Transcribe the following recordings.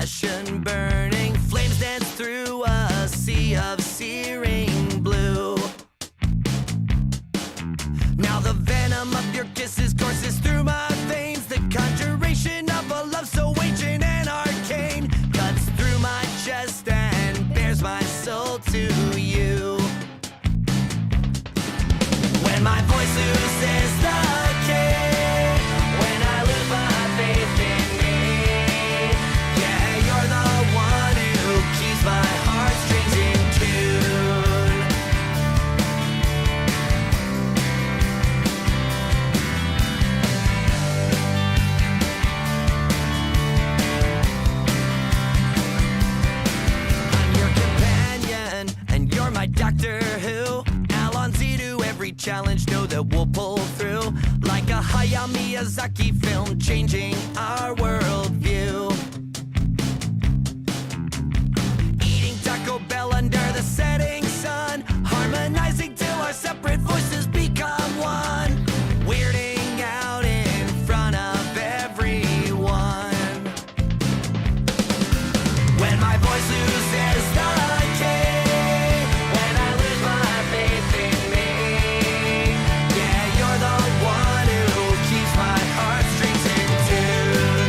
passion burning, flames dance through a sea of searing blue. Now the venom of your kisses courses through my veins. The conjuration of a love so ancient and arcane cuts through my chest and bears my soul to you. When my voice loses the key, when I lose my faith in me, yeah, you're the one who keeps my heartstrings in tune. I'm your companion, and you're my Doctor Who. Alonzi to every challenge, know that we'll pull through. Like a Hayao Miyazaki film, changing our worldview. Eating Taco Bell under the setting sun, harmonizing till our separate voices become one. Weirding out in front of everyone. When my voice loses the key, when I lose my faith in me, yeah, you're the one who keeps my heartstrings in tune.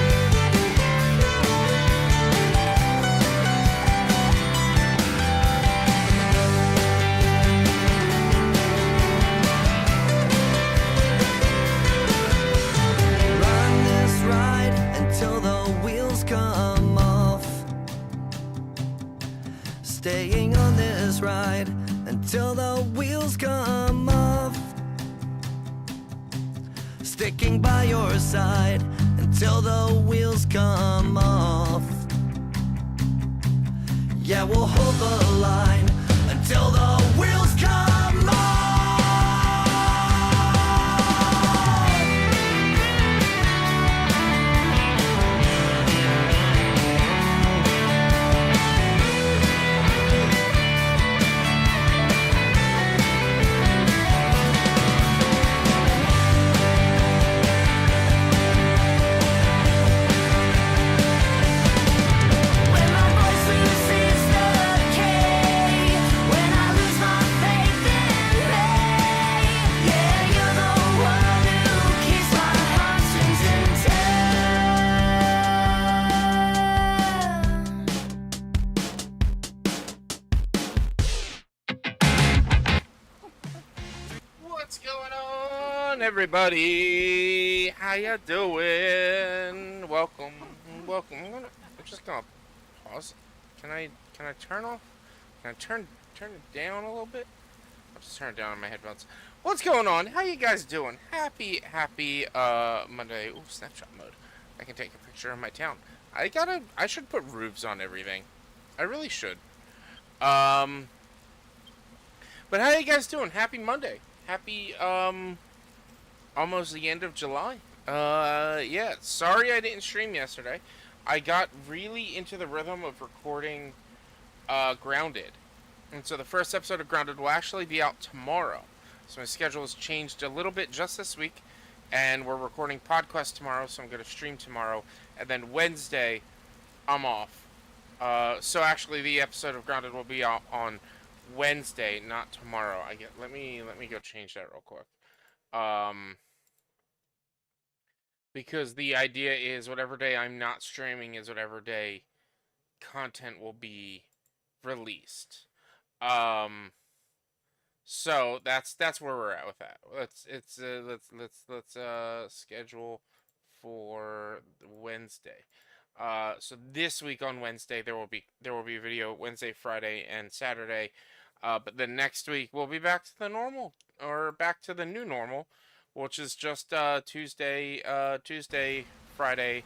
Run this ride until the wheels come off. Staying on this ride until the wheels come off. Sticking by your side until the wheels come off. Yeah, we'll hold the line until the wheels come off. When my voice loses the key, when I lose my faith in me, yeah, you're the one who keeps my heartstrings in What's going on, everybody? How ya doing? Welcome. I'm just gonna pause. Can I turn off? Can I turn it down a little bit? I'll just turn it down on my headphones. What's going on? How you guys doing? Happy Monday. Ooh, snapshot mode. I can take a picture of my town. I should put roofs on everything. I really should. But how you guys doing? Happy Monday. Happy, almost the end of July. Yeah, sorry I didn't stream yesterday. I got really into the rhythm of recording, Grounded. And so the first episode of Grounded will actually be out tomorrow. So my schedule has changed a little bit just this week. And we're recording PodQuest tomorrow, so I'm going to stream tomorrow. And then Wednesday, I'm off. So actually the episode of Grounded will be out on Wednesday, not tomorrow. Let me go change that real quick. Because the idea is whatever day I'm not streaming is whatever day content will be released. So that's where we're at with that. Let's schedule for Wednesday. So this week on Wednesday there will be a video Wednesday, Friday, and Saturday. But then next week we'll be back to the normal, or back to the new normal, which is just Tuesday, Friday,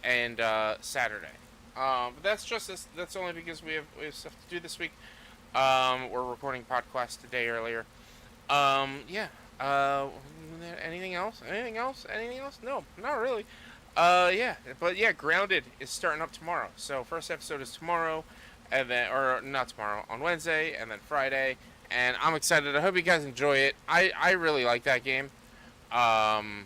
and Saturday. But that's only because we have stuff to do this week. We're recording PodQuest a day earlier. Yeah. Anything else? No, not really. Yeah, but yeah, Grounded is starting up tomorrow. So first episode is tomorrow, and then, or not tomorrow, on Wednesday, and then Friday. And I'm excited. I hope you guys enjoy it. I really like that game. I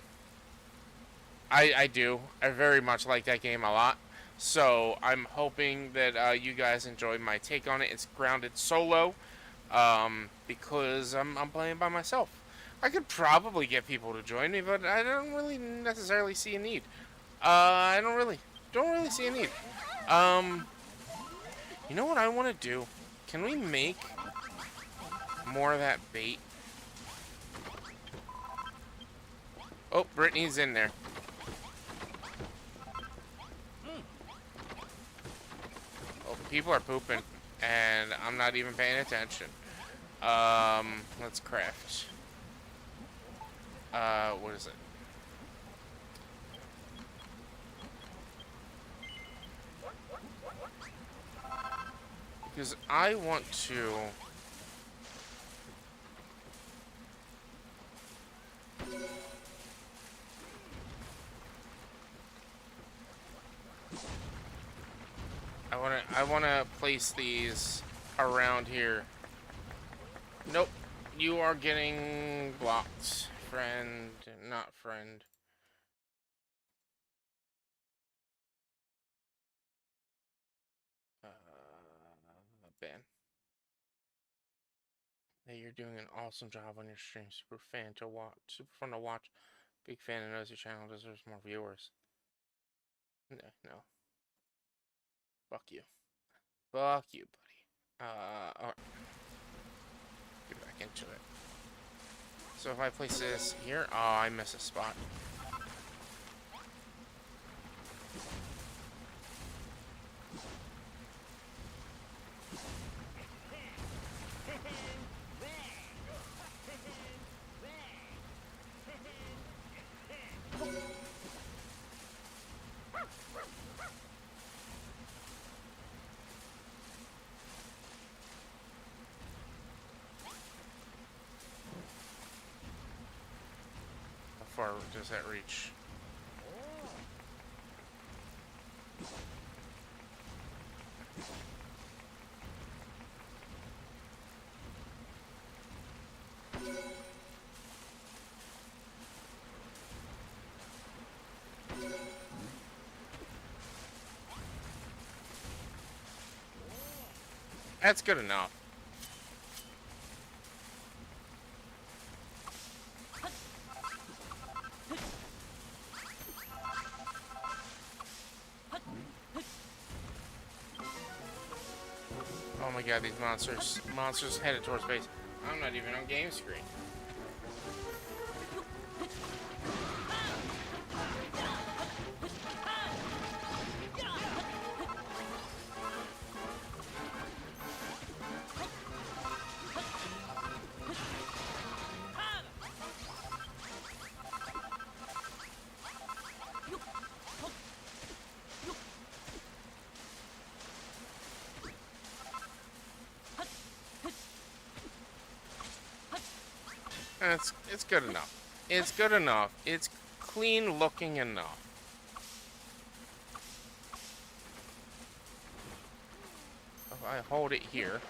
do. I very much like that game a lot. So I'm hoping that you guys enjoy my take on it. It's grounded solo, because I'm playing by myself. I could probably get people to join me, but I don't really necessarily see a need. I don't really see a need. Um, you know what I want to do? Can we make more of that bait? Oh, Brittany's in there. Oh, people are pooping, and I'm not even paying attention. Let's craft. What is it? Because I want to. I wanna place these around here. Nope. You are getting blocked. Friend, not friend. Ben. Hey, you're doing an awesome job on your stream. Super fan to watch. Super fun to watch. Big fan and knows your channel deserves more viewers. No, no. Fuck you. Fuck you, buddy. Alright. Get back into it. So if I place this here, oh, I miss a spot. How far does that reach? That's good enough. Oh my god, these monsters headed towards base. I'm not even on game screen. It's good enough. It's good enough. It's clean looking enough. If I hold it here.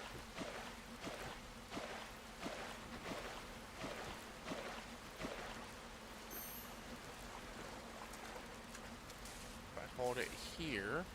If I hold it here.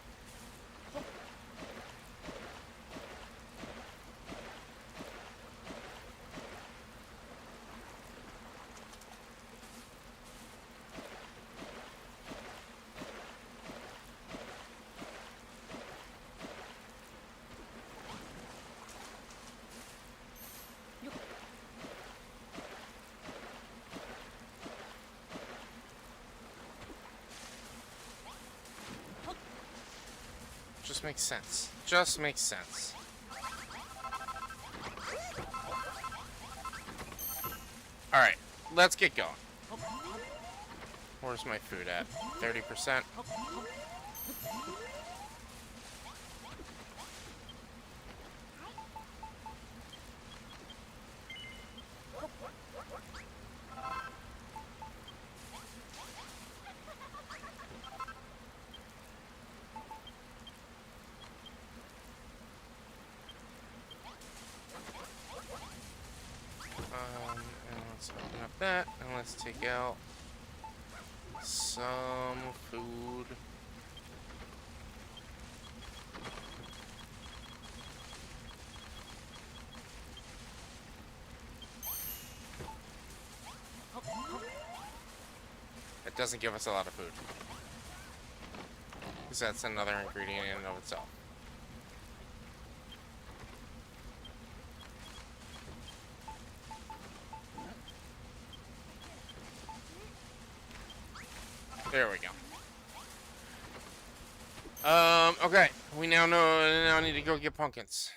Just makes sense. Just makes sense. Alright, let's get going. Where's my food at? 30%? And let's open up that, and let's take out some food. it doesn't give us a lot of food. Because that's another ingredient in and of itself. There we go. Okay. We now need to go get pumpkins.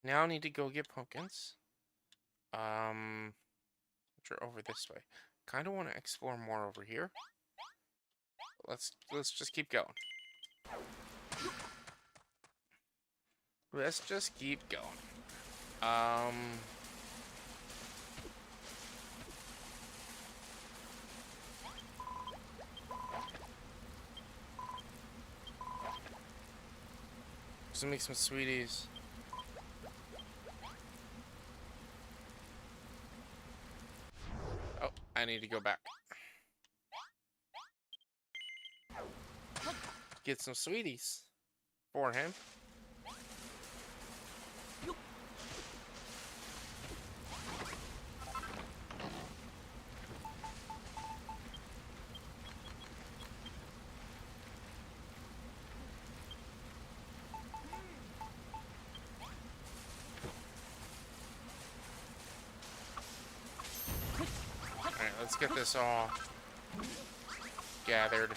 Now need to go get pumpkins. Which are over this way. Kind of want to explore more over here. Let's just keep going. Let's just keep going. Let's make some sweeties. Oh, I need to go back. Get some sweeties for him. Alright, let's get this all gathered.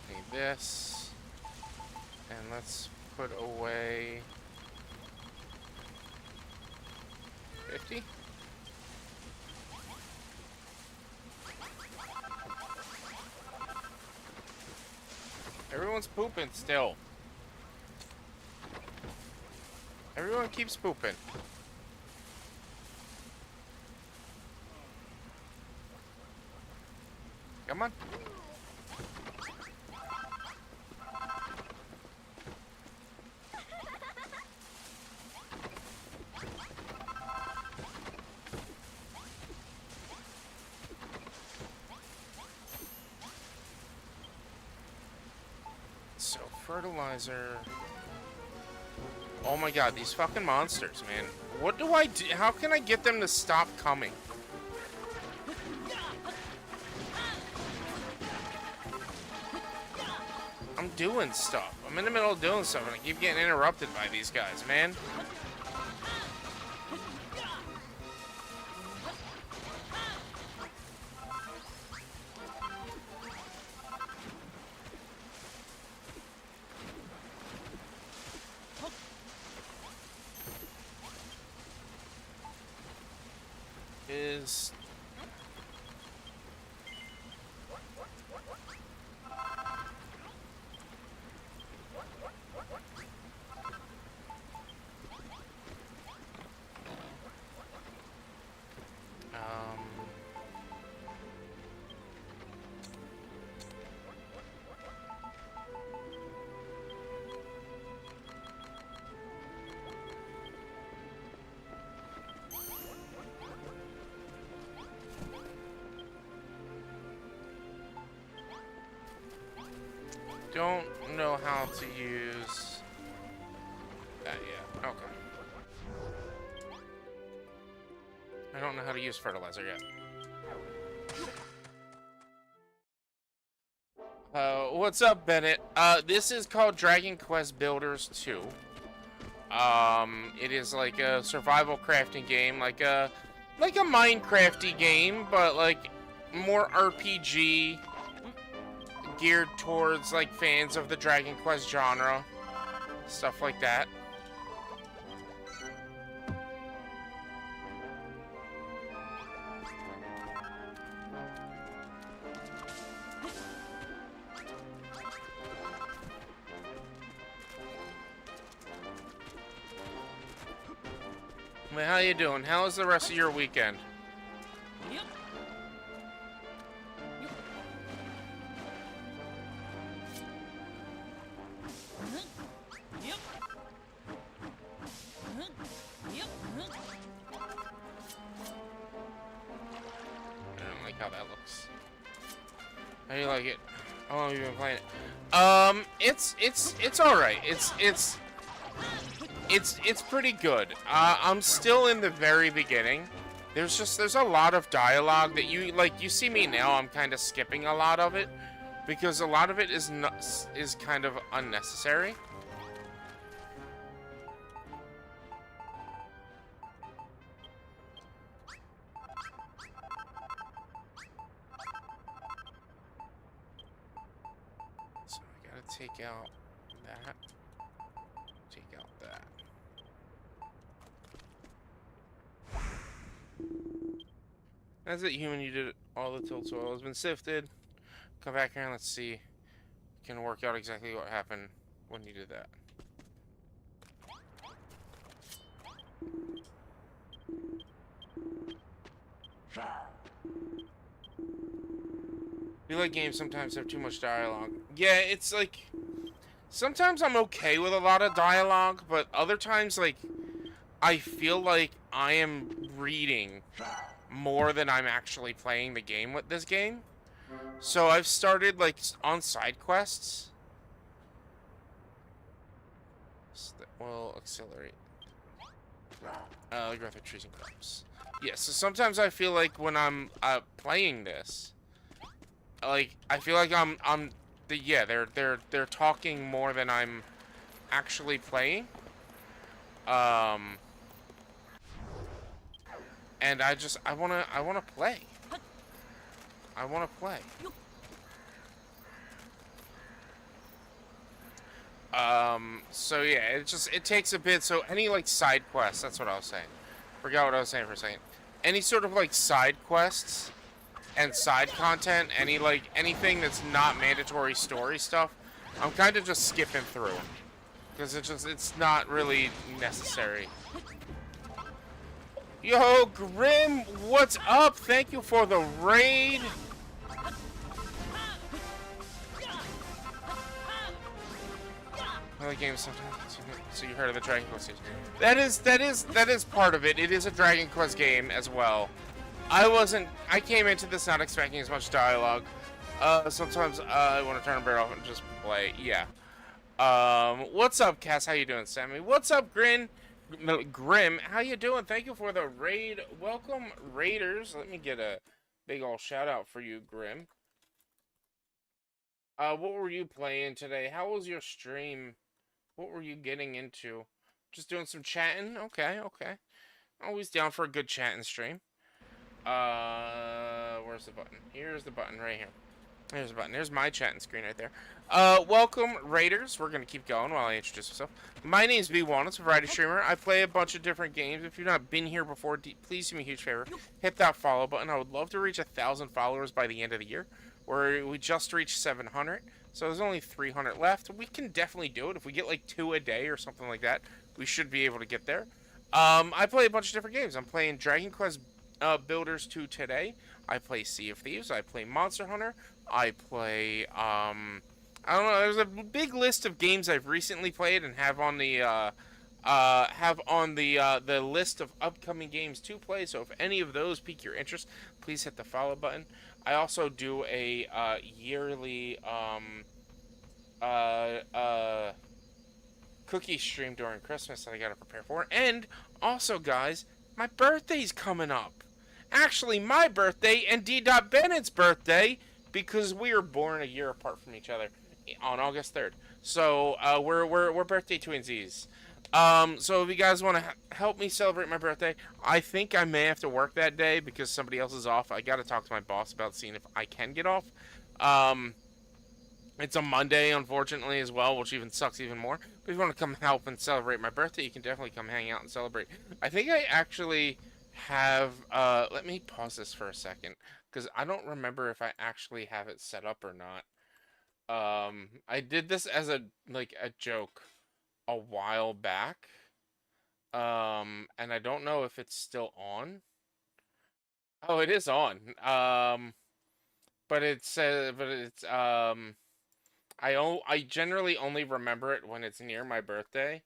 Need this. And let's put away 50. Everyone's pooping still. Everyone keeps pooping. Come on. So, fertilizer. Oh my god, these fucking monsters, man. What do I do? How can I get them to stop coming? I'm doing stuff. I'm in the middle of doing stuff and I keep getting interrupted by these guys, man. don't know how to use that yet. Okay. I don't know how to use fertilizer yet. What's up, Bennett? This is called Dragon Quest Builders 2. It is like a survival crafting game, like a Minecrafty game, but like more RPG geared towards like fans of the Dragon Quest genre, stuff like that. How you doing? How was the rest of your weekend? Yep. Yep. Yep. I don't like how that looks. How do you like it? How long have you been playing it? It's all right. It's pretty good. I'm still in the very beginning. There's a lot of dialogue that you see me now. I'm kind of skipping a lot of it because a lot of it is kind of unnecessary. So I gotta take out that. Take out that. That's it, human. You did it. All the tilt soil has been sifted. Come back here and let's see. We can work out exactly what happened when you did that. I feel like games sometimes have too much dialogue. Yeah, it's like sometimes I'm okay with a lot of dialogue, but other times like I feel like I am reading more than I'm actually playing the game with this game. So I've started like on side quests. That will accelerate the growth of trees and crops. Yeah, so sometimes I feel like when I'm playing this, like I feel like they're talking more than I'm actually playing. And I wanna play. I wanna play. So yeah, it takes a bit. So any like side quests, that's what I was saying. Forgot what I was saying for a second. Any sort of like side quests and side content, anything that's not mandatory story stuff, I'm kind of just skipping through because it's not really necessary. Yo, Grim, what's up? Thank you for the raid. Other games sometimes. So you heard of the Dragon Quest series? That is part of it. It is a Dragon Quest game as well. I came into this not expecting as much dialogue. Sometimes I want to turn a bit off and just play. Yeah. What's up, Cass? How you doing, Sammy? What's up, Grim? How you doing? Thank you for the raid. Welcome, raiders. Let me get a big ol' shout out for you, Grim. What were you playing today? How was your stream? What were you getting into? Just doing some chatting? Okay. Always down for a good chatting stream. Where's the button? Here's the button right here. There's the button. There's my chatting screen right there. Welcome, raiders. We're gonna keep going while I introduce myself. My name's B1. It's a variety streamer. I play a bunch of different games. If you've not been here before, please do me a huge favor. Hit that follow button. I would love to reach 1,000 followers by the end of the year. We just reached 700, so there's only 300 left. We can definitely do it. If we get like 2 a day or something like that, we should be able to get there. I play a bunch of different games. I'm playing Dragon Quest Builders 2 today. I play Sea of Thieves. I play Monster Hunter. I play, I don't know, there's a big list of games I've recently played and have on the list of upcoming games to play, so if any of those pique your interest, please hit the follow button. I also do a yearly cookie stream during Christmas that I gotta prepare for. And also, guys, my birthday's coming up. Actually, my birthday and D. Bennett's birthday, because we were born a year apart from each other on August 3rd. So we're birthday twinsies. So if you guys want to help me celebrate my birthday, I think I may have to work that day because somebody else is off. I got to talk to my boss about seeing if I can get off. Um, it's a Monday, unfortunately, as well, which even sucks even more. But if you want to come help and celebrate my birthday, you can definitely come hang out and celebrate. I think I actually have. Let me pause this for a second because I don't remember if I actually have it set up or not. I did this as a joke a while back. And I don't know if it's still on. Oh, it is on. But I generally only remember it when it's near my birthday.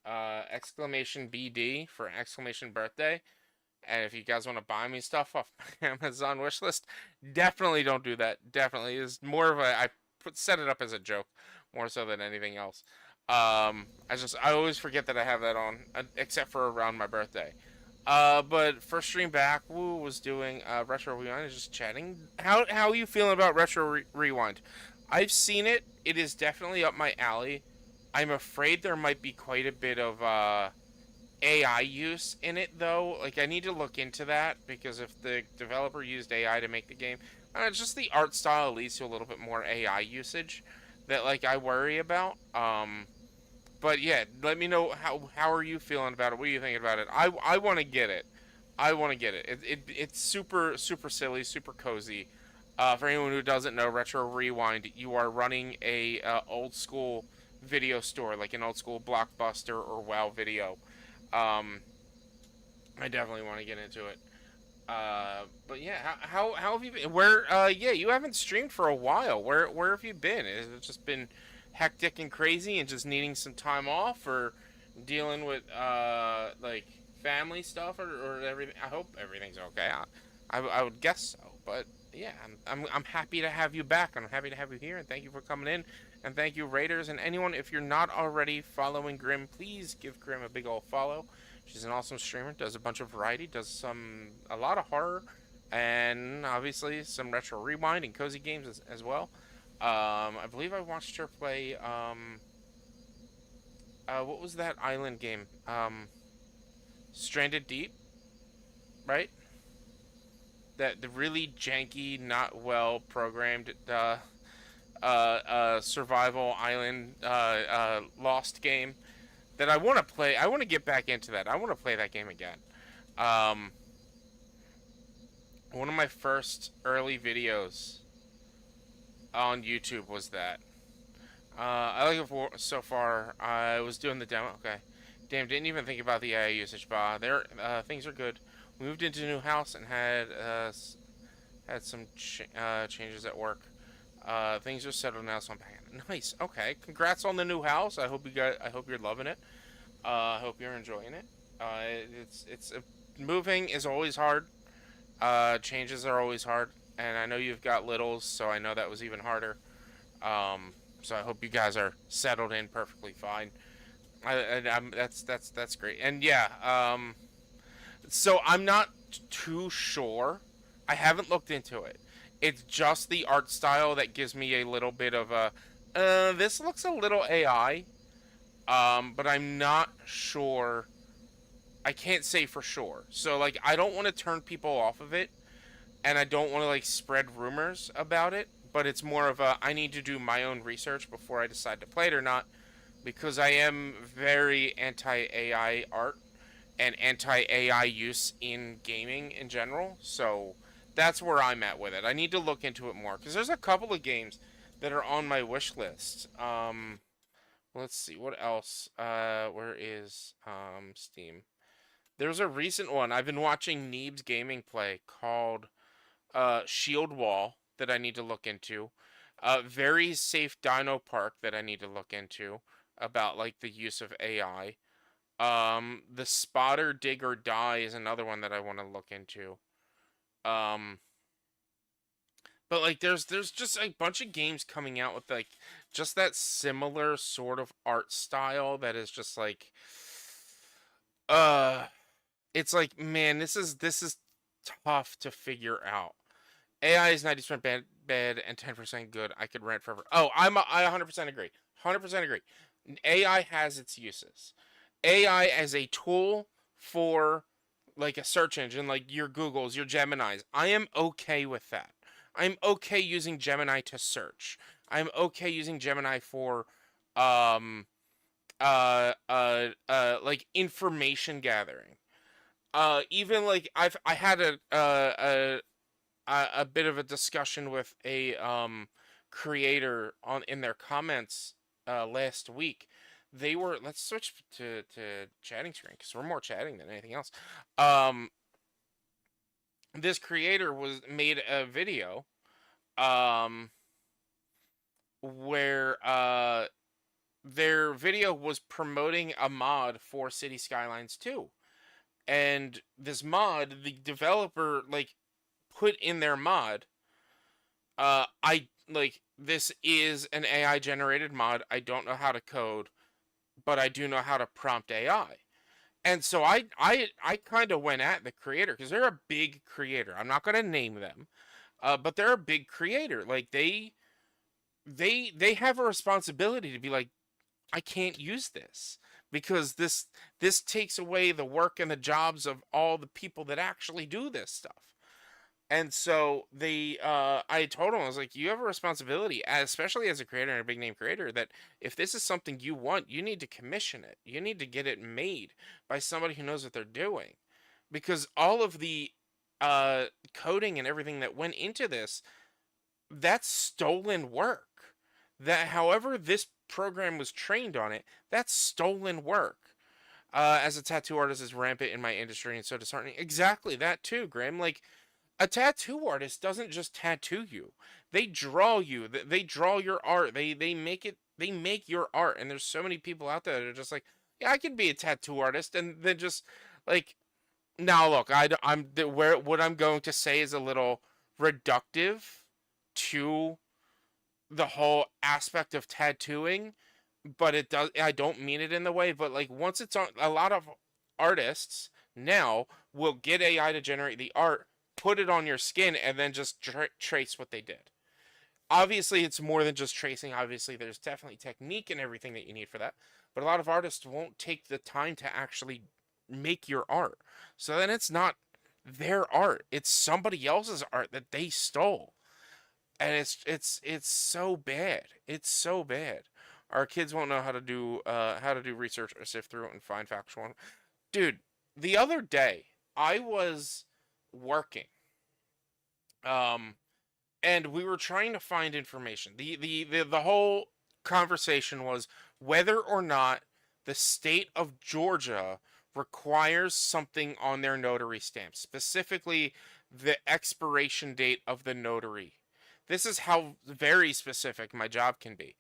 Exclamation BD for exclamation birthday. And if you guys want to buy me stuff off my Amazon wish list, definitely don't do that. Definitely is more of a set it up as a joke more so than anything else. I always forget that I have that on, except for around my birthday. But first stream back, Woo was doing Retro Rewind, just chatting. How are you feeling about Retro Rewind? I've seen it. It is definitely up my alley. I'm afraid there might be quite a bit of AI use in it, though. Like, I need to look into that because if the developer used AI to make the game, just the art style leads to a little bit more AI usage that like I worry about. But yeah, let me know how are you feeling about it? What are you thinking about it? I want to get it. I want to get it. It's super silly, super cozy. For anyone who doesn't know, Retro Rewind, you are running a old school video store, like an old school Blockbuster or WoW video. Um, I definitely want to get into it. But yeah, how have you been? Where yeah, you haven't streamed for a while. Where have you been? Has it just been hectic and crazy and just needing some time off, or dealing with like family stuff, or everything? I hope everything's okay. I would guess so, but yeah, I'm happy to have you back. I'm happy to have you here, and thank you for coming in, and thank you Raiders and anyone. If you're not already following Grim, please give Grim a big old follow. She's an awesome streamer, does a bunch of variety, does a lot of horror, and obviously some retro rewind and cozy games as well. I believe I watched her play, what was that island game? Stranded Deep, right? The really janky, not well programmed, survival island, lost game that I want to play. I want to get back into that. I want to play that game again. Um, One of my first early videos on YouTube was that. I like it so far. I was doing the demo. Okay. Damn, didn't even think about the AI usage. Things are good. We moved into a new house and had some changes at work. Things are settled now, so I'm back. Nice. Okay. Congrats on the new house. I hope you're loving it. I hope you're enjoying it. Moving is always hard. Changes are always hard, and I know you've got littles, so I know that was even harder. So I hope you guys are settled in perfectly fine. That's great. And yeah, so I'm not too sure. I haven't looked into it. It's just the art style that gives me a little bit of a, this looks a little AI. But I'm not sure. I can't say for sure. So like, I don't want to turn people off of it, and I don't want to like spread rumors about it. But it's more of a, I need to do my own research before I decide to play it or not, because I am very anti-AI art and anti-AI use in gaming in general. So that's where I'm at with it. I need to look into it more because there's a couple of games that are on my wish list. Let's see what else. Where is Steam? There's a recent one. I've been watching Neebs Gaming play called Shield Wall that I need to look into. Very Safe Dino Park that I need to look into about like the use of AI. The Spotter Dig or Die is another one that I want to look into. But like there's just a bunch of games coming out with like just that similar sort of art style that is just like, uh, it's like, man, this is tough to figure out. AI is 90% bad and 10% good. I could rant forever. Oh, I 100% agree. 100% agree. AI has its uses. AI as a tool for like a search engine, like your Googles, your Geminis. I am okay with that. I'm okay using Gemini to search. I'm okay using Gemini for um like information gathering. Even like I had a bit of a discussion with a creator on in their comments last week. They were, let's switch to chatting screen because we're more chatting than anything else. Um, this creator was made a video um where their video was promoting a mod for City Skylines 2. And this mod, the developer like put in their mod, I like this is an AI generated mod. I don't know how to code, but I do know how to prompt AI. And so I kind of went at the creator because they're a big creator. I'm not gonna name them, but they're a big creator. Like they have a responsibility to be like, I can't use this because this takes away the work and the jobs of all the people that actually do this stuff. And so I told him, I was like, you have a responsibility, especially as a creator and a big name creator, that if this is something you want, you need to commission it. You need to get it made by somebody who knows what they're doing, because all of the coding and everything that went into this, that's stolen work. That however this program was trained on it, that's stolen work. As a tattoo artist is rampant in my industry and so disheartening. Exactly that too, Graham. Like a tattoo artist doesn't just tattoo you. They draw you. They draw your art. They make it. They make your art. And there's so many people out there that are just like, yeah, I could be a tattoo artist, and then just like, now look, where what I'm going to say is a little reductive to the whole aspect of tattooing, but it does. I don't mean it in the way, but like once it's on, a lot of artists now will get AI to generate the art, put it on your skin, and then just trace what they did. Obviously, it's more than just tracing. Obviously, there's definitely technique and everything that you need for that. But a lot of artists won't take the time to actually make your art. So then it's not their art. It's somebody else's art that they stole. And it's so bad. It's so bad. Our kids won't know how to do research or sift through it and find factual. Dude, the other day I was working, um, and we were trying to find information. The whole conversation was whether or not the state of Georgia requires something on their notary stamp, specifically the expiration date of the notary. This is how very specific my job can be.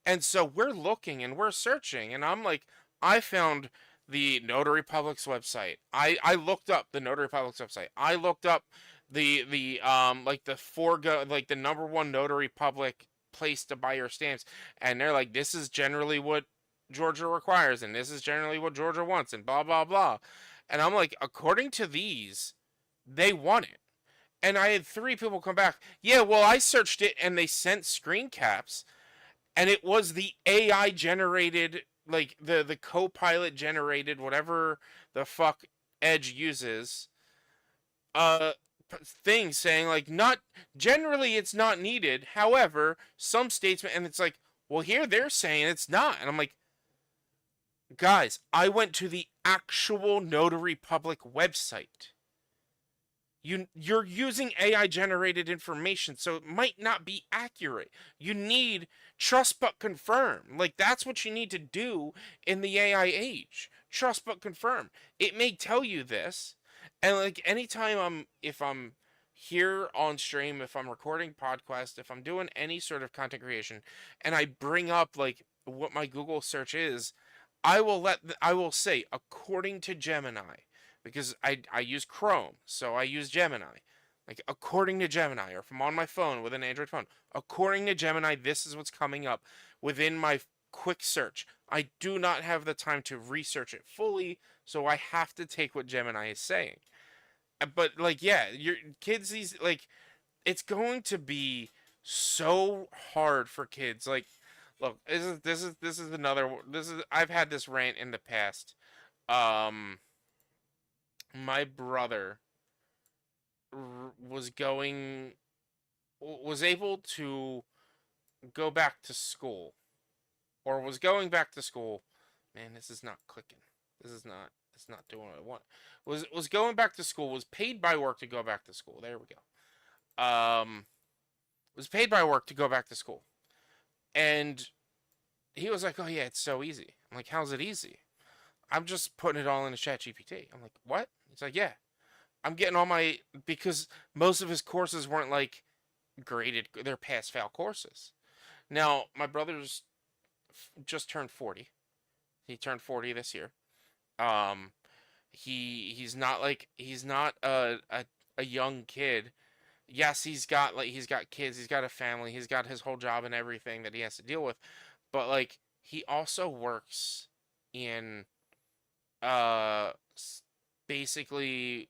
And so we're looking and we're searching, and I'm like, I found the Notary Public's website. I looked up the Notary Public's website. I looked up the like the forego like the number one Notary Public place to buy your stamps, and they're like, this is generally what Georgia requires, and this is generally what Georgia wants, and blah blah blah. And I'm like, according to these, they want it. And I had three people come back. Yeah, well, I searched it, and they sent screen caps, and it was the AI generated, like the Copilot generated, whatever the fuck Edge uses, uh thing saying like, not generally it's not needed. However, some states, and it's like, well, here they're saying it's not, and I'm like, guys, I went to the actual Notary Public website. You're using AI generated information, so it might not be accurate. You need trust but confirm. Like that's what you need to do in the AI age. Trust but confirm. It may tell you this, and like anytime if I'm here on stream, if I'm recording podcast, if I'm doing any sort of content creation, and I bring up like what my Google search is, I will say according to Gemini, because I use Chrome, so I use Gemini. Like, according to Gemini, or if I'm on my phone with an Android phone, according to Gemini, this is what's coming up within my quick search. I do not have the time to research it fully, so I have to take what Gemini is saying. But like, yeah, your kids, these like, it's going to be so hard for kids. Like, look, this is another. This is I've had this rant in the past. Um, my brother was was able to go back to school, or was going back to school. Man, this is not clicking. This is not. It's not doing what I want. Was going back to school. Was paid by work to go back to school. There we go. Was paid by work to go back to school, and he was like, "Oh yeah, it's so easy." I'm like, "How's it easy?" I'm just putting it all into ChatGPT. I'm like, "What?" He's like, "Yeah, I'm getting all my because most of his courses weren't like graded. They're pass fail courses." Now, my brother's just turned 40. He turned 40 this year. Um, he's not a young kid. Yes, he's got kids, he's got a family, he's got his whole job and everything that he has to deal with. But like he also works in uh basically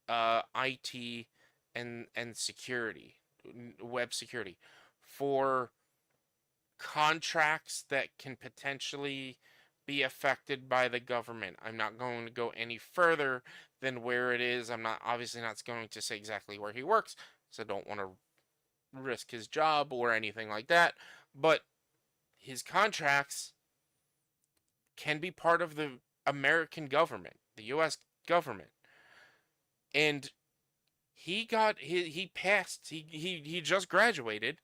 IT and security, web security for contracts that can potentially be affected by the government. I'm not going to go any further than where it is. I'm not obviously not going to say exactly where he works, so I don't want to risk his job or anything like that. But his contracts can be part of the American government, the US government. And he passed. He just graduated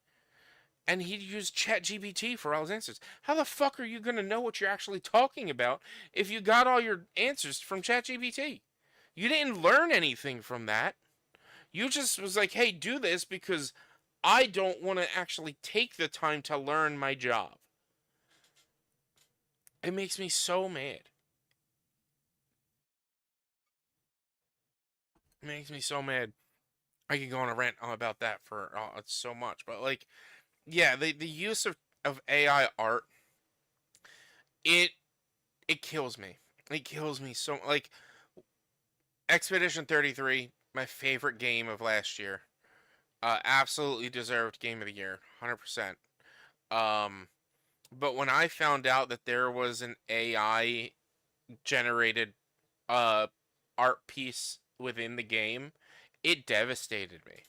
and he used ChatGPT for all his answers. How the fuck are you going to know what you're actually talking about if you got all your answers from ChatGPT? You didn't learn anything from that. You just was like, hey, do this because I don't want to actually take the time to learn my job. It makes me so mad. It makes me so mad. I could go on a rant about that for so much, but like, yeah, the use of AI art, it it kills me. It kills me so like Expedition 33, my favorite game of last year. Absolutely deserved game of the year, 100%. Um, but when I found out that there was an AI generated uh art piece within the game, it devastated me.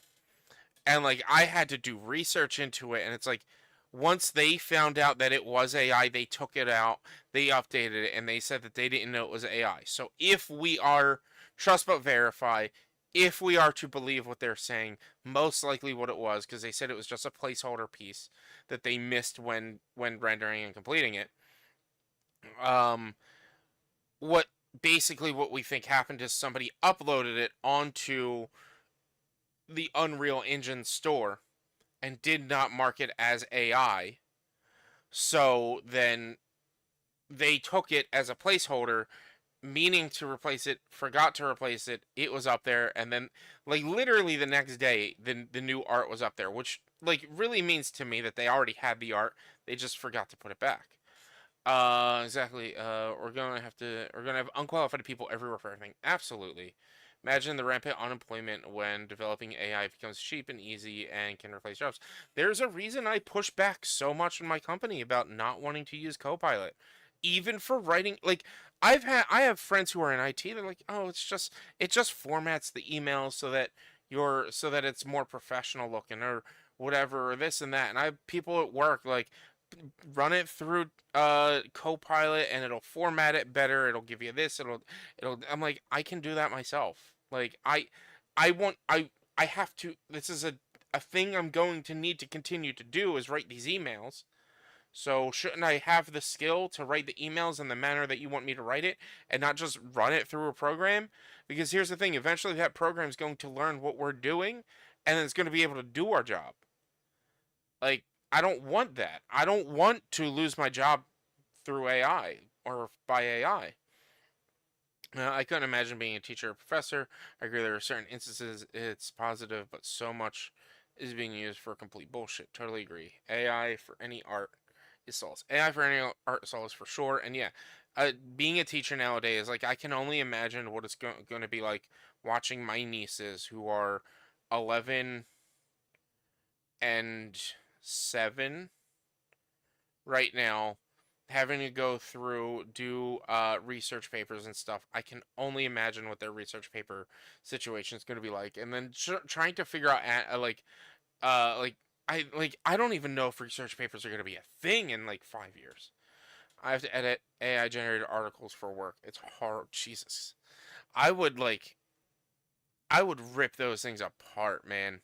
And like I had to do research into it, and it's like once they found out that it was AI, they took it out, they updated it, and they said that they didn't know it was AI. So if we are trust but verify, if we are to believe what they're saying, most likely what it was, because they said it was just a placeholder piece that they missed when rendering and completing it. Um, what basically what we think happened is somebody uploaded it onto the Unreal Engine store and did not mark it as AI. So then they took it as a placeholder, meaning to replace it, forgot to replace it. It was up there, and then like literally the next day, the new art was up there, which like really means to me that they already had the art. They just forgot to put it back. Exactly. We're gonna have unqualified people everywhere for everything. Absolutely. Imagine the rampant unemployment when developing AI becomes cheap and easy and can replace jobs. There's a reason I push back so much in my company about not wanting to use Copilot, even for writing. Like I have friends who are in IT. They're like, oh, it just formats the email so that it's more professional looking or whatever or this and that. And I have people at work like run it through Copilot and it'll format it better. It'll give you this. It'll. I'm like, I can do that myself. Like I want I have to. This is a thing I'm going to need to continue to do is write these emails. So shouldn't I have the skill to write the emails in the manner that you want me to write it and not just run it through a program? Because here's the thing, eventually that program is going to learn what we're doing and it's going to be able to do our job. Like I don't want that. I don't want to lose my job through AI or by AI. I couldn't imagine being a teacher or professor. I agree there are certain instances it's positive, but so much is being used for complete bullshit. Totally agree. AI for any art is solace. AI for any art is solace for sure. And yeah, being a teacher nowadays, like I can only imagine what it's going to be like watching my nieces who are 11 and 7 right now having to go through do research papers and stuff. I can only imagine what their research paper situation is going to be like, and then trying to figure out like I don't even know if research papers are going to be a thing in like 5 years. I have to edit AI generated articles for work. It's hard. Jesus, I would like I would rip those things apart, man.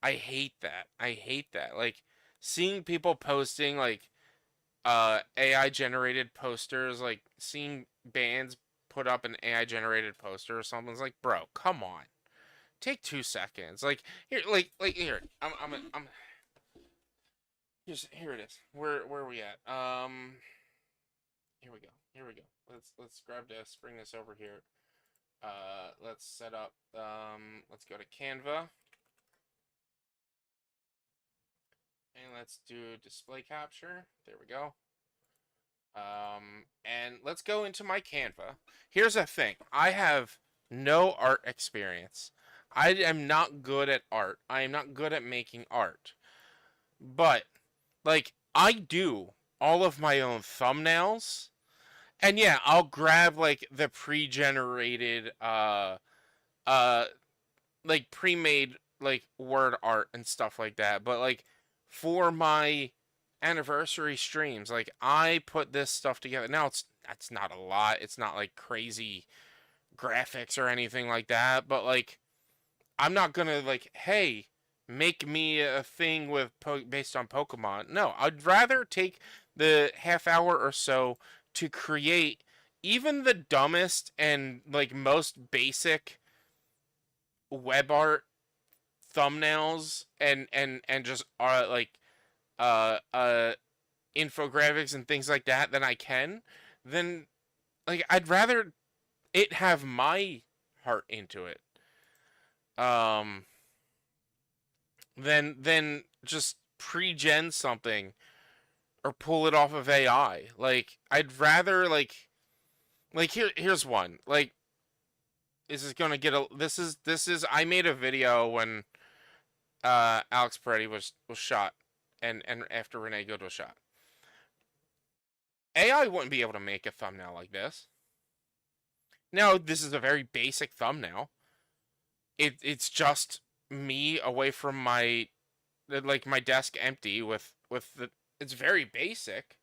I hate that. I hate that. Like seeing people posting like AI generated posters, like seeing bands put up an AI generated poster or something. It's like, bro, come on, take 2 seconds. Here, here. I'm. Here it is. Where are we at? Here we go. Here we go. Let's grab this. Bring this over here. Let's set up. Let's go to Canva. And let's do display capture. There we go. And let's go into my Canva. Here's the thing. I have no art experience. I am not good at art. I am not good at making art. But, like, I do all of my own thumbnails. And yeah, I'll grab, like, the pre-generated, like, pre-made, like, word art and stuff like that. But, like, for my anniversary streams, like I put this stuff together. Now that's not a lot. It's not like crazy graphics or anything like that, but like I'm not gonna like, hey, make me a thing with based on Pokemon. No, I'd rather take the half hour or so to create even the dumbest and like most basic web art thumbnails and just like uh uh infographics and things like that than I can, then like I'd rather it have my heart into it. Um than just pre-gen something or pull it off of AI. Like I'd rather like here's one. Like this is gonna get a this is I made a video when Alex Peretti was shot and after Renee Good was shot. AI wouldn't be able to make a thumbnail like this. Now, this is a very basic thumbnail. It's just me away from my like my desk empty with the it's very basic.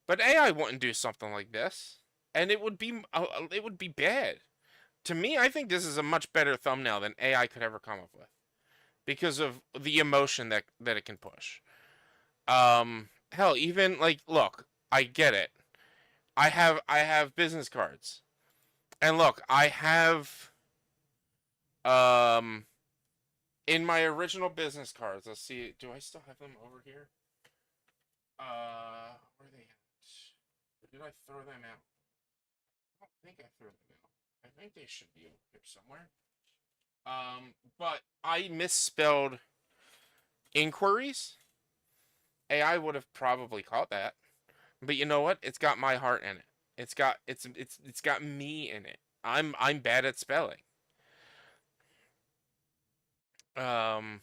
But AI wouldn't do something like this, and it would be bad. To me, I think this is a much better thumbnail than AI could ever come up with because of the emotion that it can push. Hell, even like look, I get it. I have business cards. And look, I have um in my original business cards, let's see, do I still have them over here? Where are they at? Or did I throw them out? I don't think I threw them out. I think they should be over here somewhere. But I misspelled inquiries. AI would have probably caught that. But you know what? It's got my heart in it. It's got me in it. I'm bad at spelling. Um,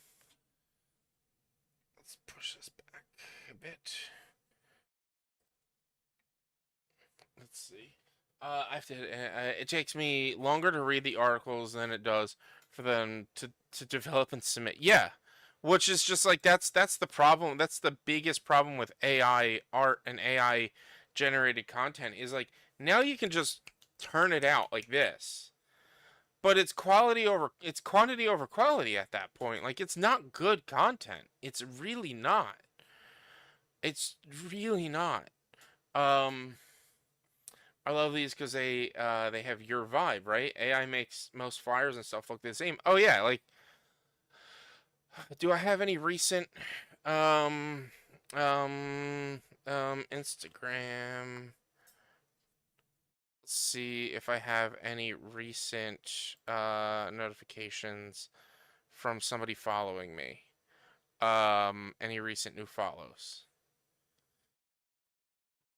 let's push this back a bit. Let's see. I have to. It takes me longer to read the articles than it does for them to develop and submit. Yeah, which is just like that's the problem. That's the biggest problem with AI art and AI generated content is like now you can just turn it out like this. But it's quantity over quality at that point. Like it's not good content. It's really not. It's really not. Um I love these because they have your vibe, right? AI makes most flyers and stuff look the same. Oh yeah, like do I have any recent um Instagram? Let's see if I have any recent notifications from somebody following me. Any recent new follows?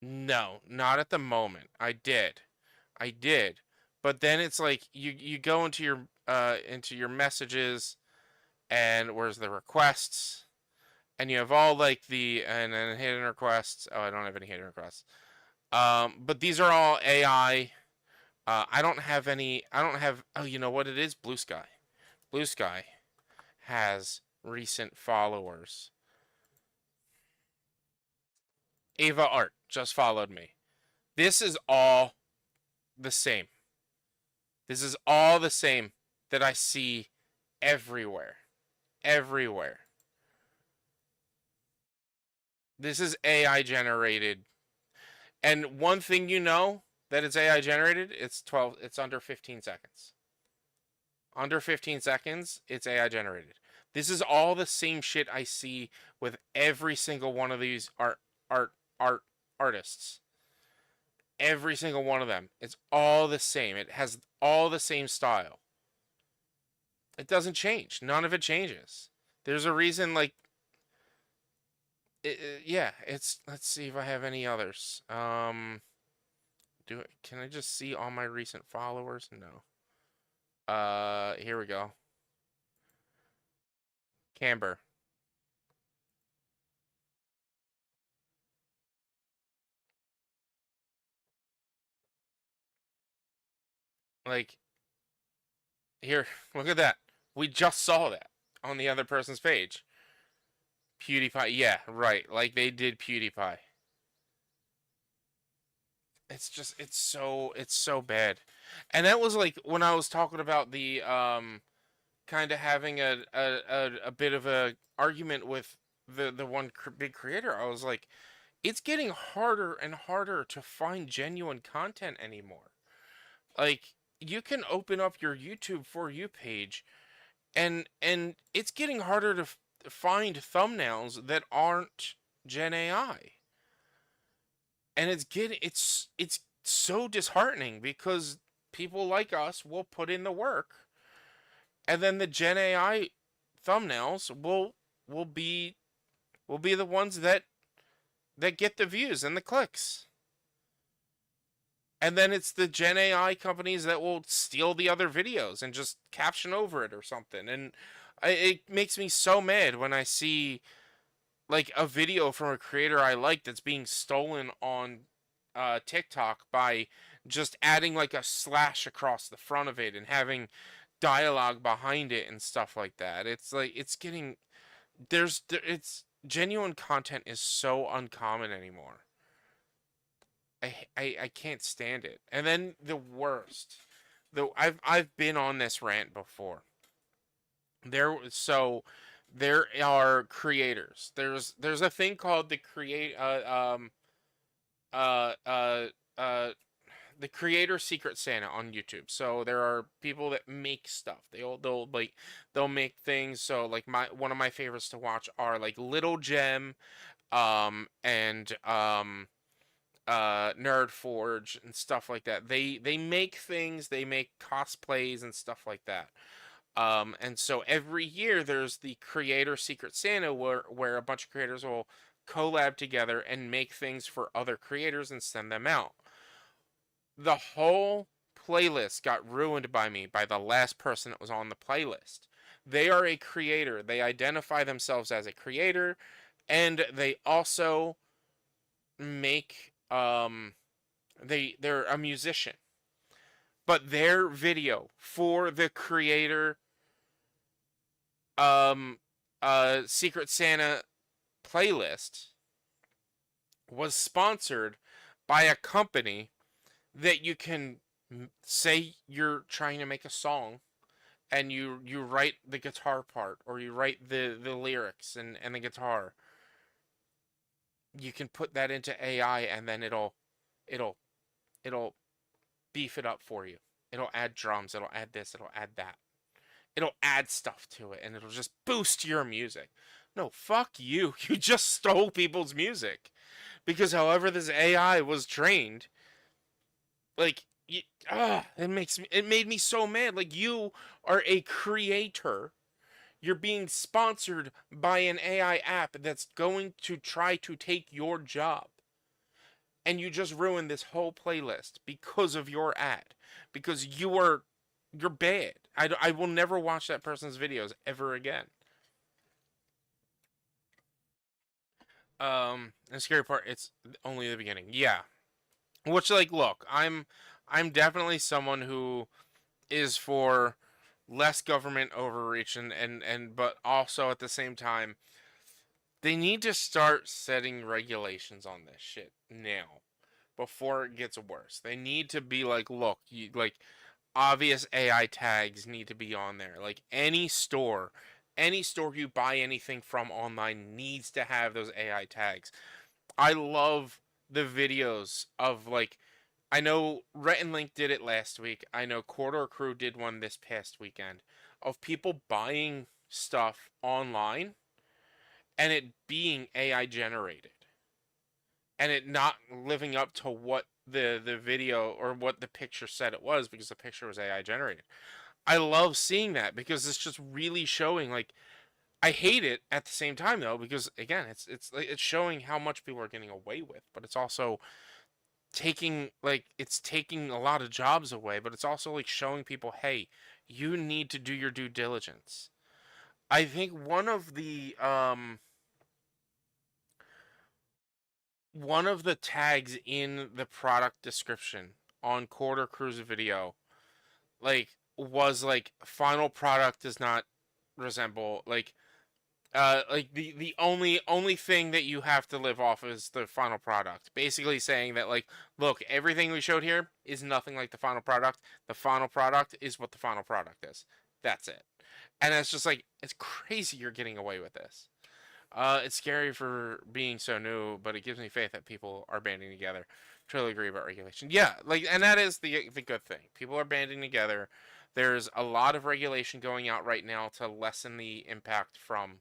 No, not at the moment. I did. I did. But then it's like you go into your messages, and where's the requests? And you have all like the and then hidden requests. Oh, I don't have any hidden requests. But these are all AI. I don't have any. I don't have. Oh, you know what it is? Blue Sky. Blue Sky has recent followers. Ava Art just followed me. This is all the same. This is all the same that I see everywhere. Everywhere. This is AI generated. And one thing you know that it's AI generated, it's under 15 seconds. Under 15 seconds, it's AI generated. This is all the same shit I see with every single one of these artists. Every single one of them. It's all the same. It has all the same style. It doesn't change. None of it changes. There's a reason, like, yeah, it's, let's see if I have any others. Can I just see all my recent followers? No. Here we go. Camber. Like, here, look at that. We just saw that on the other person's page. PewDiePie, yeah, right. Like they did PewDiePie. It's so bad. And that was like when I was talking about the kind of having a bit of a argument with the one big creator. I was like, it's getting harder and harder to find genuine content anymore. Like you can open up your YouTube For You page and it's getting harder to find thumbnails that aren't Gen AI. And it's so disheartening because people like us will put in the work and then the Gen AI thumbnails will be the ones that get the views and the clicks. And then it's the Gen AI companies that will steal the other videos and just caption over it or something. And it makes me so mad when I see like a video from a creator I like that's being stolen on TikTok by just adding like a slash across the front of it and having dialogue behind it and stuff like that. It's like it's genuine content is so uncommon anymore. I can't stand it. And then the worst, though I've been on this rant before. There are creators. There's a thing called the uh uh the creator secret Santa on YouTube. So there are people that make stuff. They'll make things. So like one of my favorites to watch are like Little Gem, and Nerd Forge and stuff like that. They make things, they make cosplays and stuff like that. And so every year there's the Creator Secret Santa where a bunch of creators will collab together and make things for other creators and send them out. The whole playlist got ruined by me by the last person that was on the playlist. They are a creator. They identify themselves as a creator, and they also make they're a musician. But their video for the creator Secret Santa playlist was sponsored by a company that you can say you're trying to make a song and you write the guitar part or you write the lyrics and the guitar. You can put that into AI and then it'll beef it up for you. It'll add drums, it'll add this, it'll add that. It'll add stuff to it and it'll just boost your music. No, fuck you. You just stole people's music. Because however this AI was trained, like it made me so mad. Like, you are a creator. You're being sponsored by an AI app that's going to try to take your job. And you just ruined this whole playlist because of your ad. Because you're bad. I will never watch that person's videos ever again. The scary part, it's only the beginning. Yeah. Which, like, look, I'm definitely someone who is for less government overreach, and but also at the same time, they need to start setting regulations on this shit now before it gets worse. They need to be like, look, like, obvious AI tags need to be on there. Like, any store you buy anything from online needs to have those AI tags. I love the videos of, like, I know Rhett and Link did it last week. I know Corridor Crew did one this past weekend of people buying stuff online and it being AI generated and it not living up to what the video or what the picture said it was, because the picture was AI generated. I love seeing that because it's just really showing, like, I hate it at the same time though, because again, it's showing how much people are getting away with, but it's also taking a lot of jobs away, but it's also like showing people, hey, you need to do your due diligence. I think one of the tags in the product description on Quarter Cruise video, like, was like, final product does not resemble, like, the only thing that you have to live off is the final product. Basically saying that, like, look, everything we showed here is nothing like the final product. The final product is what the final product is. That's it. And it's just like, it's crazy you're getting away with this. It's scary for being so new, but it gives me faith that people are banding together. Totally agree about regulation. Yeah, like, and that is the good thing. People are banding together. There's a lot of regulation going out right now to lessen the impact from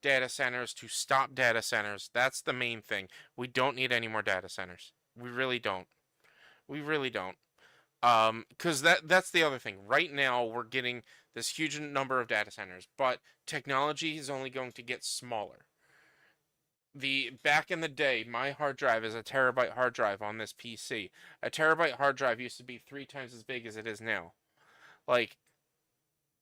data centers, to stop data centers. That's the main thing. We don't need any more data centers. We really don't. We really don't. Because that's the other thing. Right now, we're getting this huge number of data centers, but technology is only going to get smaller. Back in the day, my hard drive is a terabyte hard drive on this PC. A terabyte hard drive used to be 3 times as big as it is now. Like,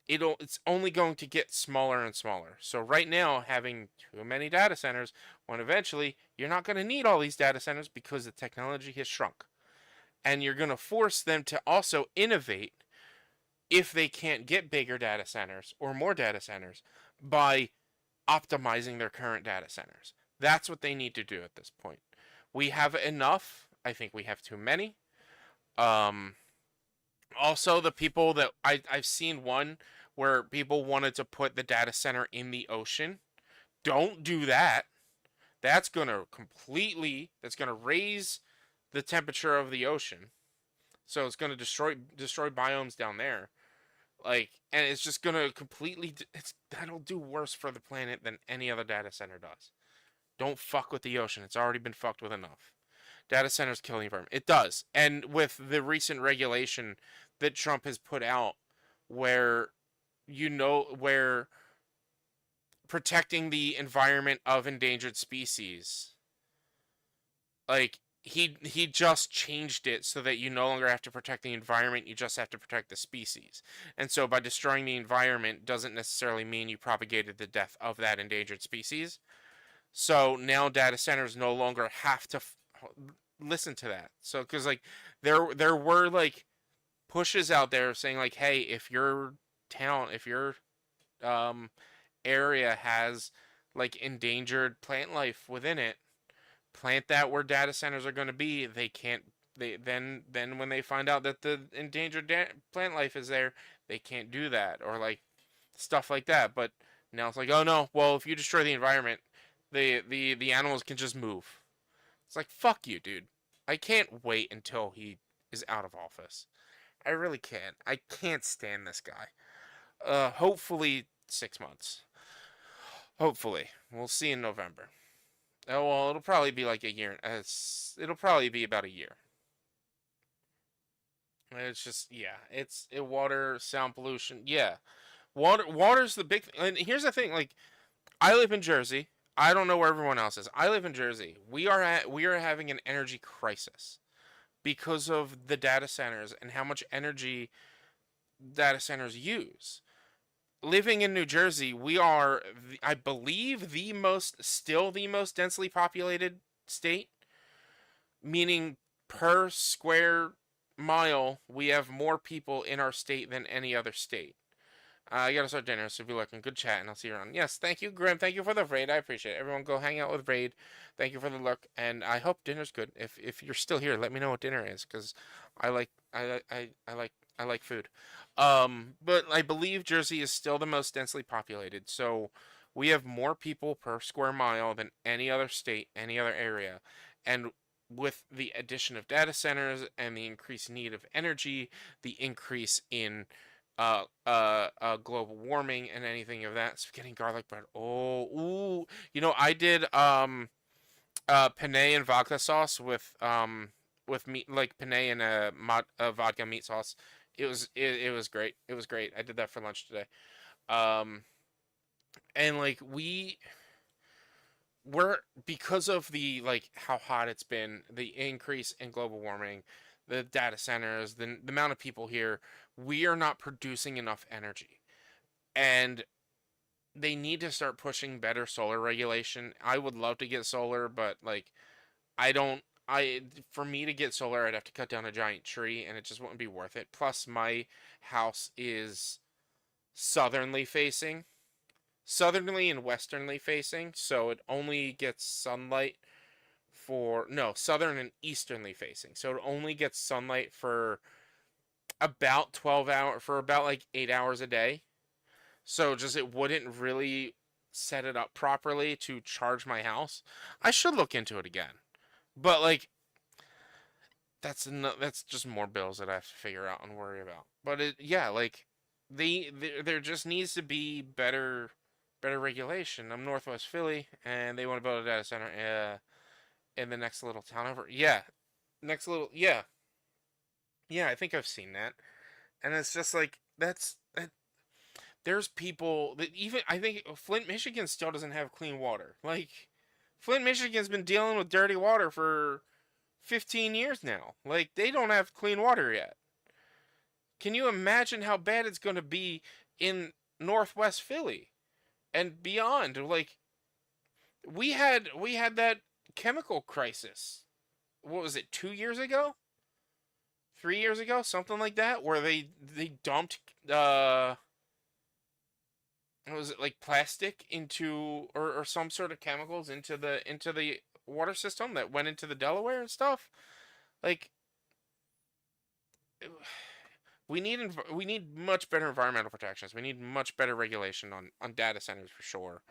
it's only going to get smaller and smaller. So right now, having too many data centers, when eventually you're not going to need all these data centers because the technology has shrunk. And you're going to force them to also innovate if they can't get bigger data centers or more data centers by optimizing their current data centers. That's what they need to do at this point. We have enough. I think we have too many. Um, Also, the people that I've seen one where people wanted to put the data center in the ocean. Don't do that. That's gonna raise the temperature of the ocean. So it's gonna destroy biomes down there. Like, and it's just gonna that'll do worse for the planet than any other data center does. Don't fuck with the ocean. It's already been fucked with enough. Data centers kill the environment. It does. And with the recent regulation that Trump has put out, where where protecting the environment of endangered species, like, he just changed it so that you no longer have to protect the environment, you just have to protect the species. And so by destroying the environment doesn't necessarily mean you propagated the death of that endangered species. So now data centers no longer have to listen to that. So, because, like, there were, like, pushes out there saying, like, hey, if your um area has, like, endangered plant life within it, plant that where data centers are going to be. They can't. Then when they find out that the endangered plant life is there, they can't do that, or, like, stuff like that. But now it's like, oh no, well, if you destroy the environment, the animals can just move. It's like, fuck you, dude. I can't wait until he is out of office. I really can't. I can't stand this guy. Hopefully 6 months. Hopefully. We'll see in November. Oh, well, it'll probably be like a year. It'll probably be about a year. It's just yeah, water, sound pollution. Yeah, water's the big thing. And here's the thing, like I live in Jersey. I don't know where everyone else is. I live in Jersey. We are having an energy crisis because of the data centers and how much energy data centers use. Living in New Jersey, we are, I believe, still the most densely populated state, meaning per square mile, we have more people in our state than any other state. I gotta start dinner, so if you're looking, good chat, and I'll see you around. Yes, thank you, Grim. Thank you for the raid. I appreciate it. Everyone, go hang out with Raid. Thank you for the look, and I hope dinner's good. If you're still here, let me know what dinner is, because I like I like food. But I believe Jersey is still the most densely populated, so we have more people per square mile than any other state, any other area, and with the addition of data centers and the increased need of energy, the increase in global warming and anything of that. Spaghetti garlic bread. Oh, ooh. You know, I did penne and vodka sauce with meat, like penne and vodka meat sauce. It was great. It was great. I did that for lunch today. Um, and like we're because of the like how hot it's been, the increase in global warming, the data centers, the amount of people here, we are not producing enough energy. And they need to start pushing better solar regulation. I would love to get solar, but like I don't I for me to get solar, I'd have to cut down a giant tree and it just wouldn't be worth it. Plus my house is southernly facing, southernly and westernly facing, so it only gets sunlight for no, southern and easternly facing. So it only gets sunlight for about 8 hours a day. So just it wouldn't really set it up properly to charge my house. I should look into it again. But like that's just more bills that I have to figure out and worry about. But yeah, like there just needs to be better regulation. I'm Northwest Philly and they want to build a data center in the next little town over. Yeah. Next little yeah. Yeah, I think I've seen that. And it's just like there's people that even I think Flint, Michigan still doesn't have clean water. Like Flint, Michigan's been dealing with dirty water for 15 years now. Like they don't have clean water yet. Can you imagine how bad it's going to be in Northwest Philly and beyond? Like we had that chemical crisis. What was it? 2 years ago? 3 years ago, something like that, where they dumped what was it, like plastic into or some sort of chemicals into the water system that went into the Delaware and stuff. Like we need much better environmental protections. We need much better regulation on data centers for sure.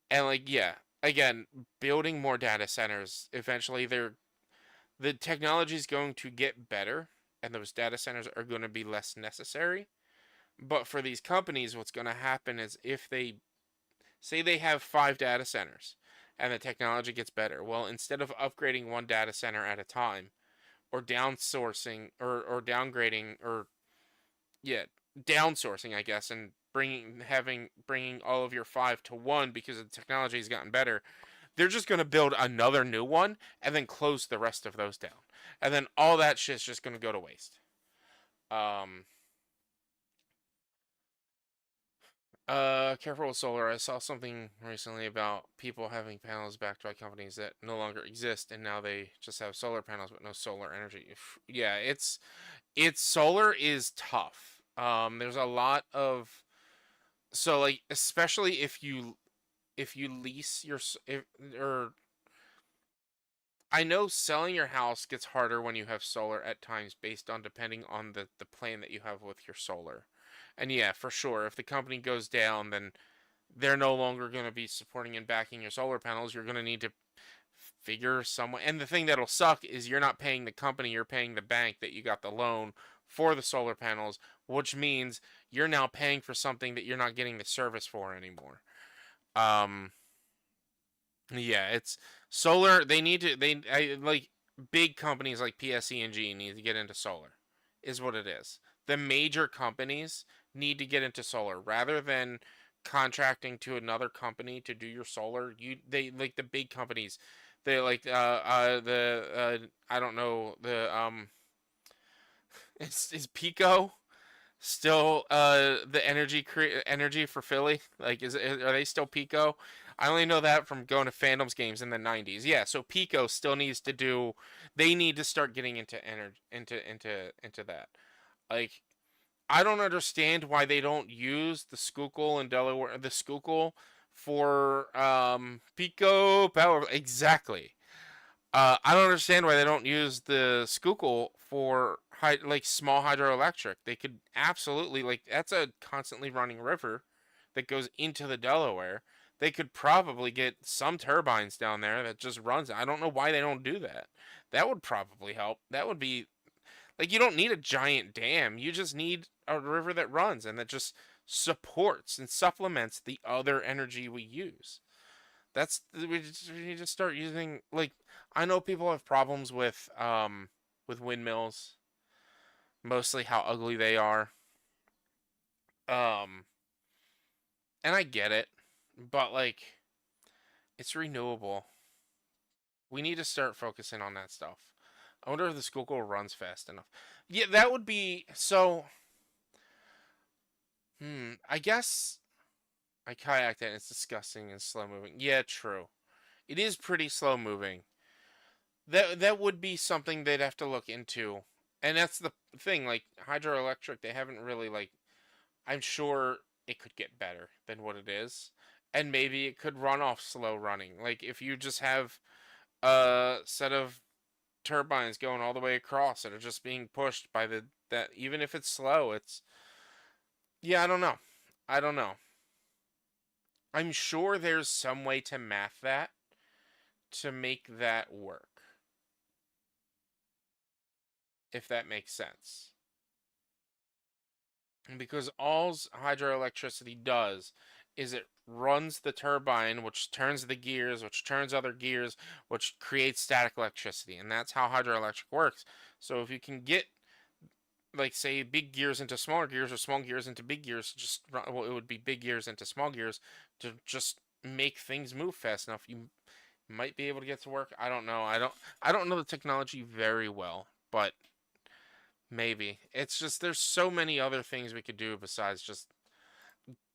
And like yeah, again, building more data centers eventually the technology is going to get better and those data centers are going to be less necessary. But for these companies, what's going to happen is if they say they have 5 data centers and the technology gets better, well, instead of upgrading one data center at a time or downsoursing or downgrading or yeah, downsoursing, I guess, and bringing all of your 5 to 1 because the technology has gotten better, they're just going to build another new one and then close the rest of those down. And then all that shit's just going to go to waste. Um, Careful with solar. I saw something recently about people having panels backed by companies that no longer exist, and now they just have solar panels but no solar energy. Yeah, it's solar is tough. There's a lot of so like especially if you lease your if or I know selling your house gets harder when you have solar at times based on depending on the plan that you have with your solar. And yeah, for sure, if the company goes down, then they're no longer going to be supporting and backing your solar panels. You're going to need to figure some way. And the thing that'll suck is you're not paying the company, you're paying the bank that you got the loan for the solar panels, which means you're now paying for something that you're not getting the service for anymore. Um, yeah, it's solar. They need to. Like big companies like PSE&G need to get into solar. is what it is. The major companies need to get into solar rather than contracting to another company to do your solar. They like the big companies. They like I don't know the is Pico still the energy for Philly? Like are they still Pico? I only know that from going to Phantoms games in the 90s. Yeah, so Pico still needs to do they need to start getting into energy into that. Like I don't understand why they don't use the Schuylkill in Delaware the Schuylkill for Pico power exactly. I don't understand why they don't use the Schuylkill for like small hydroelectric. They could absolutely like that's a constantly running river that goes into the Delaware. They could probably get some turbines down there that just runs. I don't know why they don't do that. That would probably help. That would be like you don't need a giant dam. You just need a river that runs and that just supports and supplements the other energy we use. We need to start using like I know people have problems with windmills, mostly how ugly they are. Um and I get it, but like it's renewable. We need to start focusing on that stuff. I wonder if the Schuylkill runs fast enough. Yeah, that would be so I guess I kayaked it and it's disgusting and slow moving. Yeah, true. It is pretty slow moving. That would be something they'd have to look into. And that's the thing, like hydroelectric, they haven't really like I'm sure it could get better than what it is. And maybe it could run off slow running. Like if you just have a set of turbines going all the way across that are just being pushed by the that even if it's slow, it's yeah, I don't know. I don't know. I'm sure there's some way to math that to make that work. If that makes sense. Because all's hydroelectricity does is it runs the turbine, which turns the gears, which turns other gears, which creates static electricity. And that's how hydroelectric works. So if you can get, like, say, big gears into smaller gears or small gears into big gears, just, well, it would be big gears into small gears to just make things move fast enough. You might be able to get to work. I don't know. I don't know the technology very well, but maybe. It's just there's so many other things we could do besides just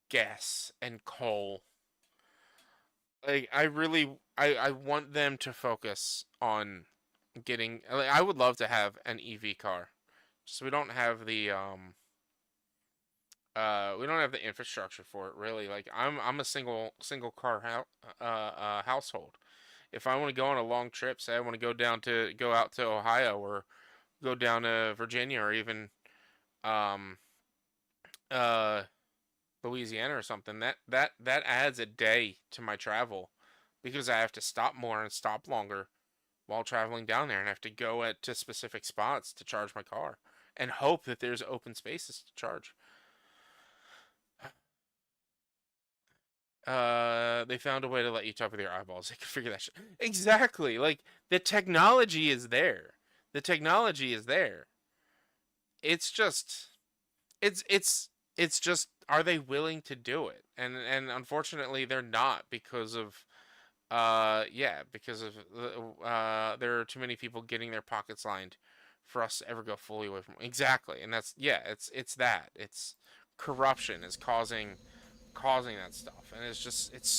gas and coal. Like I want them to focus on getting like, I would love to have an EV car. So we don't have the infrastructure for it really. Like I'm a single car household. If I want to go on a long trip, say I want to go out to Ohio or go down to Virginia or even um uh Louisiana or something, that adds a day to my travel because I have to stop more and stop longer while traveling down there and I have to go to specific spots to charge my car and hope that there's open spaces to charge. They found a way to let you talk with your eyeballs. They could figure that shit. Exactly. Like the technology is there. The technology is there. It's just it's just are they willing to do it? And unfortunately they're not because of yeah, because of there are too many people getting their pockets lined for us to ever go fully away from exactly. And that's yeah, it's that. It's corruption is causing that stuff. And it's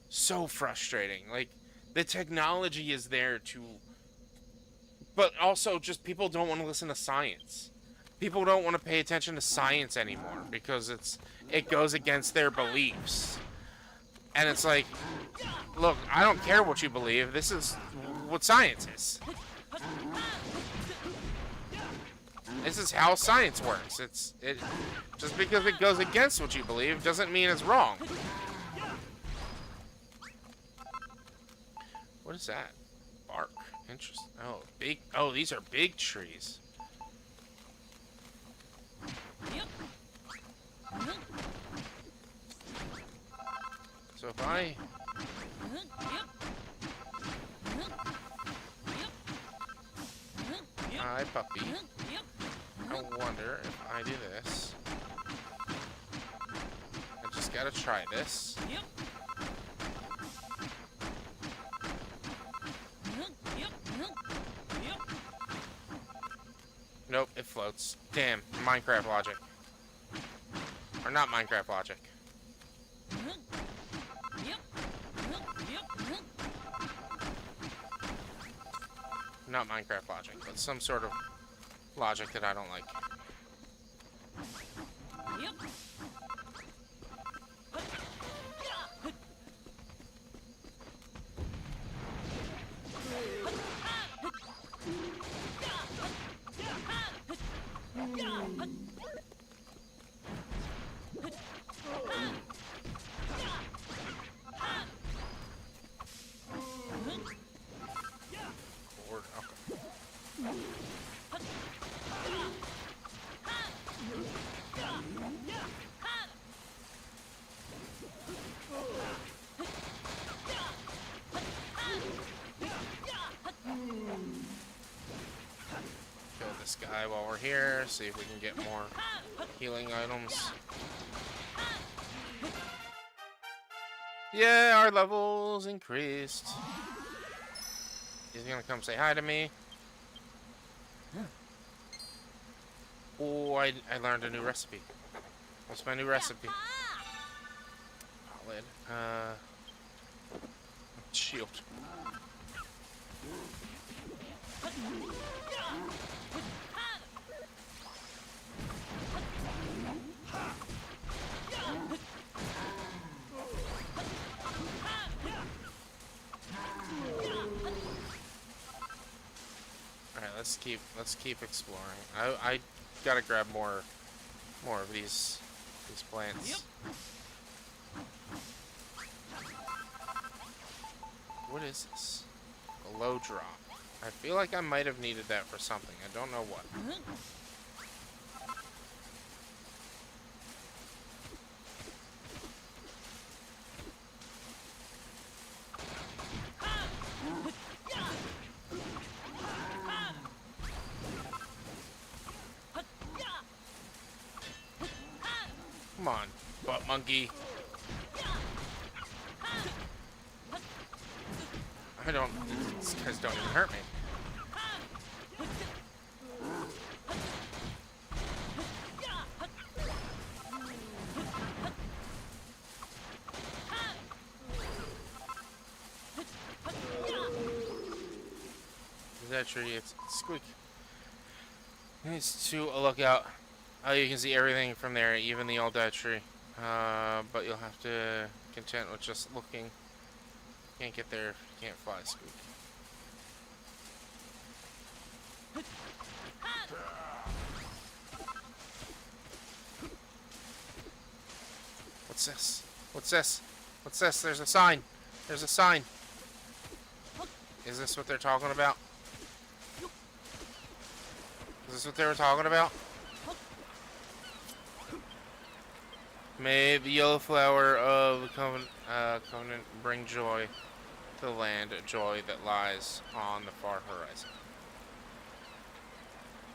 so frustrating. Like the technology is there to but also just people don't want to listen to science. People don't want to pay attention to science anymore because it goes against their beliefs. And it's like, look, I don't care what you believe. This is what science is. This is how science works. It just because it goes against what you believe doesn't mean it's wrong. What is that? Bark. Interesting. Oh, big. Oh, these are big trees. So if I... Hi, puppy. I wonder if I do this. I just gotta try this. Yep. Yep. Yep. Nope, it floats. Damn, Minecraft logic. Or not Minecraft logic. Yep. Yep. Not Minecraft logic, but some sort of logic that I don't like. Yep. Lord, okay. Kill this guy while we're here, see if we can get more healing items. Yeah, our levels increased. He's gonna come say hi to me. Oh, I learned a new recipe. What's my new recipe? Solid. Shield. Alright, let's keep exploring. I gotta grab more of these plants. Yep. What is this? A low drop. I feel like I might have needed that for something. I don't know what. Come on, butt monkey. I don't. These guys don't even hurt me. Is that tree? It's squeak. It's to a lookout. Oh, you can see everything from there, even the old dead tree. But you'll have to content with just looking. Can't get there if you can't fly, Squeak. What's this? What's this? What's this? There's a sign. There's a sign. Is this what they're talking about? Is this what they were talking about? May the yellow flower of the covenant bring joy to the land, a joy that lies on the far horizon.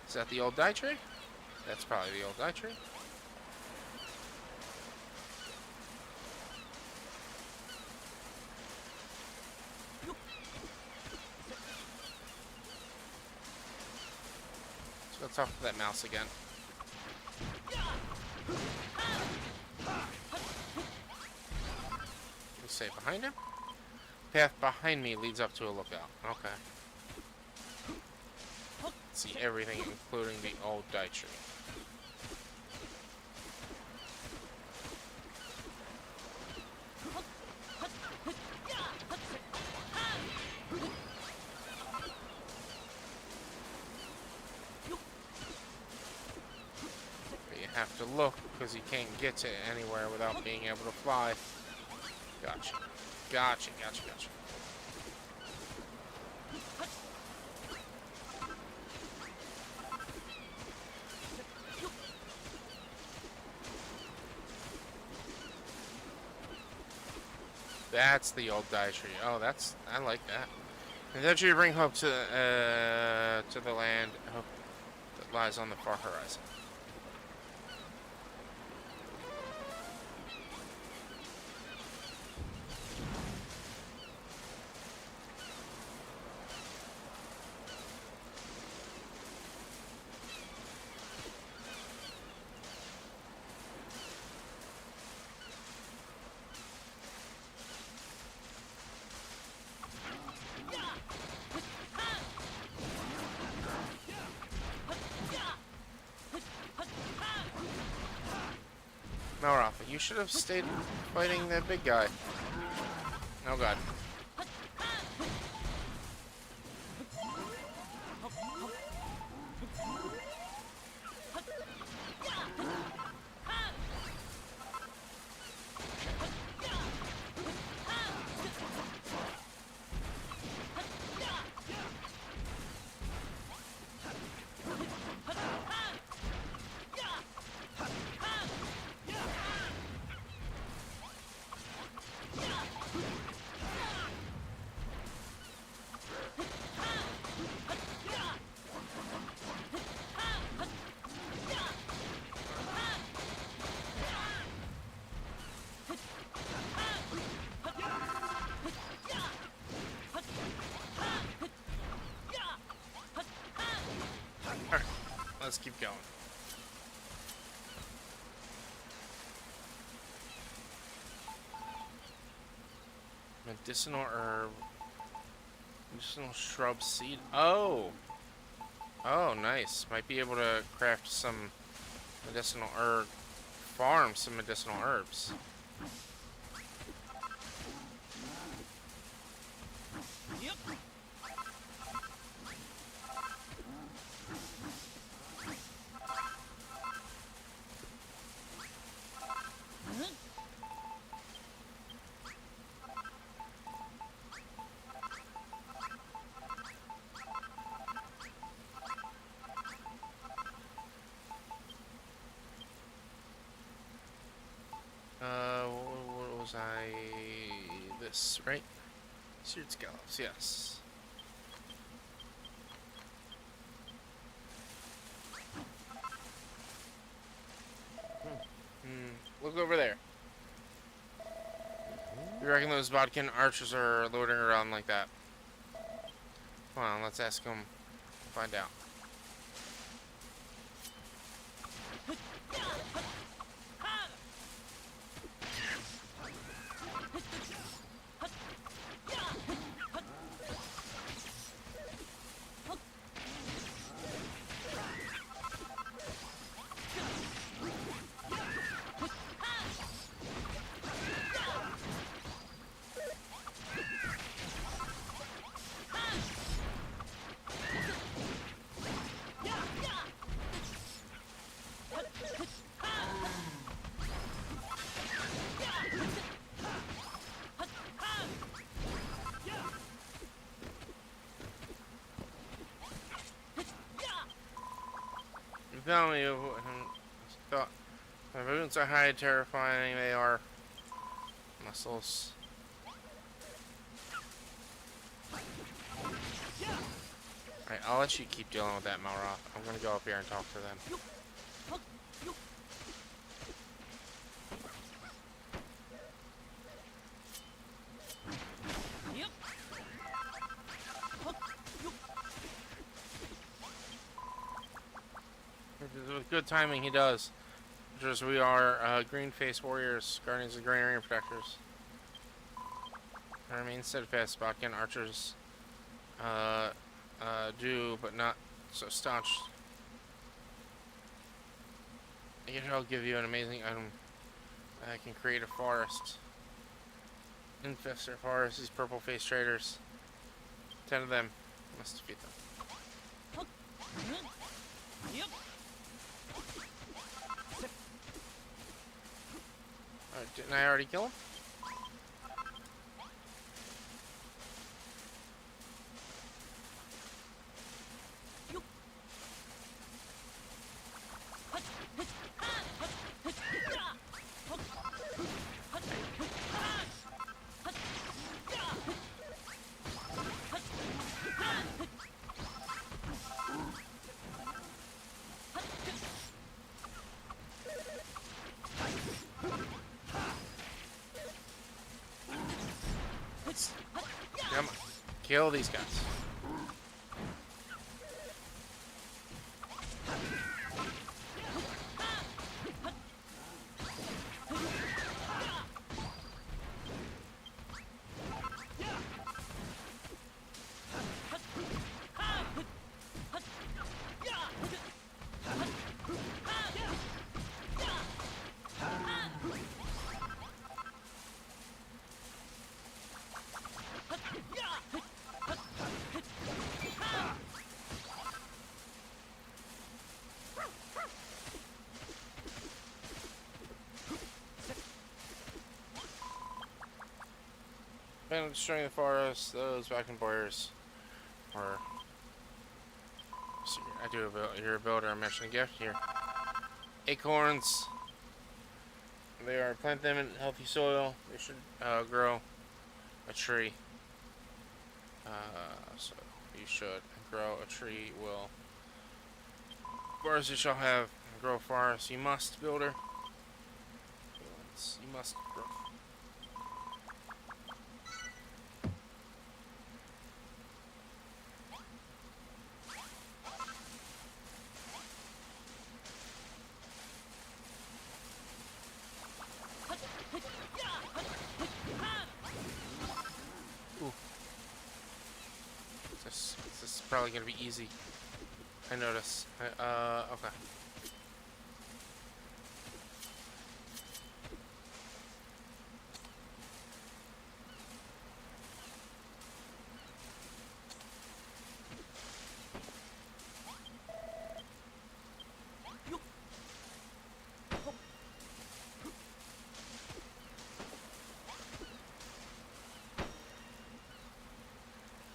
Is that the old dye tree? That's probably the old dye tree. Let's talk to that mouse again. Let's say behind him. Path behind me leads up to a lookout. Okay. See everything, including the old dye tree. But you have to look because you can't get to anywhere without being able to fly. Gotcha. Gotcha, gotcha, gotcha. That's the old dye tree. Oh, I like that. And that you bring hope to the land. Hope that lies on the far horizon. Malrafa, you should have stayed fighting that big guy. Oh god. Alright, let's keep going. Medicinal herb. Medicinal shrub seed. Oh! Oh, nice. Might be able to craft some medicinal herb. Farm some medicinal herbs. Yep. What was I? This, right? Seared scallops, yes. Look over there. You reckon those Bodkin archers are loitering around like that? Come on, let's ask them. Find out. Tell me thought my boots are high, terrifying they are. Muscles. Alright, I'll let you keep dealing with that, Malroth. I'm gonna go up here and talk to them. Yep. With good timing, he does. Just we are green-faced warriors, guardians of the Green Ring protectors. I remain steadfast, Bodkin archers do, but not so staunch. I guess I'll give you an amazing item. I can create a forest. Infest their forest, these purple-faced traders. 10 of them. Must defeat them. Yep. Alright, didn't I already kill him? kill these guys. Been destroying the forest, those vacuum boyers are. I do you're a builder. I mentioned a gift here. Acorns. They are plant them in healthy soil. They should grow a tree. So you should grow a tree. Will forest you shall have grow forest. You must, builder. You must grow. This is probably gonna be easy. I notice. Okay.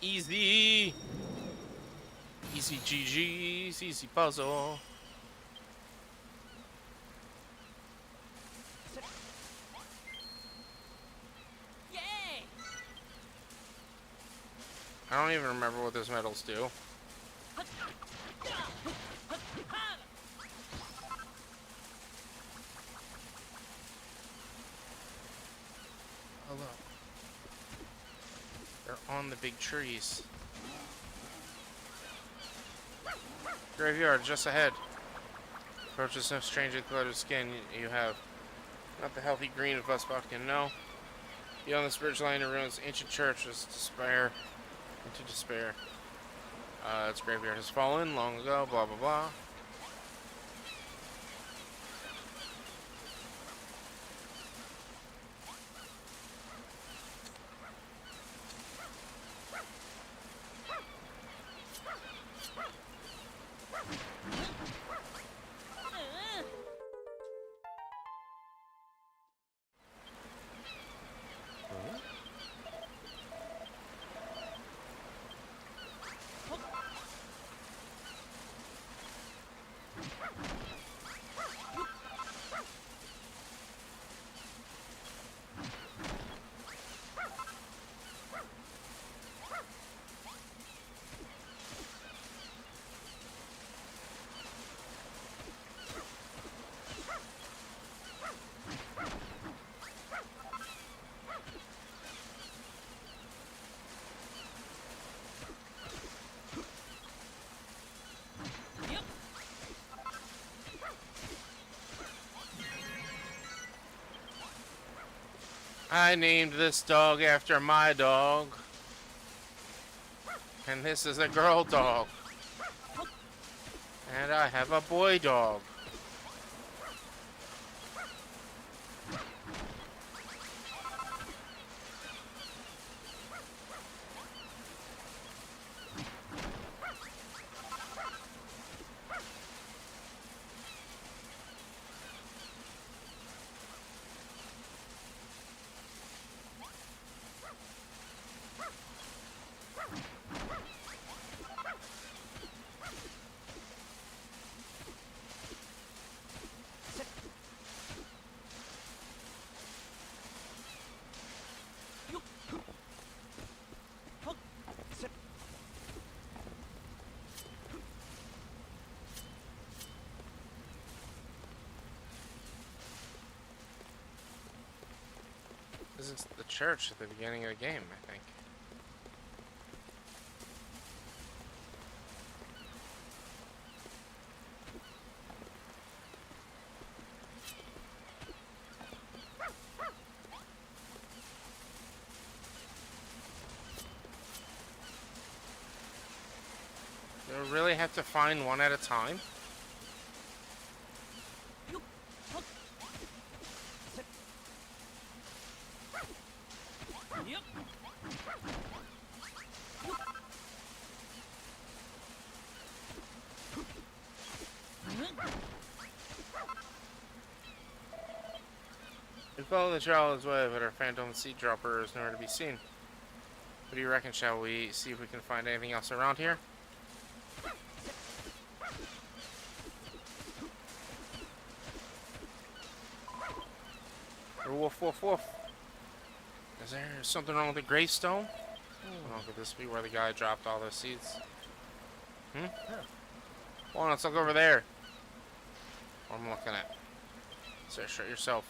Easy. Easy GG's, easy puzzle. Yay! I don't even remember what those medals do. Hello. They're on the big trees. Graveyard just ahead. Approaches no strangely colored skin you have. Not the healthy green of Busbuckton, no. Beyond the spiritual line of ruins, ancient church is despair into despair. Its graveyard has fallen long ago, blah blah blah. I named this dog after my dog. And this is a girl dog. And I have a boy dog. This is the church at the beginning of the game, I think. really have to find one at a time? Yep. We follow the traveler's way, but our phantom seed dropper is nowhere to be seen. What do you reckon? Shall we see if we can find anything else around here? Woof, woof, woof. Is there something wrong with the gravestone? Oh, could this be where the guy dropped all those seeds? Well, let's look over there. What I'm looking at. Sir, shut yourself.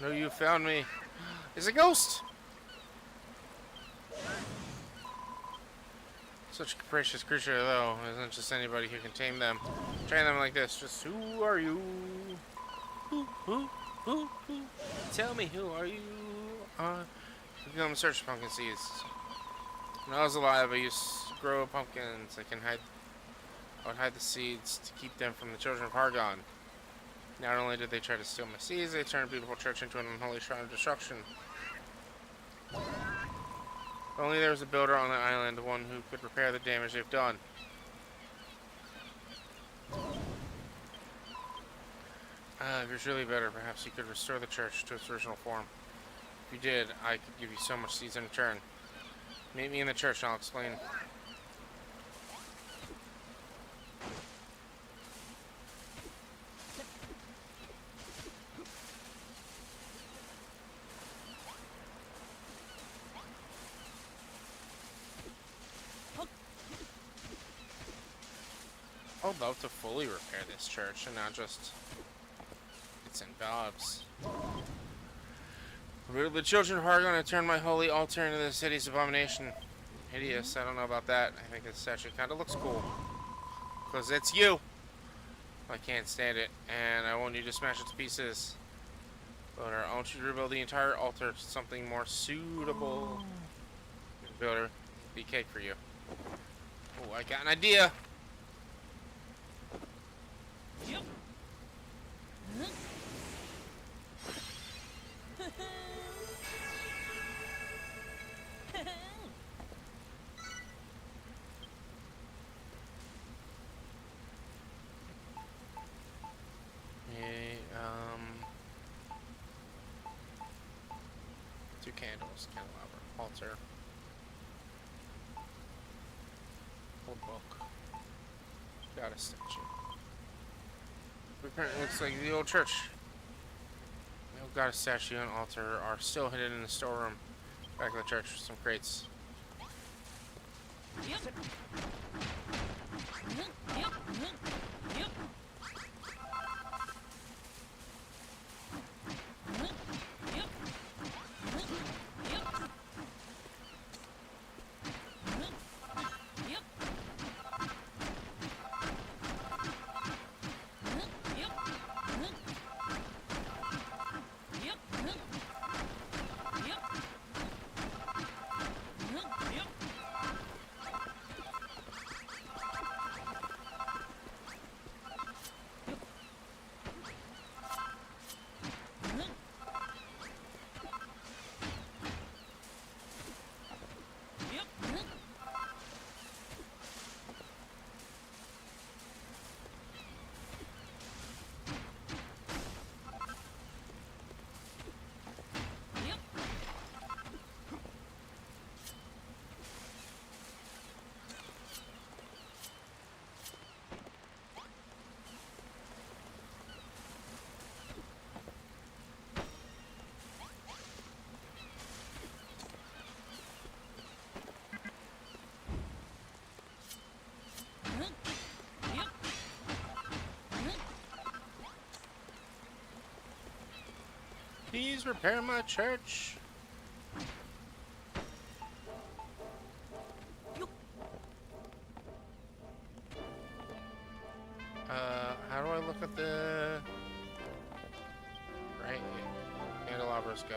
No, you found me. It's a ghost! Such a capricious creature, though. Isn't just anybody who can tame them. Train them like this. Just who are you? Who? Tell me, who are you? We come search for pumpkin seeds. When I was alive, I used to grow pumpkins. I would hide the seeds to keep them from the children of Hargon. Not only did they try to steal my seeds, they turned a beautiful church into an unholy shrine of destruction. If only there was a builder on the island, one who could repair the damage they've done. If it was really better, perhaps you could restore the church to its original form. If you did, I could give you so much seeds in return. Meet me in the church and I'll explain. I would love to fully repair this church and not just bits and bobs. Rid the children of Hargon and turn my holy altar into the city's abomination. Hideous, I don't know about that. I think this statue kind of looks cool. Because it's you! I can't stand it, and I want you to smash it to pieces. Builder, I want you to rebuild the entire altar to something more suitable. Builder, be cake for you. Oh, I got an idea! Yep. Okay, two candles, candelabra, altar, old book, got a statue. Apparently looks like the old church. The old goddess statue and altar are still hidden in the storeroom. Back of the church with some crates. Yep. Yep. Please repair my church. How do I look at the right candelabras go?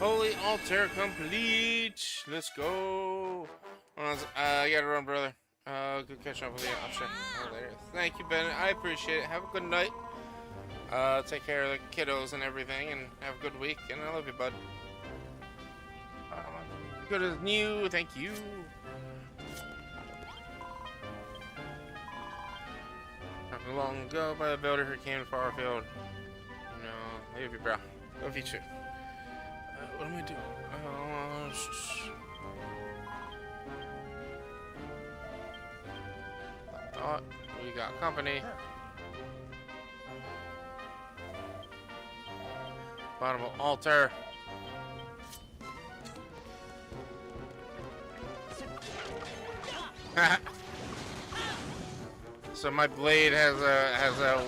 Holy altar complete. Let's go. I gotta run, brother. Good catching up with you. I'll check. Oh, there. Thank you, Ben. I appreciate it. Have a good night. Take care of the kiddos and everything, and have a good week. And I love you, bud. Good as new. Thank you. Not too long ago, by the builder who came to Farfield. No, love you, bro. Love you too. What am I doing? Thought we got company. Bottom of altar. So my blade has a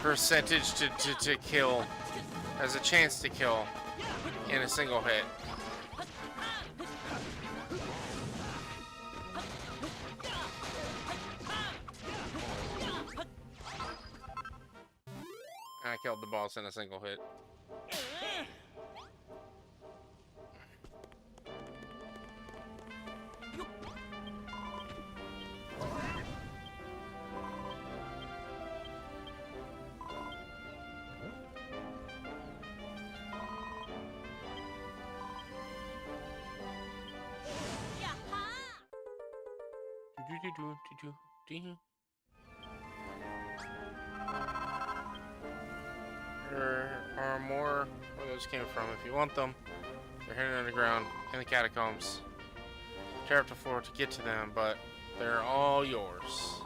percentage to kill, has a chance to kill in a single hit. I killed the boss in a single hit. There are more where those came from. If you want them, they're hidden underground in the catacombs. Tear up the floor to get to them, but they're all yours.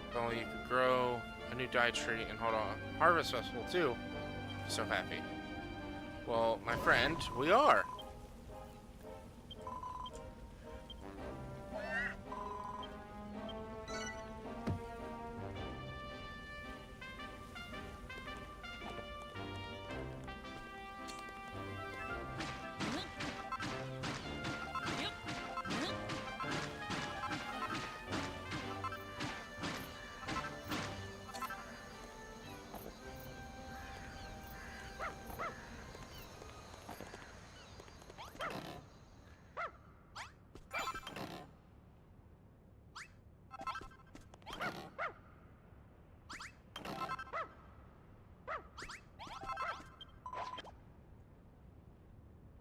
If only you could grow a new dye tree and hold on. Harvest Festival too. So happy. Well, my friend, we are.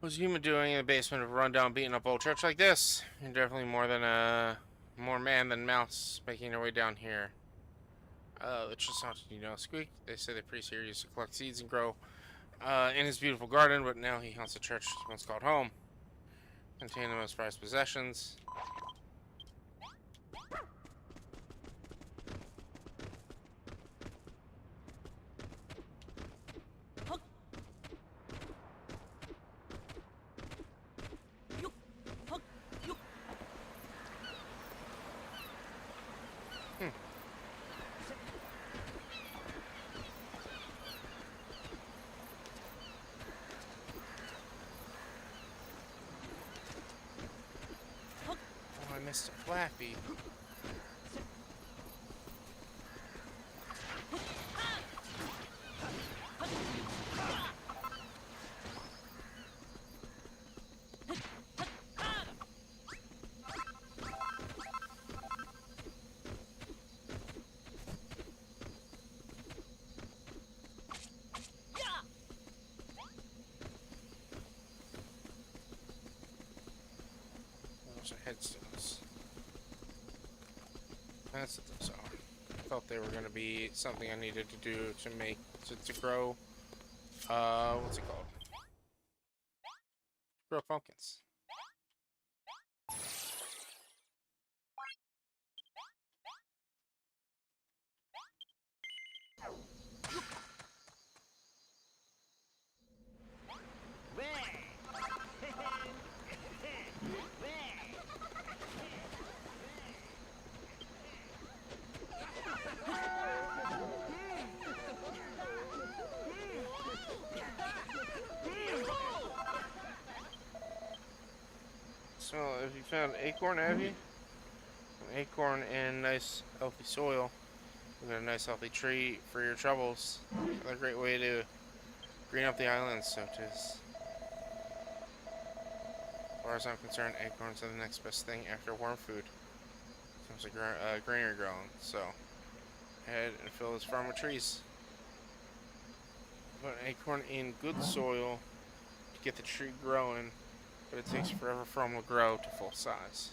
What's a human doing in the basement of a rundown, beaten up old church like this? You're definitely more man than mouse making their way down here. It's just not, Squeak. They say the priest here used to collect seeds and grow in his beautiful garden, but now he haunts the church once called home. Contain the most prized possessions. Mr. Flappy. Those are headstones. That's what those are. I thought they were going to be something I needed to do to make, to grow, what's it called? Grow pumpkins. So, if you found an acorn, have you? An acorn in nice, healthy soil. You got a nice, healthy tree for your troubles. Another great way to Green up the island, so it is. As far as I'm concerned, acorns are the next best thing after worm food. Comes a greenery growing, so head and fill this farm with trees. Put an acorn in good soil to get the tree growing, but it takes forever for them to grow to full size.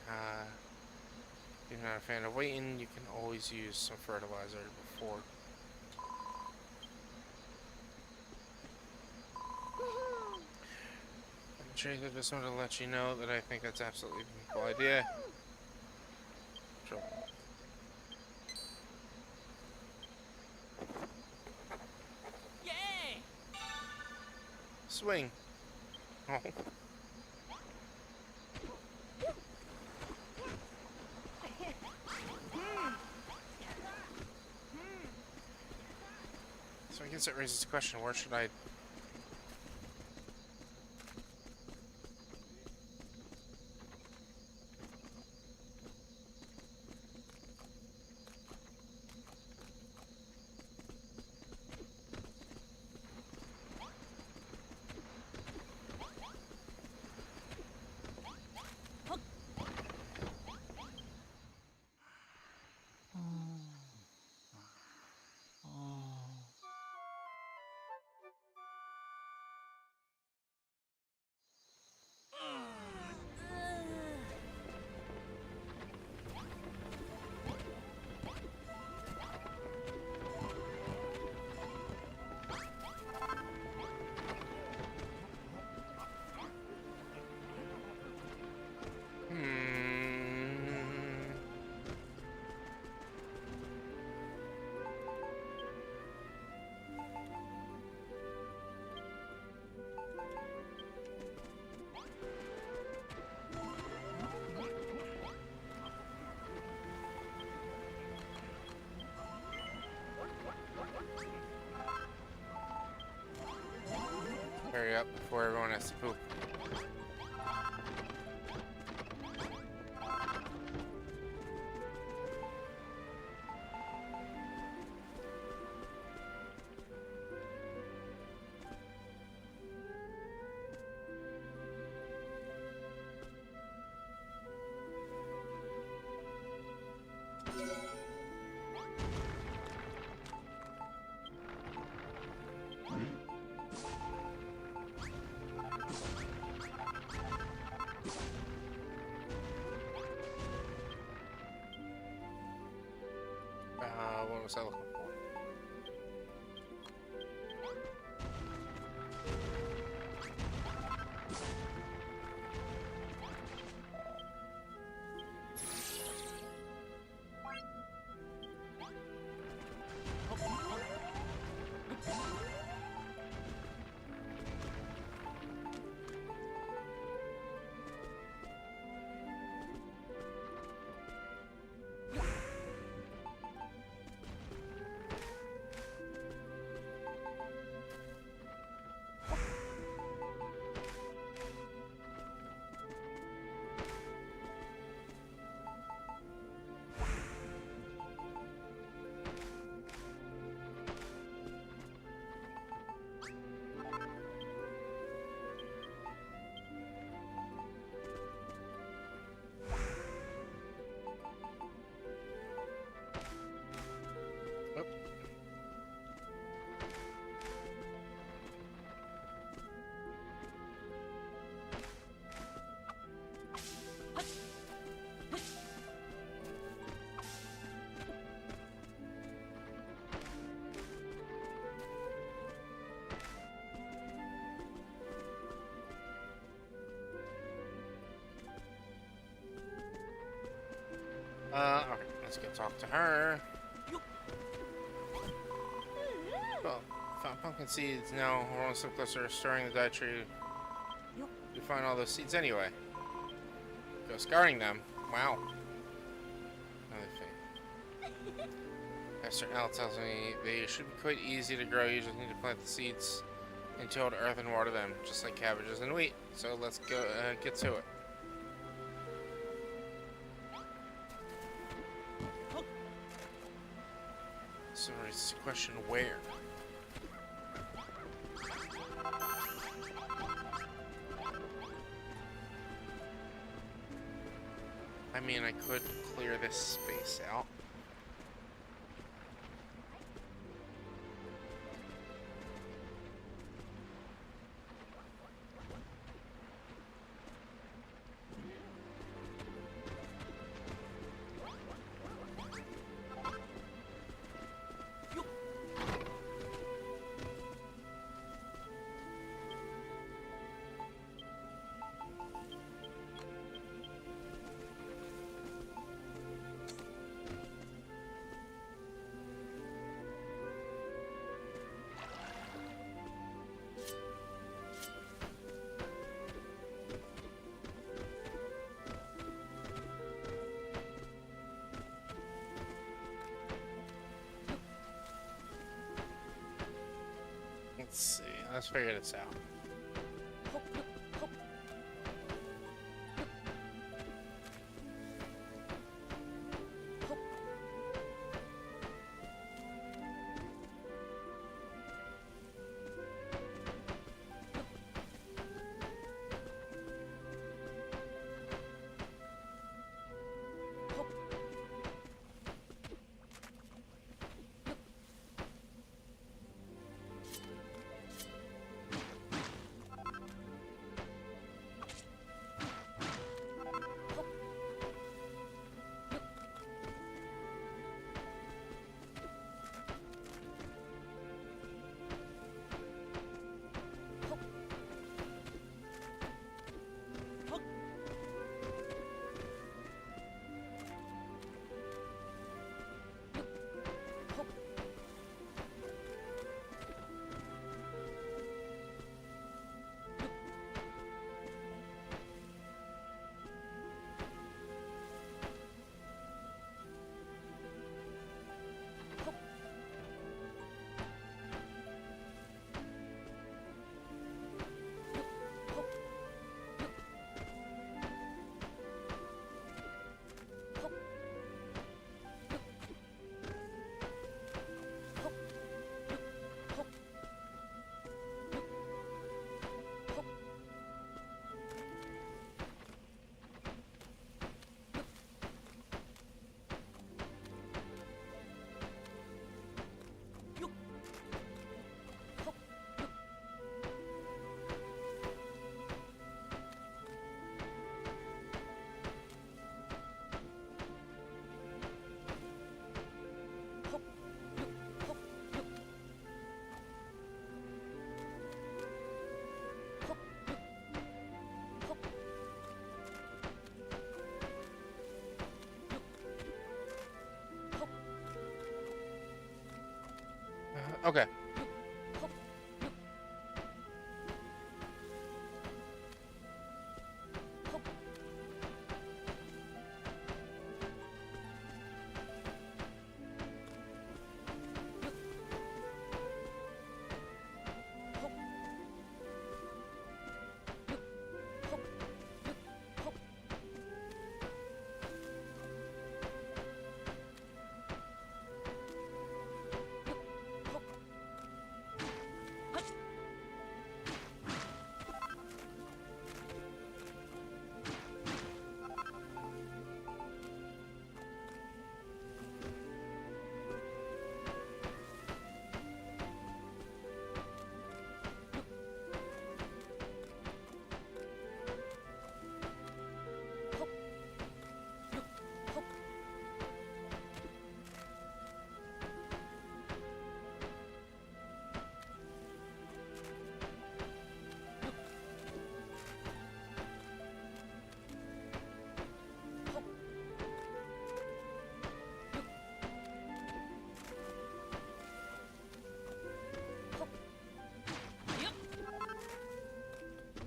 If you're not a fan of waiting, you can always use some fertilizer before. I just wanted to let you know that I think that's absolutely a cool idea. Sure. Yay! Swing. Oh. So I guess it raises the question, where should I... Hurry up before everyone has to poop. What was I looking for? Alright, let's go talk to her. Well, found pumpkin seeds. Now we're one step closer to storing the dye tree. You find all those seeds anyway. Go scouring them. Wow. Another thing. Pastor Al tells me they should be quite easy to grow. You just need to plant the seeds in tilled earth and water them, just like cabbages and wheat. So let's go get to it. So it's a question where. I mean, I could clear this space out. Let's see. Let's figure this out. Okay.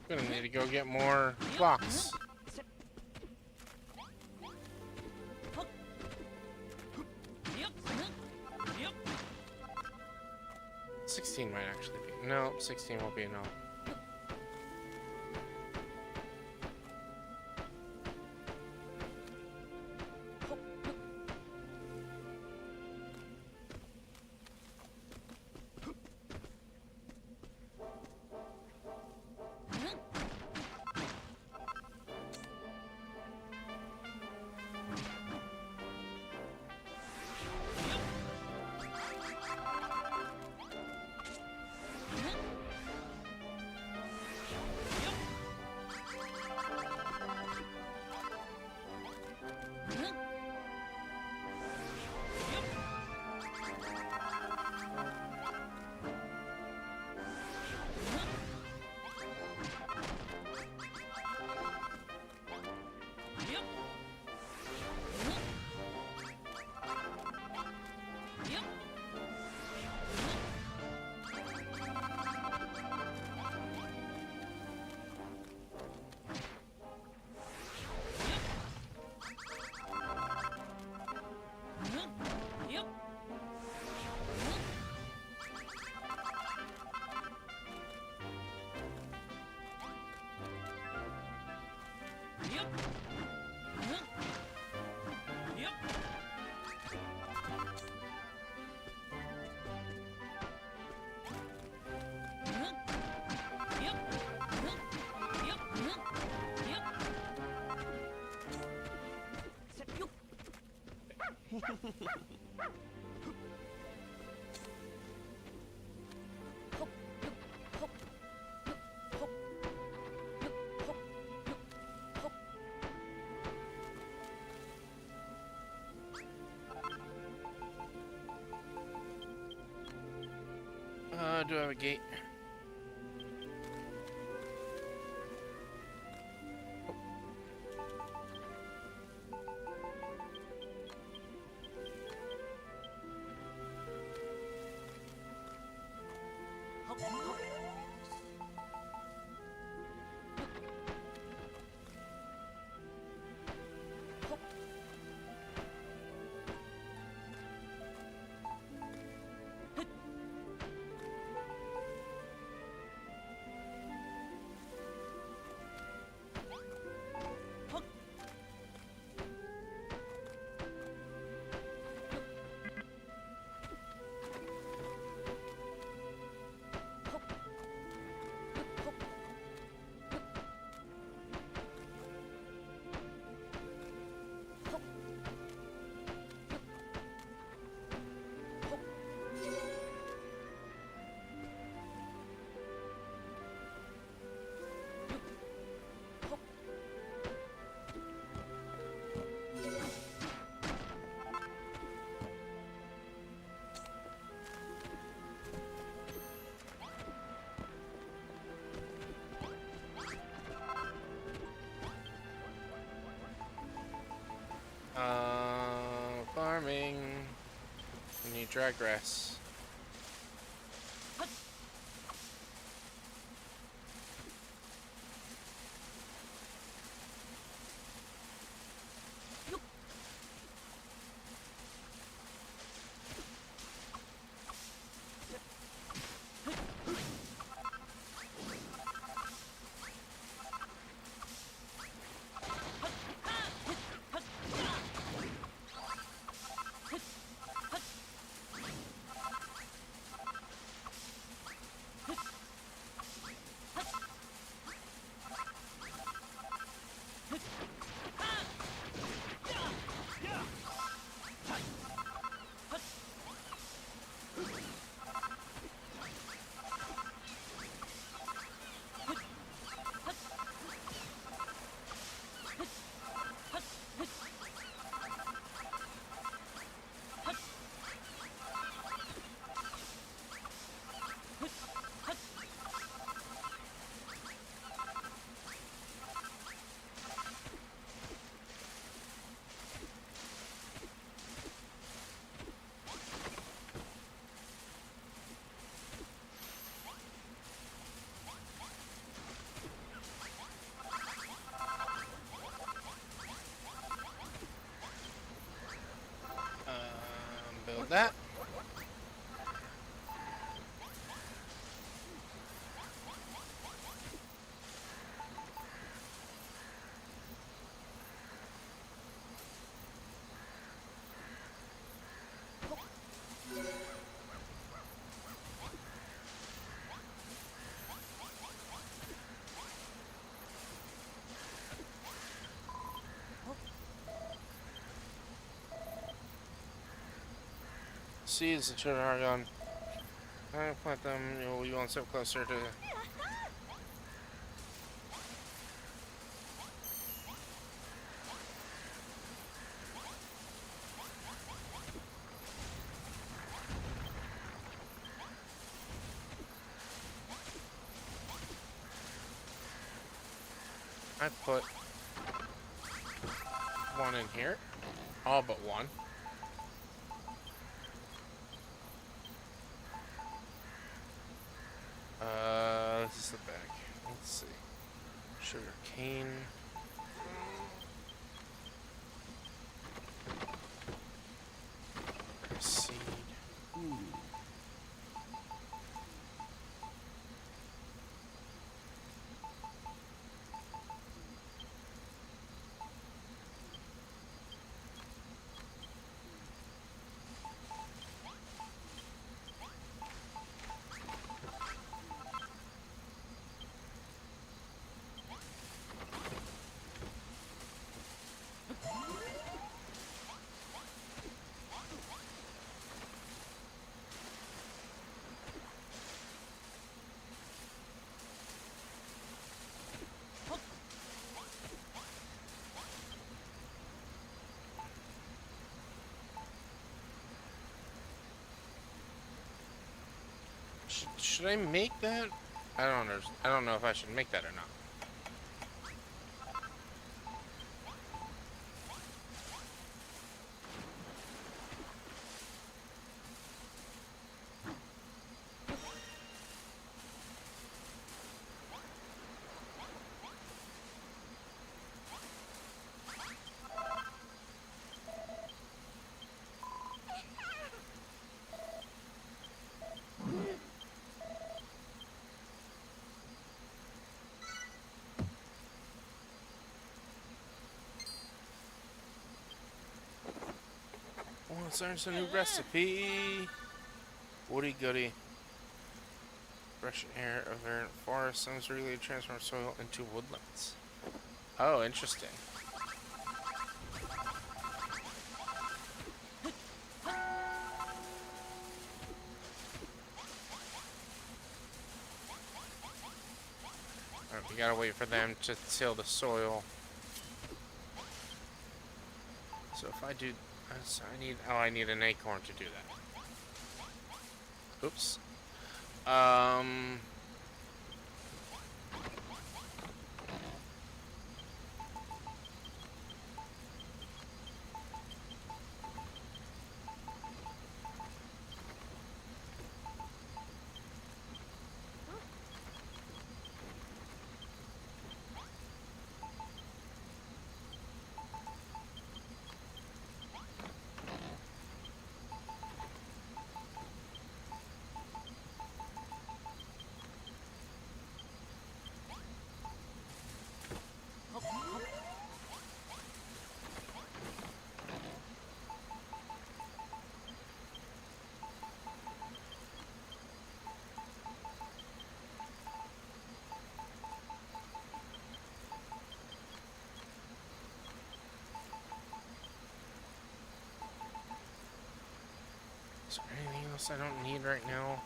Gonna need to go get more blocks. Yep. 16 might actually be. No, 16 won't be enough. Do I have a gate? Farming. We need dry grass. Build that. Seeds and children are gone. I plant them, you want to step closer to. I put one in here. All but one. This is the back. Let's see. Sugar cane. Seed. Should I make that? I don't know if I should make that or not. Oh, let's learn some new recipe. Woody goody. Fresh air of verdant forest. Sounds really transform soil into woodlands. Oh, interesting. Alright, we gotta wait for them to till the soil. So if I do, so I need an acorn to do that. Oops. Is there anything else I don't need right now?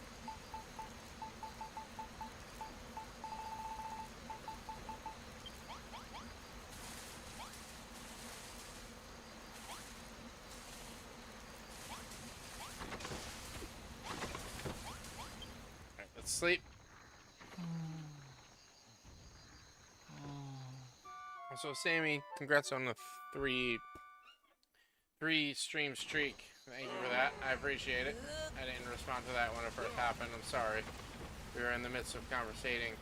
Alright, let's sleep. So Sammy, congrats on the three stream streak. Thank you for that. I appreciate it. I didn't respond to that when it first happened. I'm sorry. We were in the midst of conversating.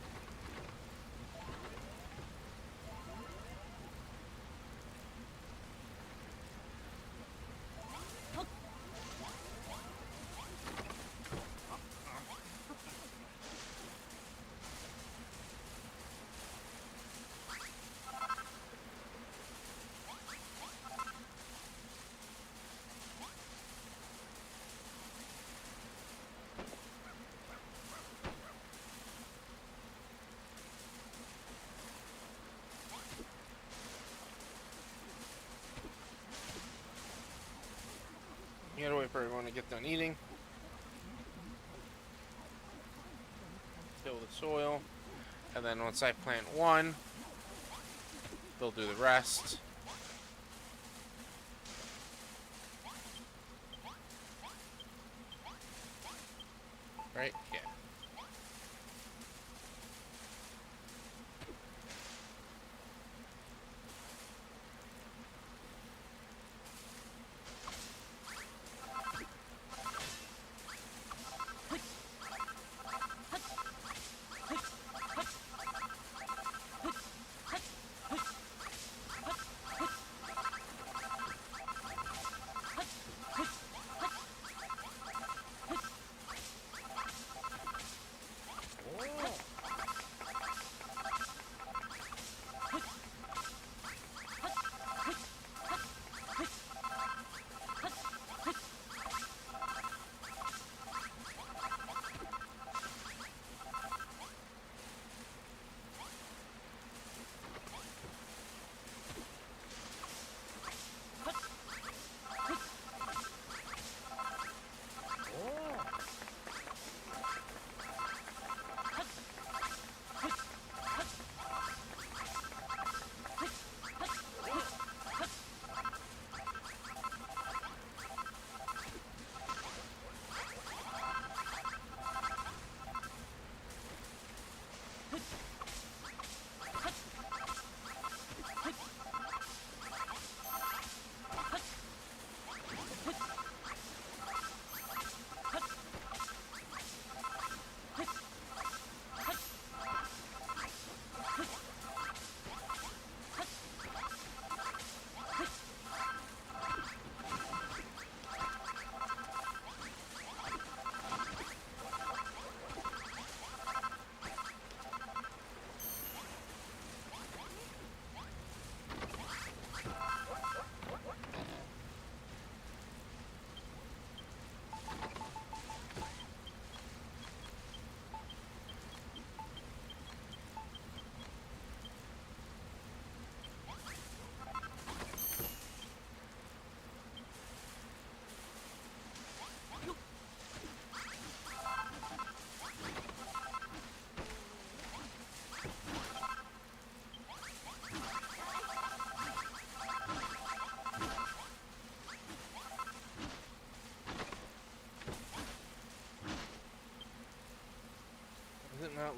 You gotta wait for everyone to get done eating. Till the soil. And then once I plant one, they'll do the rest. Right? Yeah.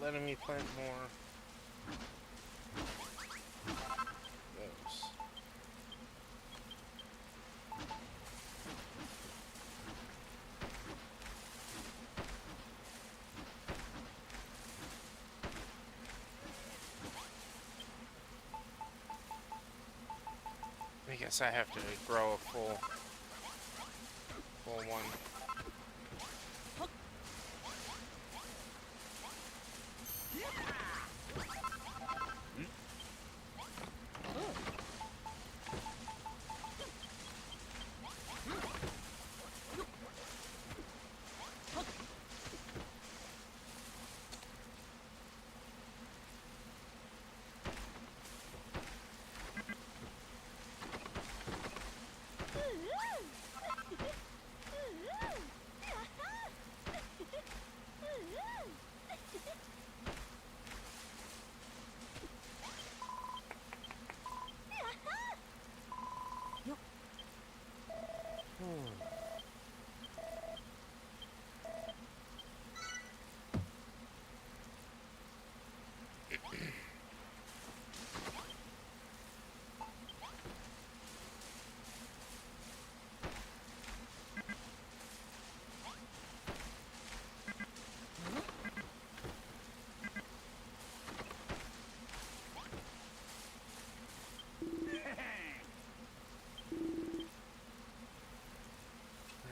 letting me plant more. Those. I guess I have to grow a full one.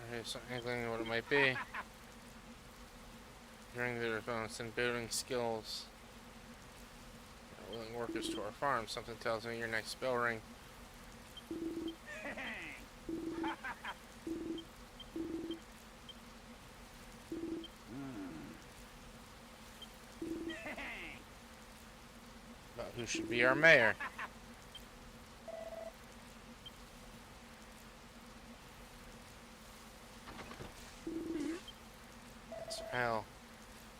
Alright, so inkling what it might be. During the response and building skills. Willing workers to our farm. Something tells me your next bell ring. About who should be our mayor. So hell,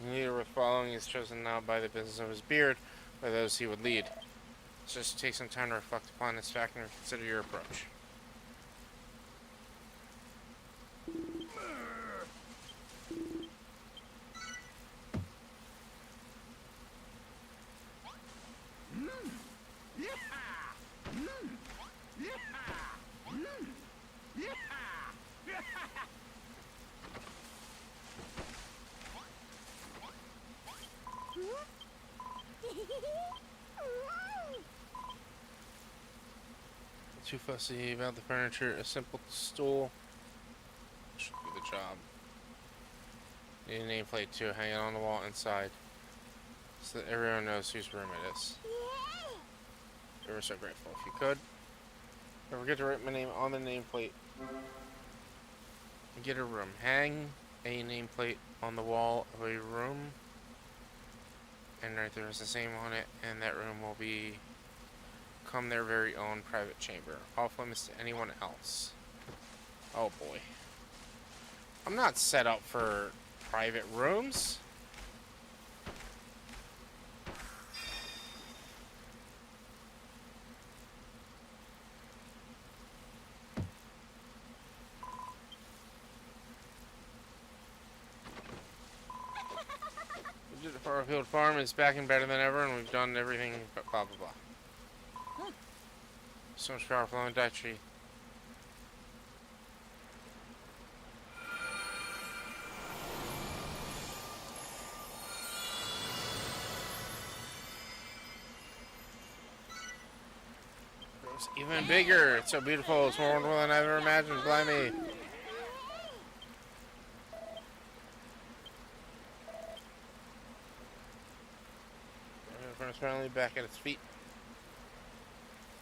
the leader worth following is chosen now by the business of his beard, by those he would lead. Let's just take some time to reflect upon this fact and consider your approach. Too fussy about the furniture. A simple stool should do the job. Need a nameplate too, hang it on the wall inside, so that everyone knows whose room it is. We were so grateful. If you could, don't forget to write my name on the nameplate. Get a room. Hang a nameplate on the wall of a room, and right there is the same on it, and that room will become their very own private chamber, off limits to anyone else. Oh boy. I'm not set up for private rooms. The Farfield Farm is back and better than ever, and we've done everything but blah blah blah. So much power flowing tree. Grows even bigger. It's so beautiful. It's more wonderful than I ever imagined. Blimey. It's finally back at its feet.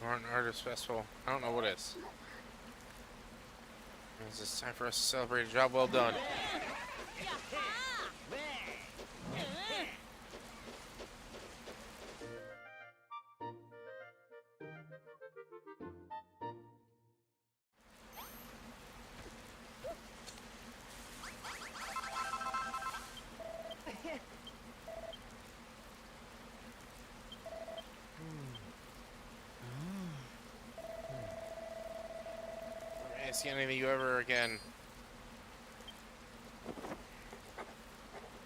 Martin Artist Festival. I don't know what it is. It's time for us to celebrate a job well done. See anything you ever again.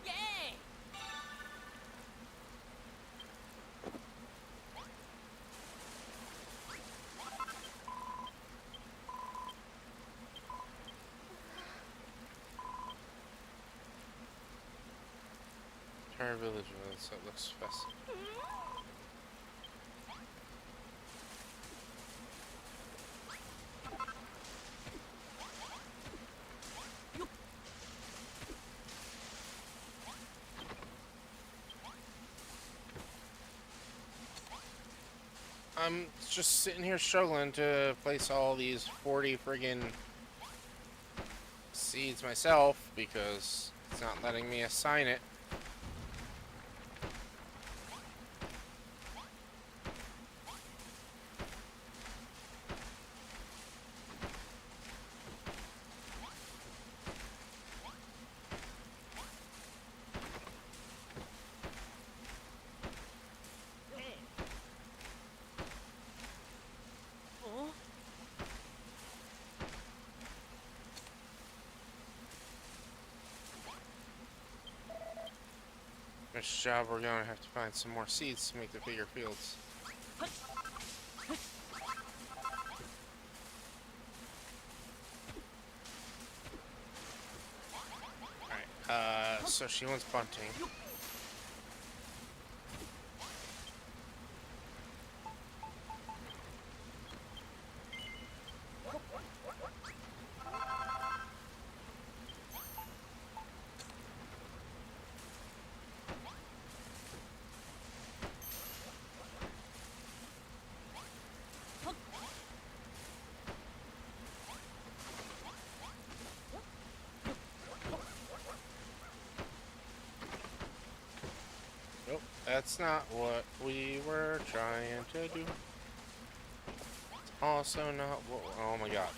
Yay! entire village with it, so it looks festive. I'm just sitting here struggling to place all these 40 friggin' seeds myself because it's not letting me assign it. Next job, we're gonna have to find some more seeds to make the bigger fields. Alright, so she wants bunting. Nope, that's not what we were trying to do. It's also not what. Oh my god.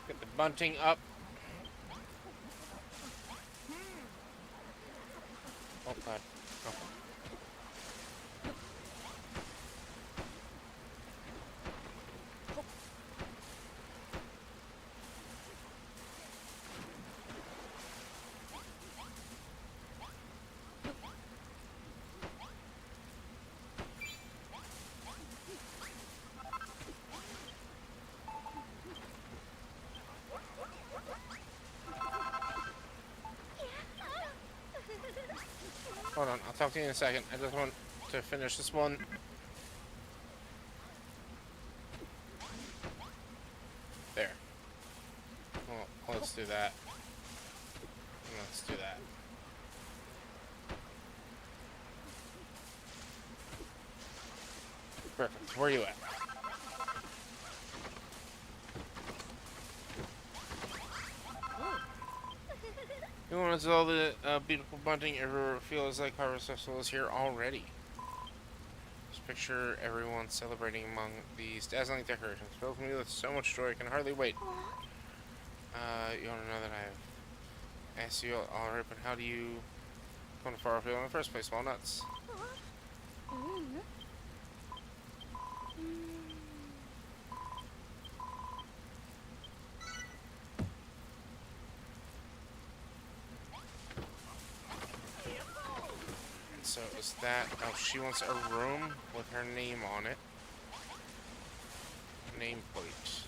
Get the bunting up. Oh god. Oh. Hold on, I'll talk to you in a second. I just want to finish this one. There. Well, let's do that. Let's do that. Perfect. Where are you at? You want to tell the beautiful bunting ever feels like Harvest Festival is here already? Just picture everyone celebrating among these dazzling decorations. Fills me with so much joy I can hardly wait. You want to know that I've asked you alright, but how do you come to Farfield in the first place? Walnuts. So is that, oh, she wants a room with her name on it. Nameplate.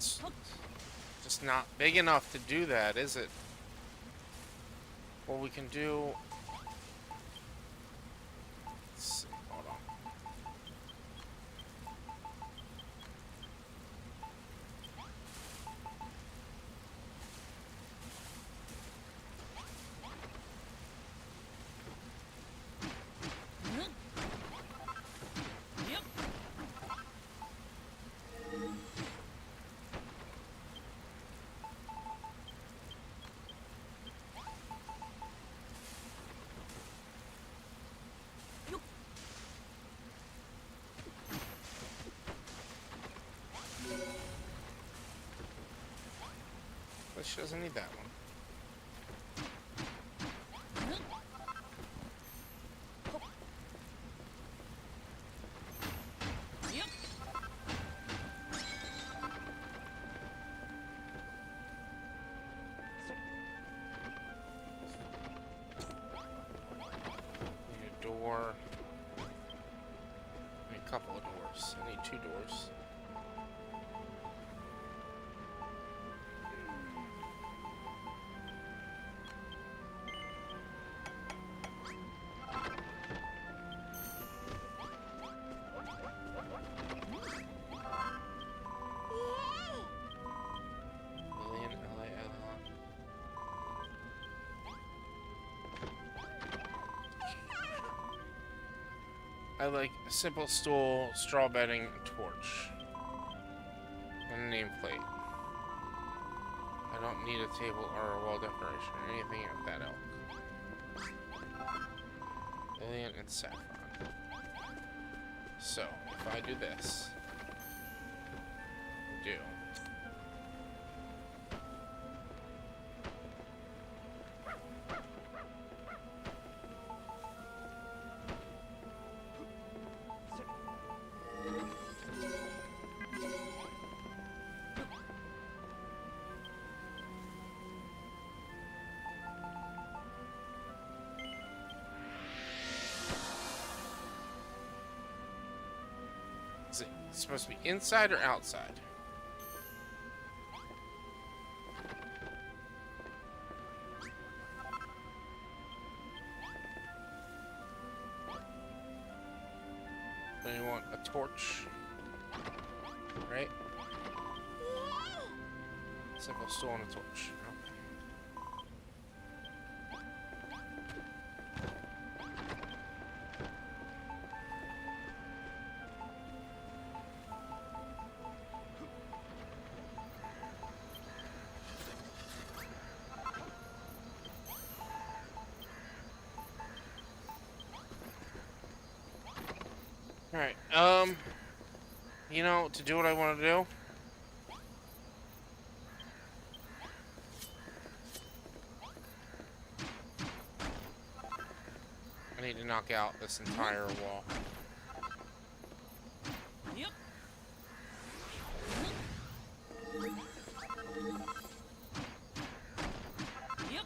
It's just not big enough to do that, is it? Well, we can do... Let's see, hold on. Yep. But she doesn't need that one. Yep. Need a door. Need a couple of doors. I need 2 doors. Lillian, L-A-L-L. I like a simple stool, straw bedding, and torch. And a nameplate. I don't need a table or a wall decoration or anything of that ilk. Lillian and saffron. So, if I do this, do. Is it supposed to be inside or outside? Then you want a torch, right? Simple stool and a torch. Okay. Alright, you know, to do what I want to do, I need to knock out this entire wall. Yep. Yep. Yep.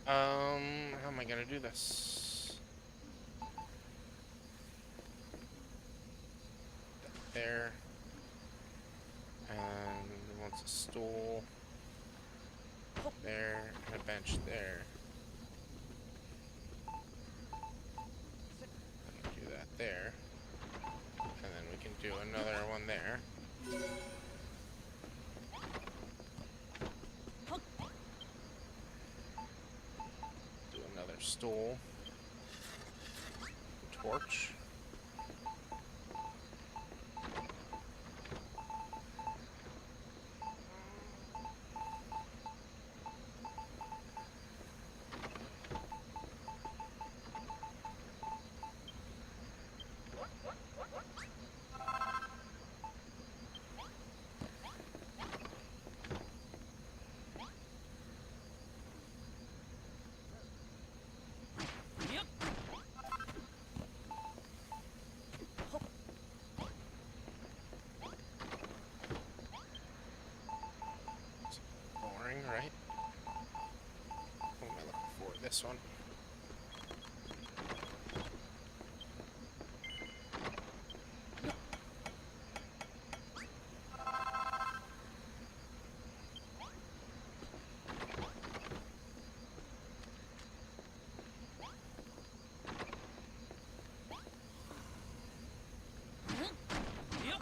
How am I gonna do this? There. And it wants a stool. There. And a bench there. Do that there. And then we can do another one there. Do another stool. Torch. Yep. Boring, right? What am I looking for? This one. Yep.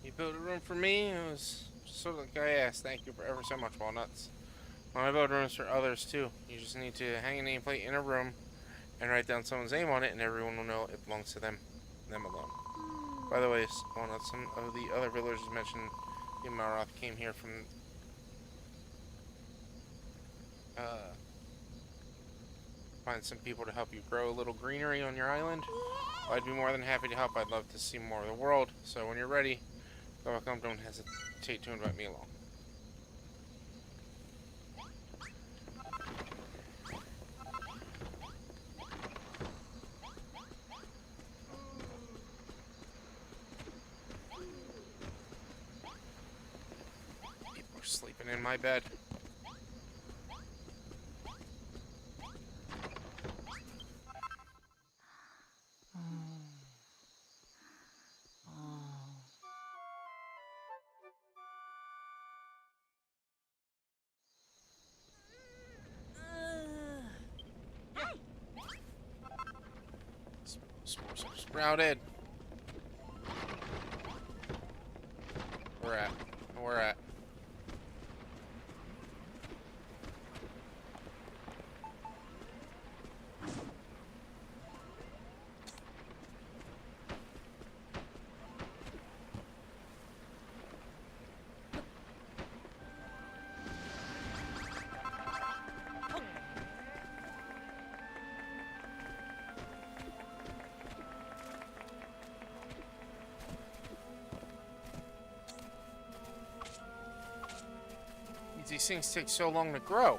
You built a room for me. It was just sort of like I asked. Thank you for ever so much, Walnuts. Well, I build rooms for others too. You just need to hang a nameplate in a room and write down someone's name on it, and everyone will know it belongs to them alone. By the way, Walnuts, some of the other villagers mentioned the Malroth came here from find some people to help you grow a little greenery on your island. Well, I'd be more than happy to help. I'd love to see more of the world. So when you're ready, go welcome. Don't hesitate to invite me along. People are sleeping in my bed. Spores are sprouted. Where at? Where at? these things take so long to grow?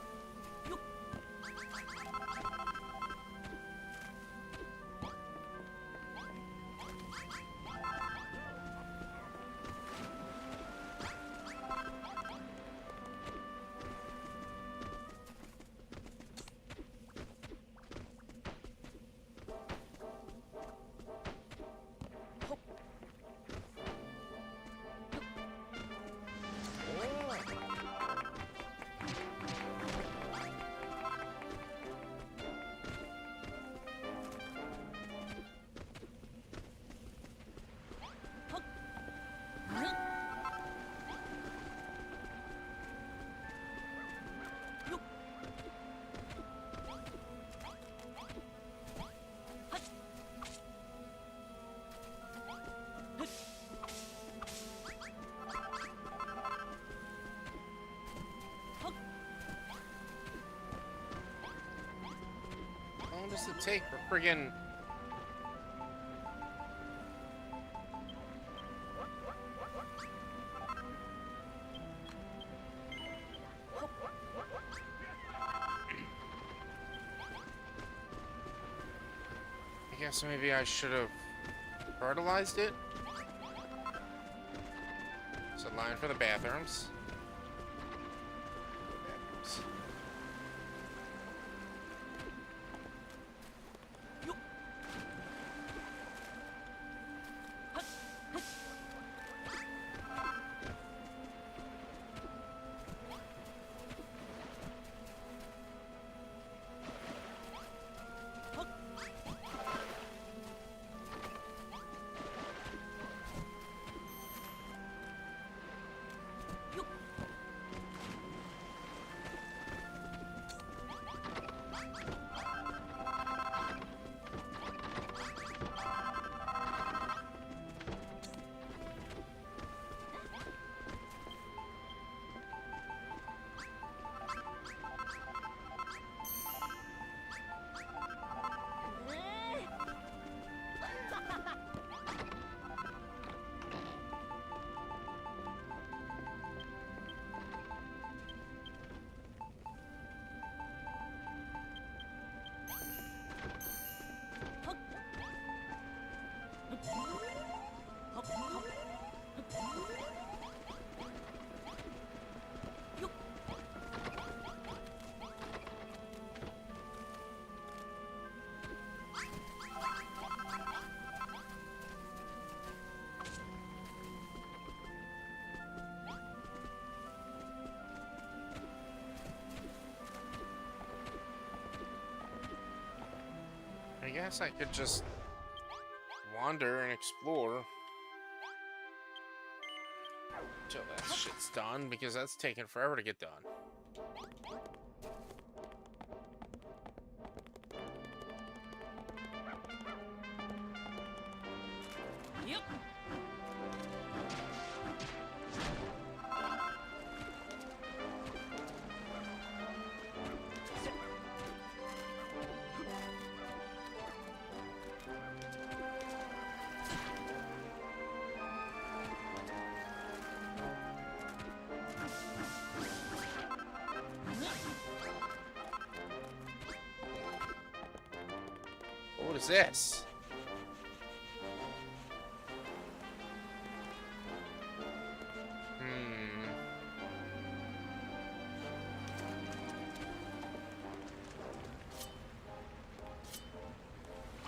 How long does it take for friggin'... I guess maybe I should have fertilized it. It's a line for the bathrooms. I guess I could just wander and explore until that shit's done, because that's taking forever to get done. Yep. What is this?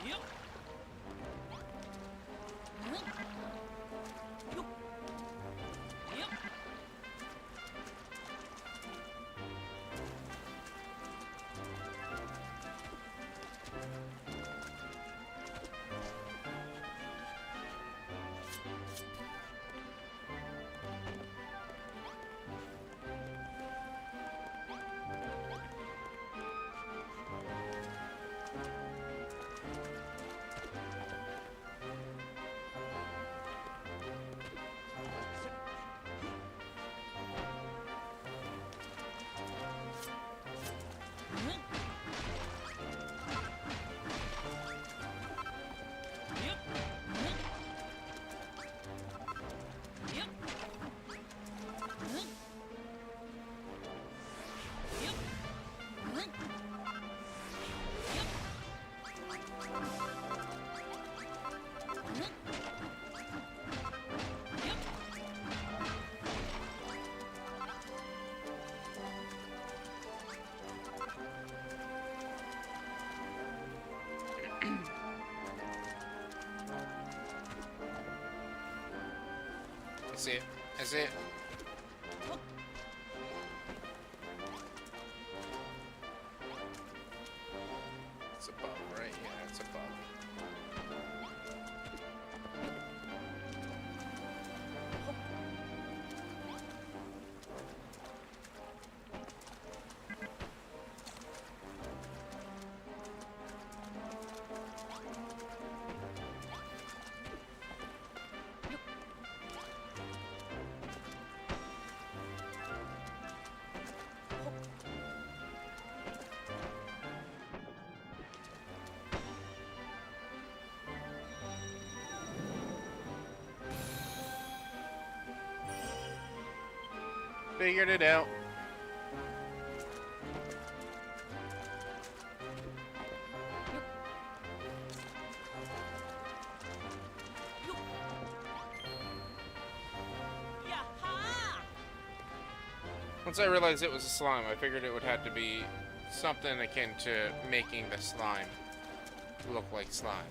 Yep. Yep. I see it. I see it. It's above, right? Yeah, it's above. Figured it out. Yaha! Once I realized it was a slime, I figured it would have to be something akin to making the slime look like slime.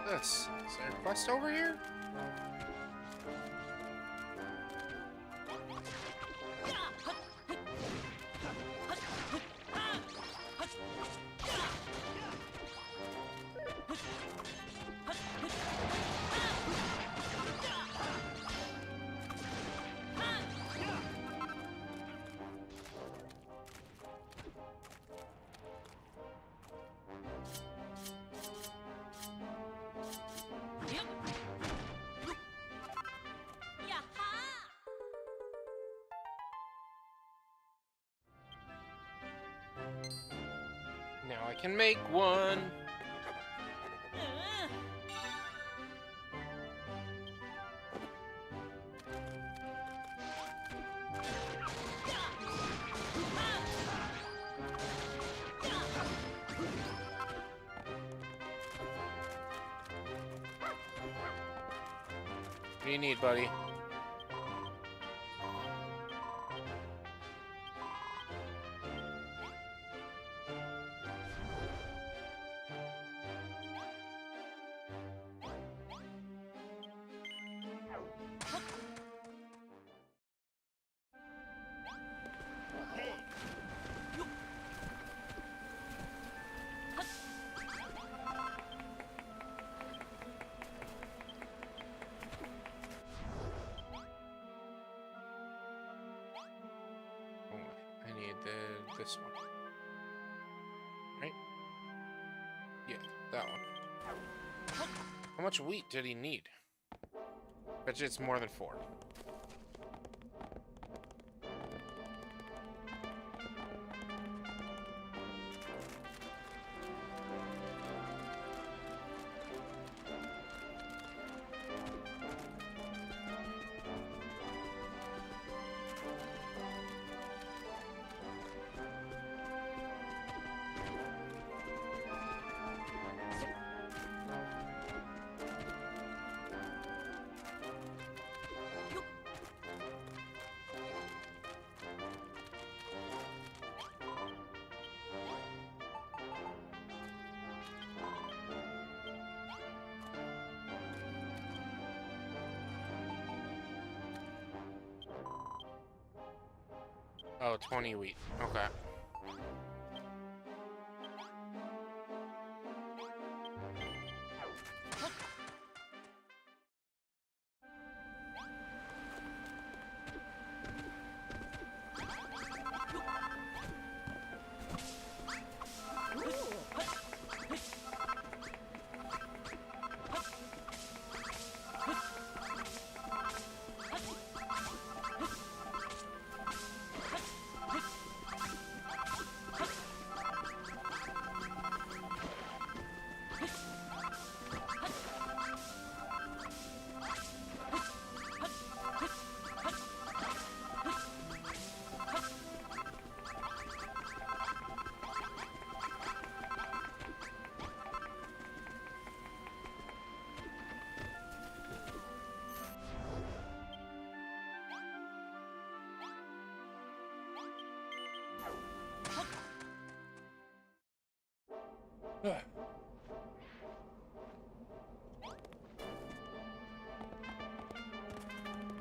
This. Is there a quest over here? Now I can make one. What do you need, buddy? I need this one. Right? Yeah, that one. much wheat did he need? Bet you it's more than 4. Oh, 20 wheat. Okay.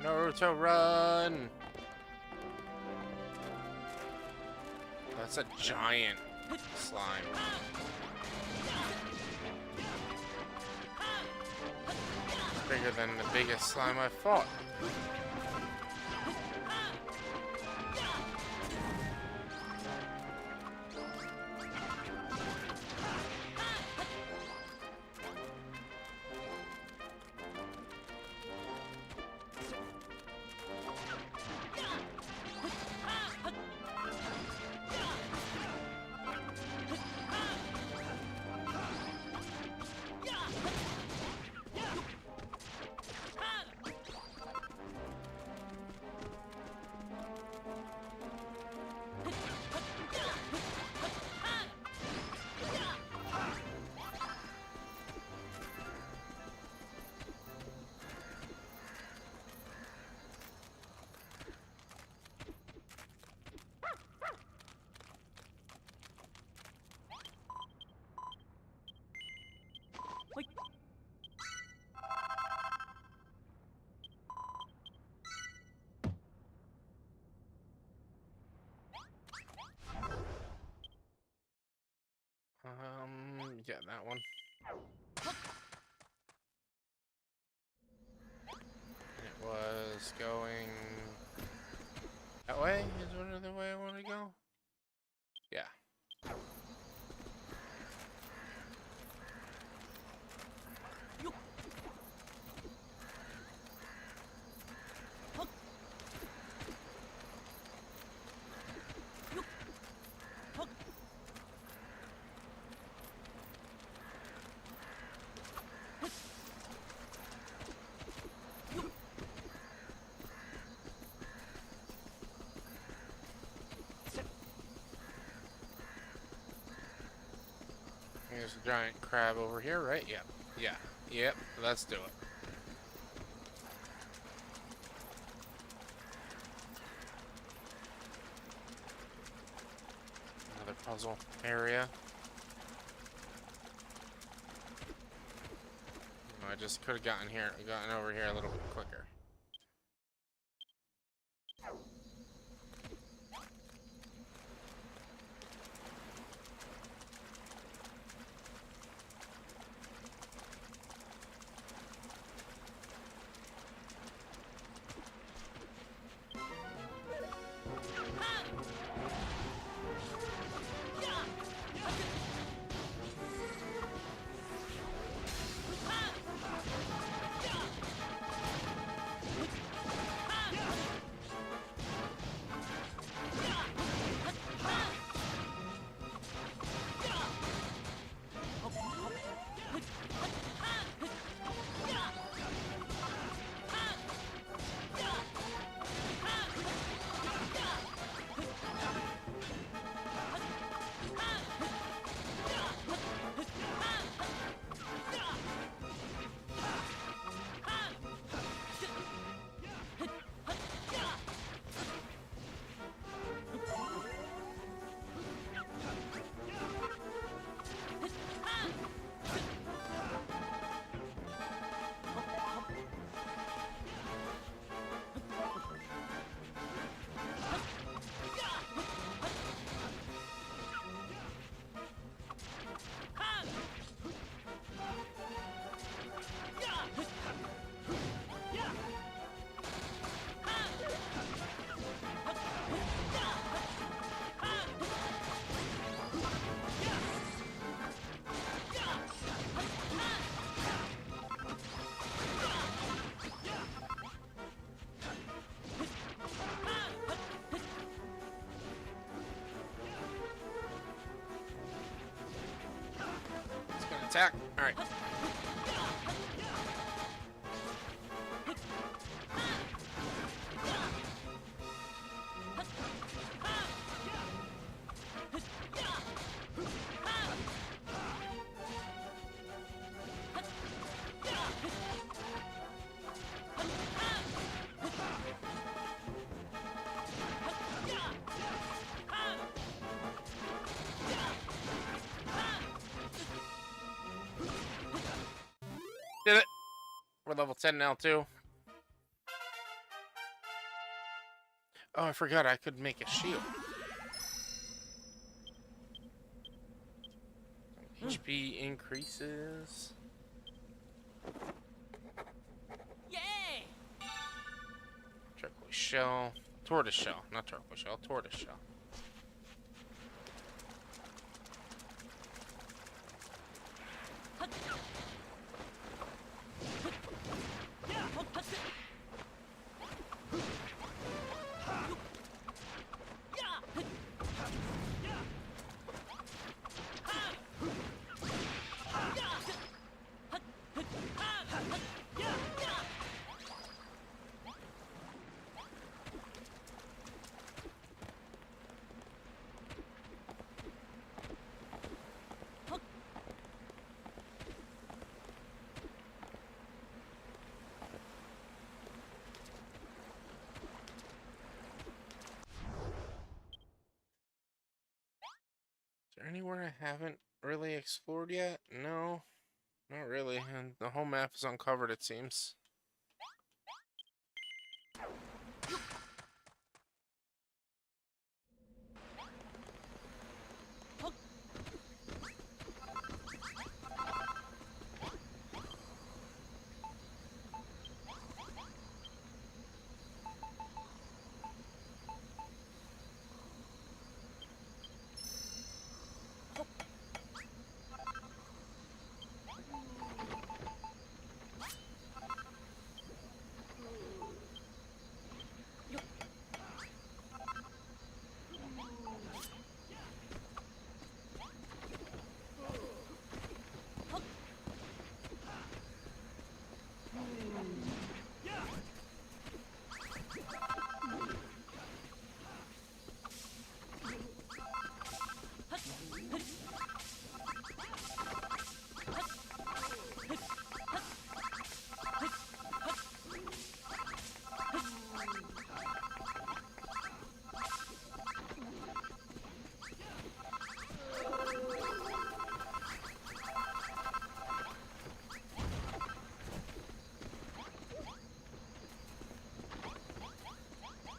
Naruto, run! That's a giant slime. Bigger than the biggest slime I've fought. Yeah, that one. It was going that way. Is one of the way I want to go? Yeah. There's a giant crab over here, right? Yep. Yeah. Yep. Let's do it. Another puzzle area. I just could have gotten over here a little bit quicker. attack. All right. Did it. We're level 10 now, too. Oh, I forgot I could make a shield. HP increases. Yay! Turquoise shell. Tortoise shell. Not turquoise shell. Tortoise shell. Is there anywhere I haven't really explored yet? No, not really. And the whole map is uncovered, it seems.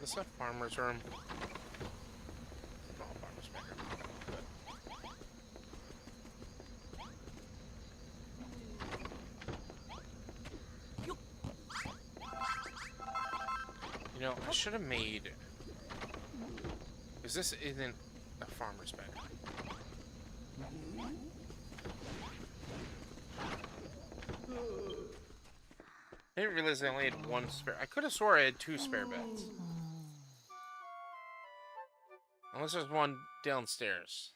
Is this a farmer's room? No, farmer's bedroom. Good. You know, I should have made... Because this isn't a farmer's bedroom. I didn't realize I only had one spare. I could have swore I had 2 spare beds. Unless there's one downstairs.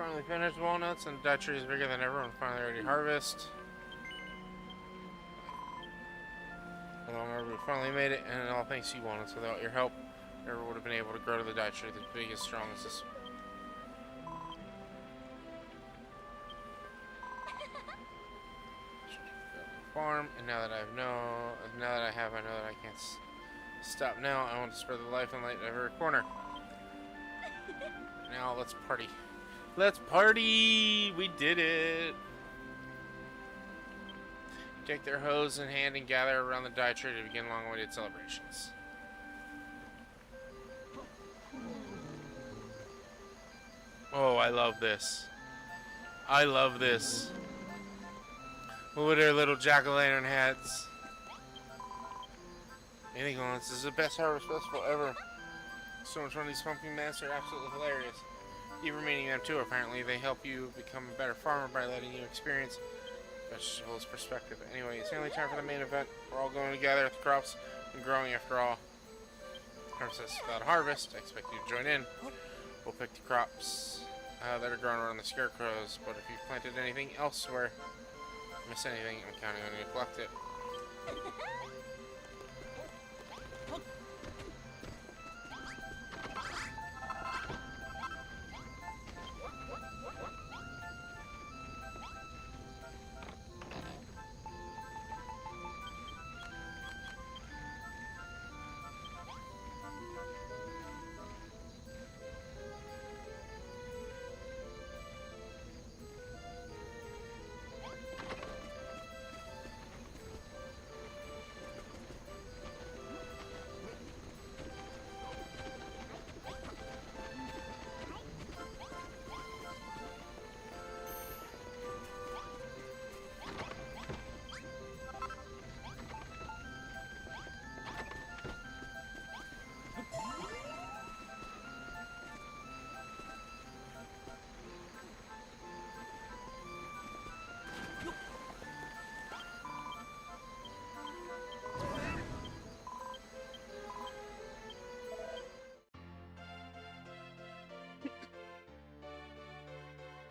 finally finished walnuts, and the dye tree is bigger than ever and finally ready to harvest. We finally made it, and all thanks to you, walnuts. Without your help, never would have been able to grow to the dye tree, the biggest, strongest. Farm, and now that I know that I can't stop now. I want to spread the life and light in every corner. Now let's party. Let's party! We did it! Take their hose in hand and gather around the dye tree to begin long-awaited celebrations. Oh, I love this. I love this. With their little jack-o'-lantern hats. Anything on this is the best harvest festival ever. So much fun. These pumpkin masks are absolutely hilarious. Even meeting them too, apparently. They help you become a better farmer by letting you experience vegetables perspective. Anyway, it's nearly time for the main event. We're all going to gather at the crops and growing after all. Harvest without harvest. I expect you to join in. We'll pick the crops that are grown around the scarecrows, but if you've planted anything elsewhere, miss anything, I'm counting on you to collect it.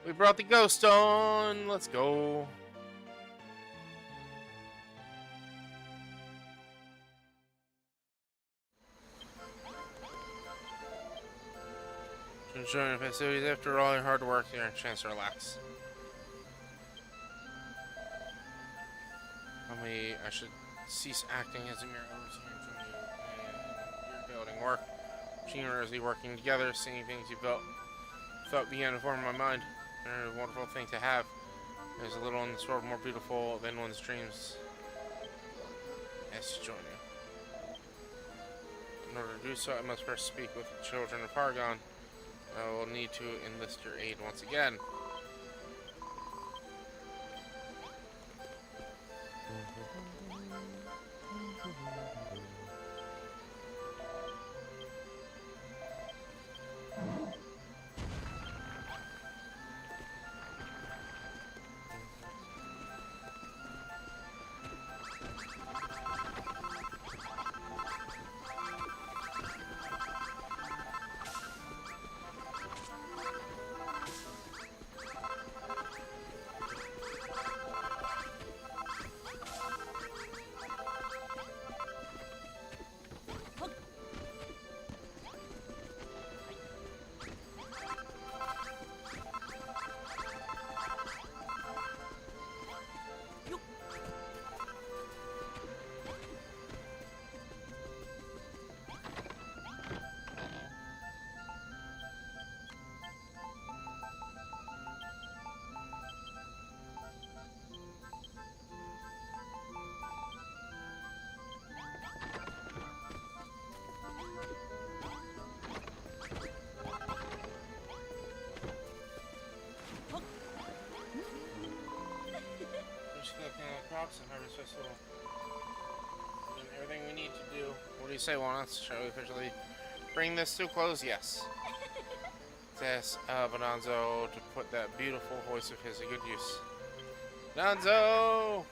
We brought the ghost on. Let's go. Enjoying the festivities. After all your hard work, you're a chance to relax. I should cease acting as a mere overseer from you and your building work. Gene and Rosie working together, seeing things you built. Thought began to form in my mind. A wonderful thing to have. There's a little in this world more beautiful than one's dreams. Yes, to join you. In order to do so, I must first speak with the children of Paragon. I will need to enlist your aid once again. Crops and Harvest Festival. And everything we need to do. What do you say, Walnuts? Shall we officially bring this to a close? Yes. Let's ask Bonanzo to put that beautiful voice of his to good use. Bonanzo!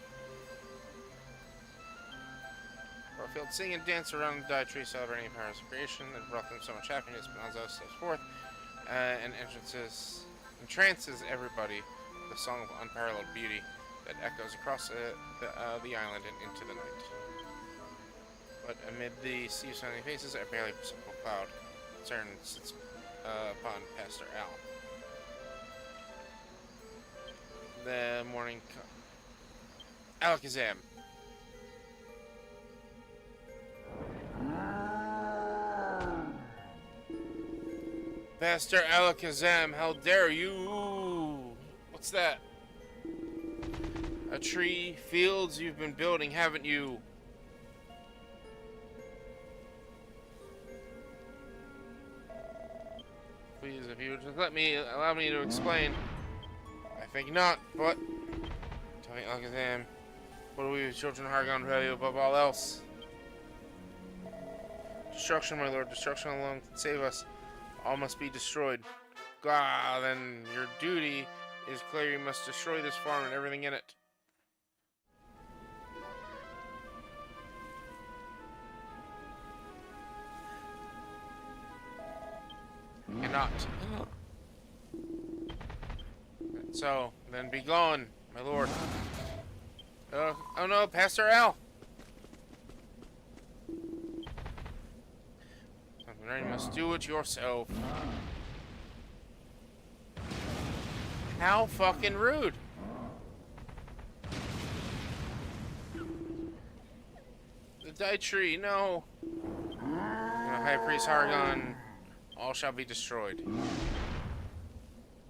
Warfield sing and dance around the dye tree, celebrating Power's creation that brought them so much happiness. Bonanzo steps forth and entrances entrances everybody with a song of unparalleled beauty that echoes across the island and into the night. But amid the sea of smiling faces, a barely perceptible cloud sits upon Pastor Al. The morning Alakazam. Pastor Alakazam, how dare you? What's that? A tree, fields you've been building, haven't you? Please, if you would just allow me to explain. I think not, but tell me, Alakazam, what do we, the children of Hargon, value above all else? Destruction, my lord, destruction alone can save us. All must be destroyed. God, then your duty is clear. You must destroy this farm and everything in it. Cannot. So, then be gone, my lord. Oh no, Pastor Al! You must do it yourself. How fucking rude! The Dai Tree, no! High Priest Hargon, all shall be destroyed.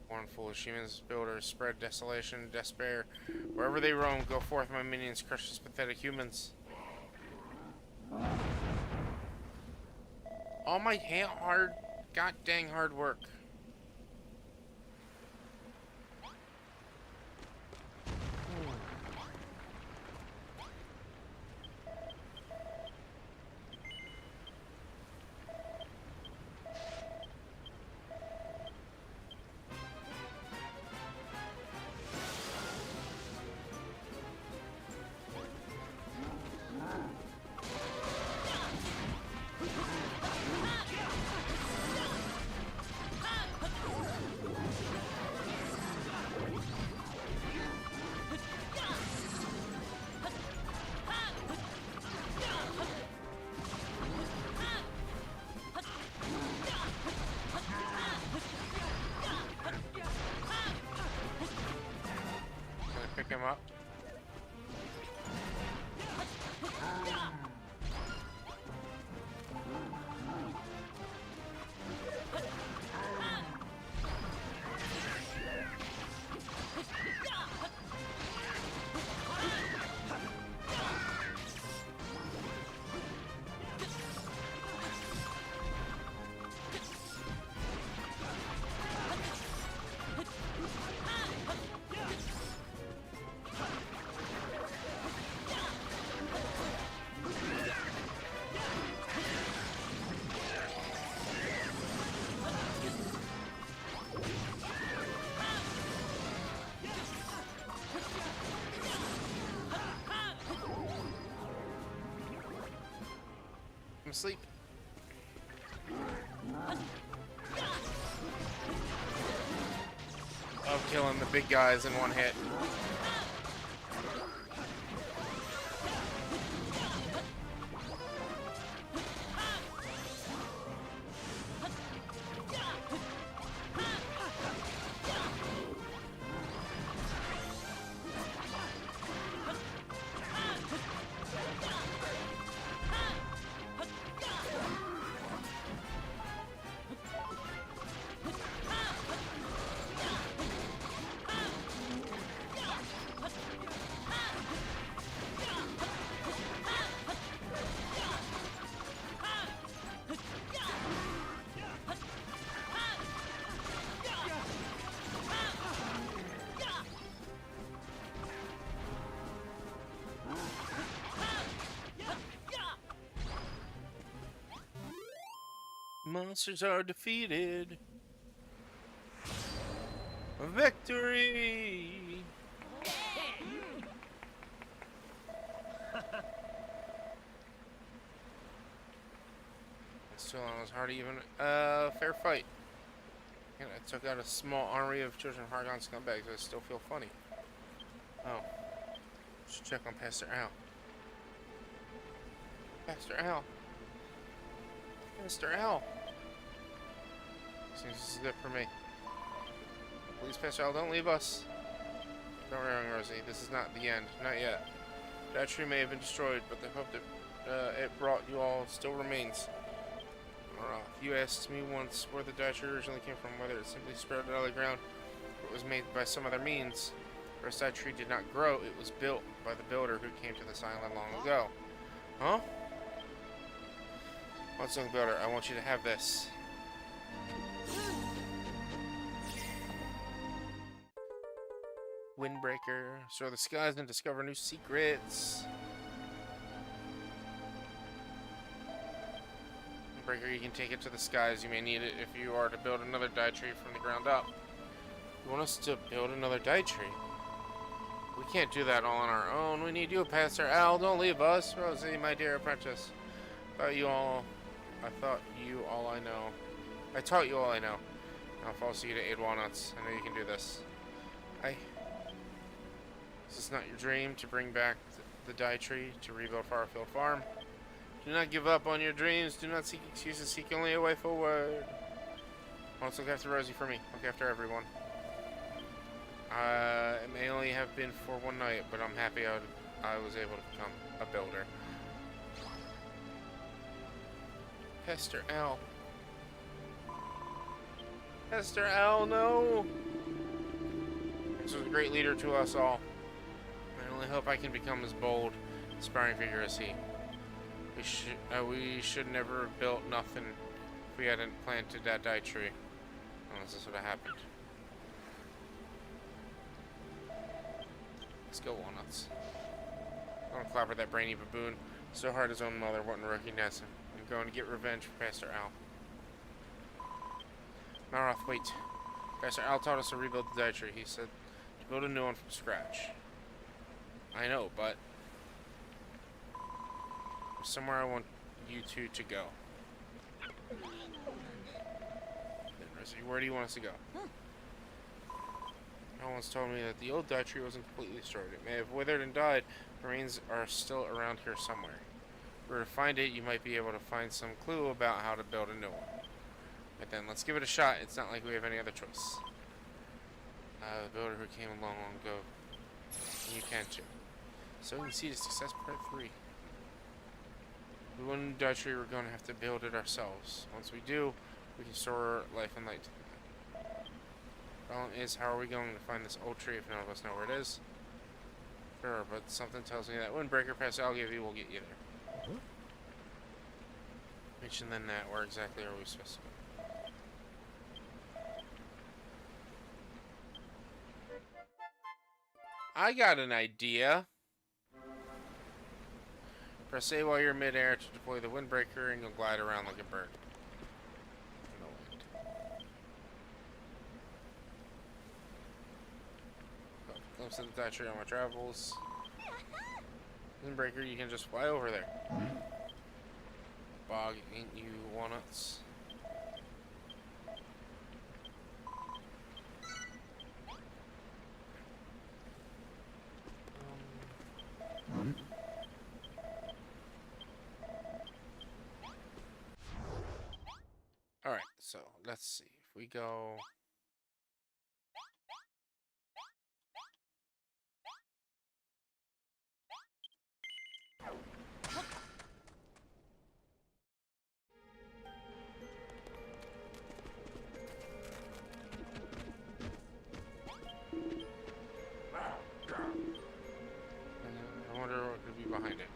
Born foolish humans, builders, spread desolation, despair. Wherever they roam, go forth, my minions, crush these pathetic humans. All my god dang hard work. Pick him up. I'm asleep. Of killing the big guys in one hit. Monsters are defeated. Victory! Still on, it's hard to even fair fight. And I took out a small army of Children of Hargon scumbags. I still feel funny. Oh. Should check on Pastor Al. Pastor Al. Pastor Al. Seems this is good for me. Please, Pastor Al, don't leave us. Don't worry, Rosie. This is not the end. Not yet. That tree may have been destroyed, but the hope that it brought you all still remains. You asked me once where the Dutch originally came from, whether it simply sprouted out of the ground or it was made by some other means. First, that tree did not grow, it was built by the builder who came to this island long ago. Huh? Once young builder, I want you to have this. Windbreaker. Soar the skies and discover new secrets. Windbreaker, you can take it to the skies. You may need it if you are to build another dye tree from the ground up. You want us to build another dye tree? We can't do that all on our own. We need you, Pastor Al. Don't leave us. Rosie, my dear apprentice. I taught you all I know. I taught you all I know. Now falls to you to aid Walnuts. I know you can do this. Is this not your dream, to bring back the dye tree, to rebuild Farfield Farm? Do not give up on your dreams. Do not seek excuses. Seek only a way forward. Let's look after Rosie for me. Look after everyone. It may only have been for one night, but I'm happy I was able to become a builder. Pastor Al. Pastor Al, no! This was a great leader to us all. I only hope I can become as bold, inspiring figure as he. We should never have built nothing if we hadn't planted that dye tree. Unless this would have happened. Let's go, Walnuts. I'm gonna clobber that brainy baboon so hard his own mother wouldn't recognize him. I'm going to get revenge for Pastor Al. Maroth, wait. Pastor Al taught us to rebuild the dye tree. He said to build a new one from scratch. I know, but there's somewhere I want you two to go. Where do you want us to go? No one's told me that the old dye tree wasn't completely destroyed. It may have withered and died. The remains are still around here somewhere. If we were to find it, you might be able to find some clue about how to build a new one. But then, let's give it a shot. It's not like we have any other choice. The builder who came along long ago. And you can too. So we can see the success part 3. We want a new dye tree, we're going to have to build it ourselves. Once we do, we can store life and light. Problem is, how are we going to find this old tree if none of us know where it is? Sure, but something tells me that Windbreaker Pastor Al gave you will get you there. Mention then that, where exactly are we supposed to go? I got an idea. Press A while you're midair to deploy the Windbreaker and you'll glide around like a bird. In the wind. Glimpse of the dye tree on my travels. Windbreaker, you can just fly over there. Bog, ain't you Walnuts? Alright, so let's see. If we go... I wonder what could be behind it.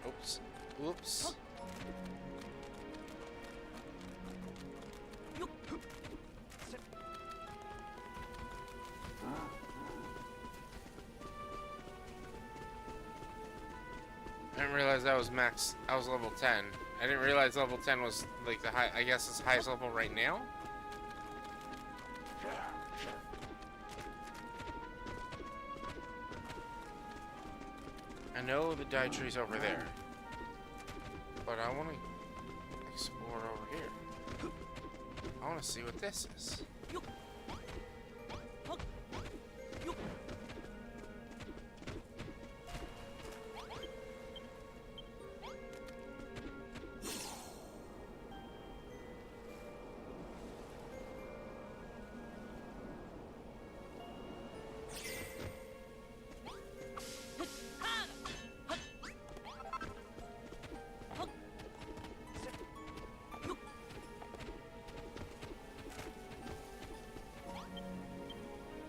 Oops. Oops. I didn't realize that was max. I was level 10, I didn't realize level 10 was like the high. I guess it's highest level right now. I know the dye tree's over there, but I want to explore over here. I want to see what this is.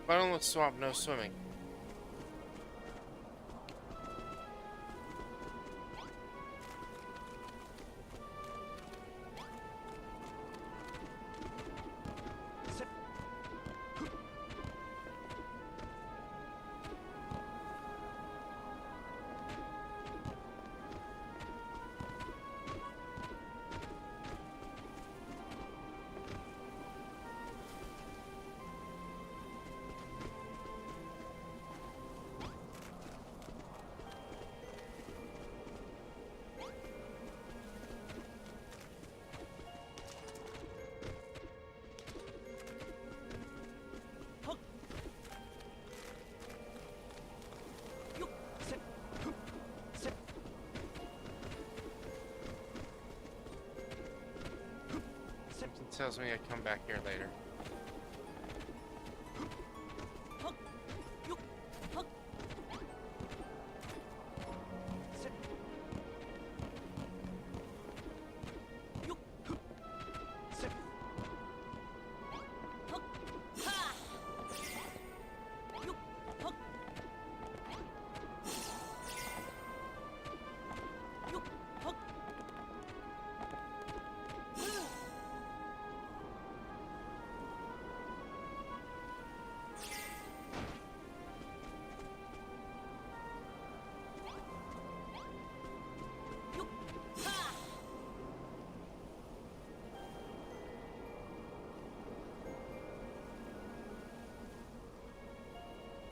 Bottomless swamp, no swimming. Something tells me I come back here later.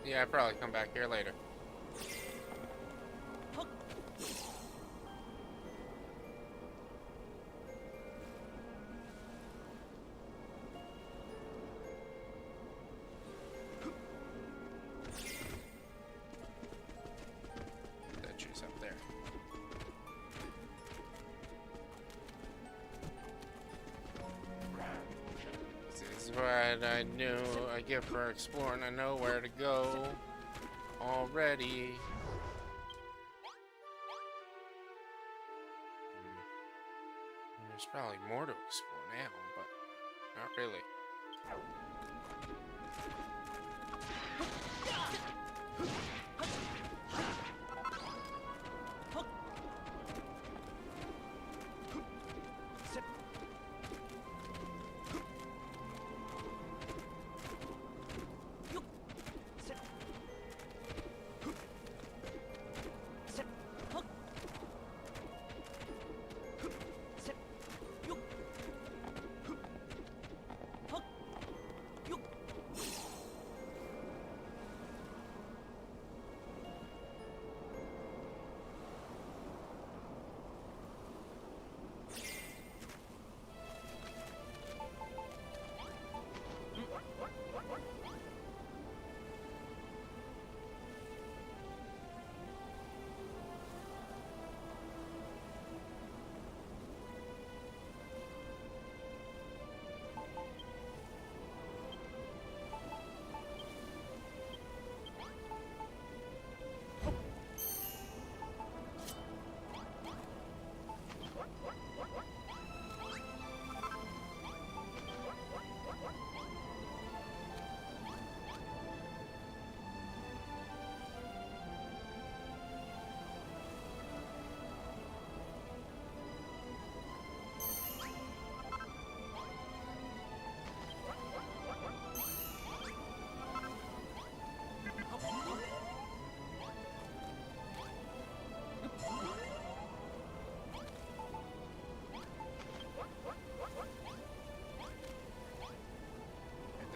Yeah, I'd probably come back here later. That tree's up there. This is what I knew I get for exploring. I know where to go already. There's probably more to explore now, but not really.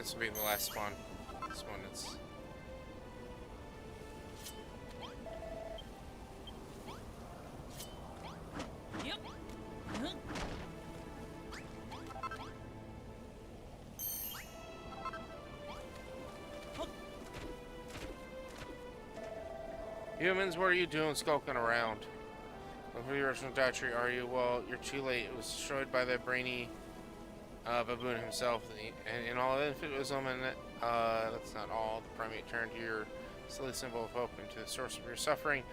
this will be the last spawn. This one is. Yep. Huh? Humans, what are you doing skulking around? Look for the original Dai Tree, are you? Well, you're too late. It was destroyed by the brainy baboon himself. And in all infantilism, and that's not all. The primate turned to your silly symbol of hope and to the source of your suffering.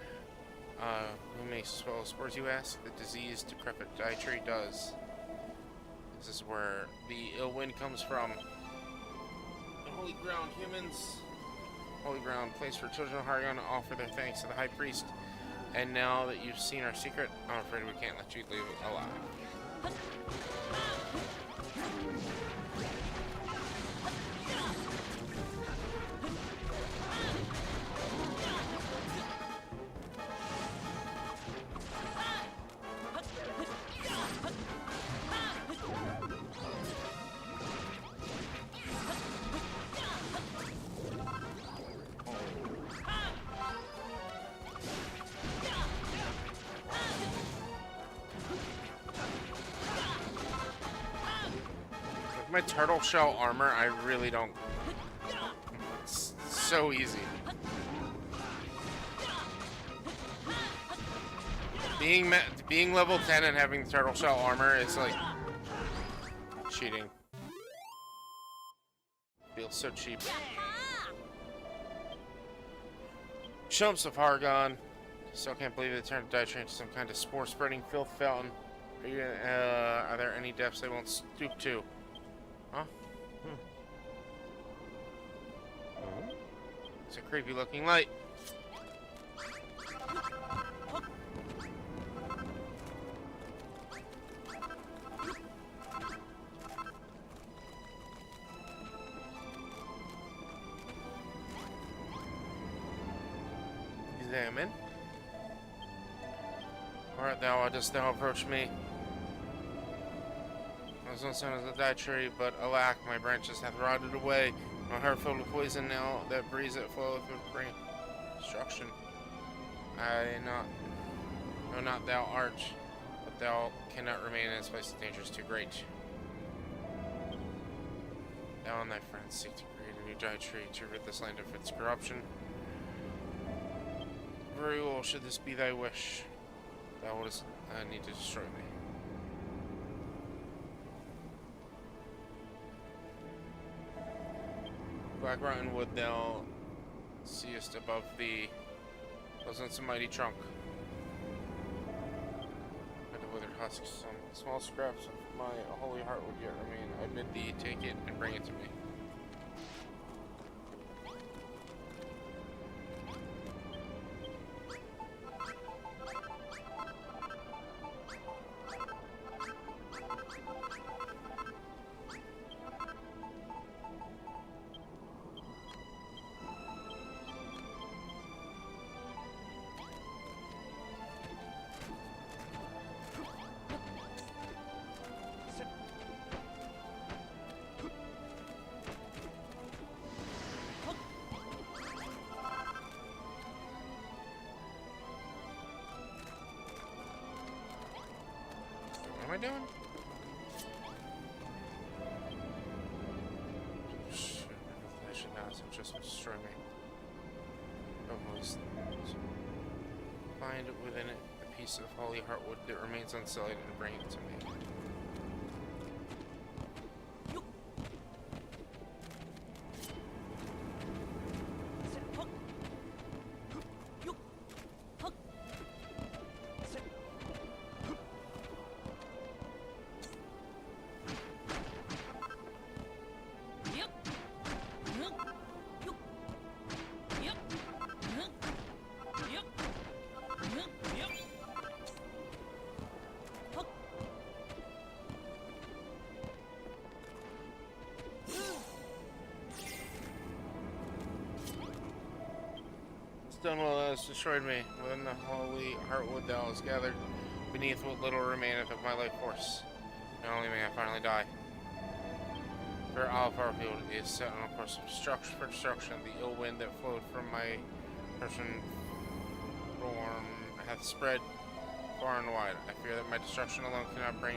Who makes swallow spores, you ask? The diseased, decrepit Dai Tree does. This is where the ill wind comes from. The holy ground, humans. Holy ground, place for children of Hargon to offer their thanks to the high priest. And now that you've seen our secret, I'm afraid we can't let you leave it alive. My turtle shell armor, I really don't. It's so easy. Being level 10 and having turtle shell armor is like cheating. Feels so cheap. Chumps of Hargon. Still can't believe they turned Dai Tree into some kind of spore-spreading filth fountain. Are there any depths they won't stoop to? Huh? It's a creepy looking light. Examine. Art thou, dost thou approach me? I was no son of the Dai Tree, but alack, my branches hath rotted away. My heart filled with poison now that breeze that floweth would bring destruction. No, not thou art, but thou cannot remain in this place. The danger is too great. Thou and thy friends seek to create a new Dai Tree to rid this land of its corruption. Very well, should this be thy wish, thou wouldst need to destroy me. Black rotten wood thou seest above thee, wasn't some mighty trunk. And the withered husks, some small scraps of my holy heart would yet remain. I bid thee take it and bring it to me. What am I doing? I should not, so just destroy me. Almost. Find within it a piece of holy heartwood that remains unsullied and bring it to me. Stonewall has destroyed me. Within the holy heartwood thou hast gathered, beneath what little remaineth of my life force. Not only may I finally die. For Alvar Field is set on a course of destruction for destruction. The ill wind that flowed from my person form hath spread far and wide. I fear that my destruction alone cannot bring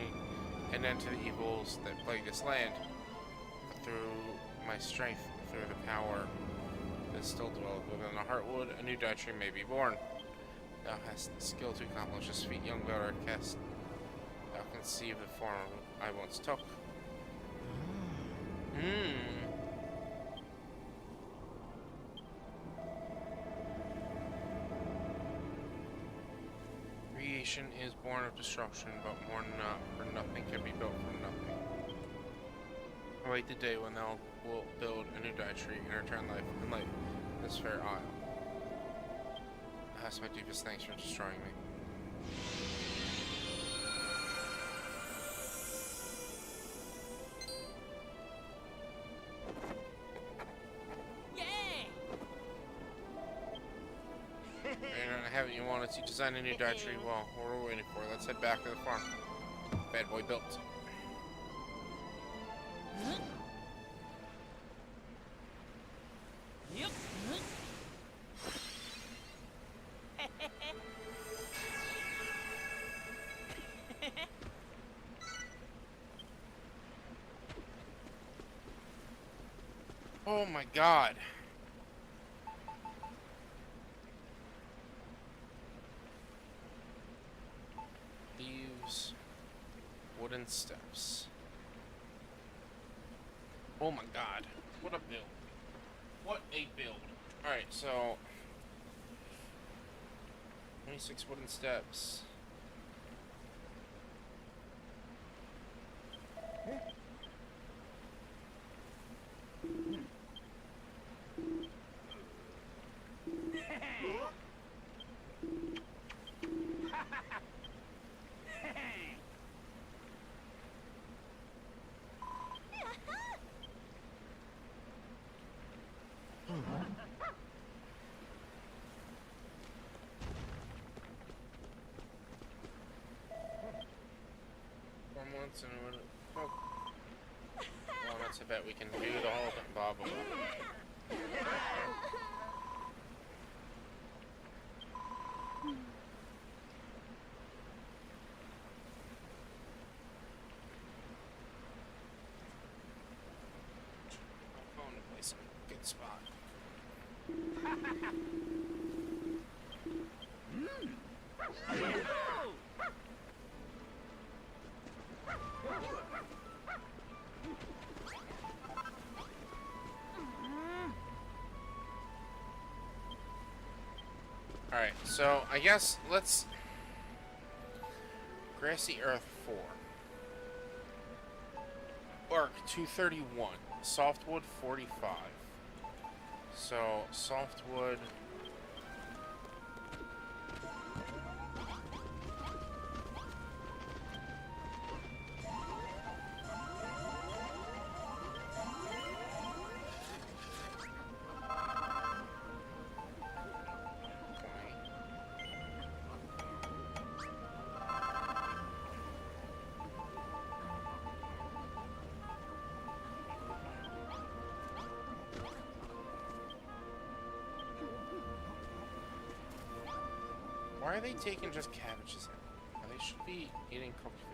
an end to the evils that plague this land. But through my strength, through the power that is still dwelleth within the Heartwood, a new Daitri may be born. Thou hast the skill to accomplish this feat, young Valor Cast. Thou conceive the form I once took. Creation is born of destruction, but more not, for nothing can be built from nothing. Await the day when thou wilt build a new Daitri and return life and light this fair isle. I ask my deepest thanks for destroying me. Yay! And haven't you wanted to design a new Daitri? Well, what are we waiting for? Let's head back to the farm. Bad boy built. Huh? Yep. Huh? Oh my god. Leaves. Wooden steps. Oh my god. What a build. What a build. Alright, so 26 wooden steps. Once and oh, walnuts. I bet we can do the whole thing, Bob. My phone to place a good spot. Alright, so I guess let's Grassy Earth 4. Arc 231. Softwood 45. So softwood. Why are they taking just cabbages in? They should be eating cooked food.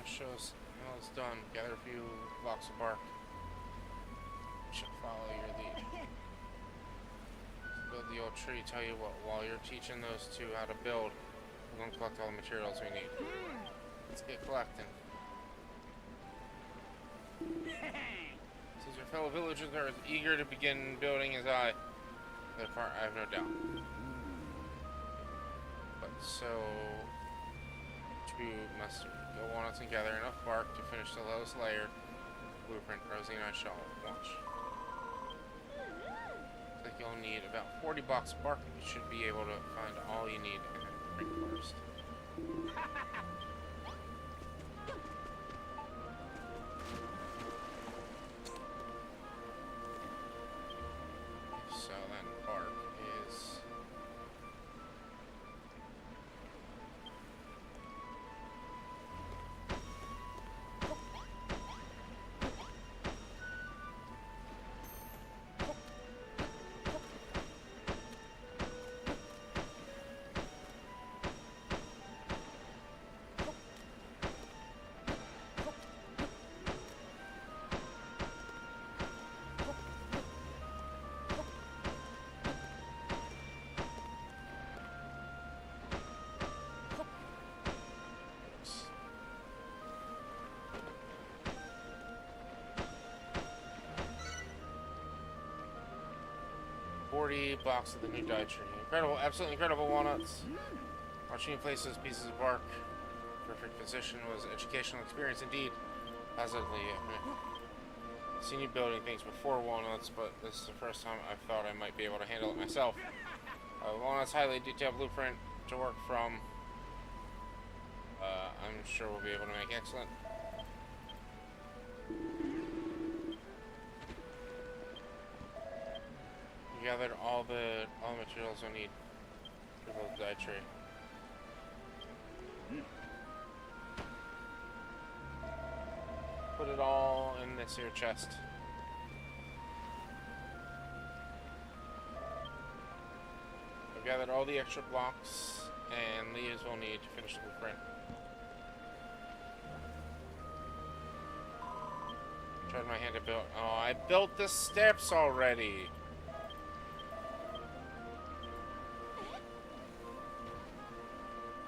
Shows how it's done. Gather a few blocks of bark. Should follow your lead. Build the old tree. Tell you what, while you're teaching those two how to build, we're gonna collect all the materials we need. Let's get collecting. Since your fellow villagers are as eager to begin building as I, therefore I have no doubt. But so, two must go walnuts and gather enough bark to finish the lowest layer. Blueprint, Rosie and I shall watch. Looks like you'll need about 40 blocks of bark. You should be able to find all you need in a rainforest. So that bark is... blocks of the new dye tree. Incredible, absolutely incredible walnuts. Watching you place those pieces of bark, perfect position, was an educational experience indeed. Positively, I've seen you building things before walnuts, but this is the first time I've thought I might be able to handle it myself. Walnuts highly detailed blueprint to work from. I'm sure we'll be able to make excellent. Gathered all the materials I need for the dye tree. Put it all in this here chest. I've gathered all the extra blocks and these we'll need to finish the blueprint. Tried my hand to build. Oh, I built the steps already.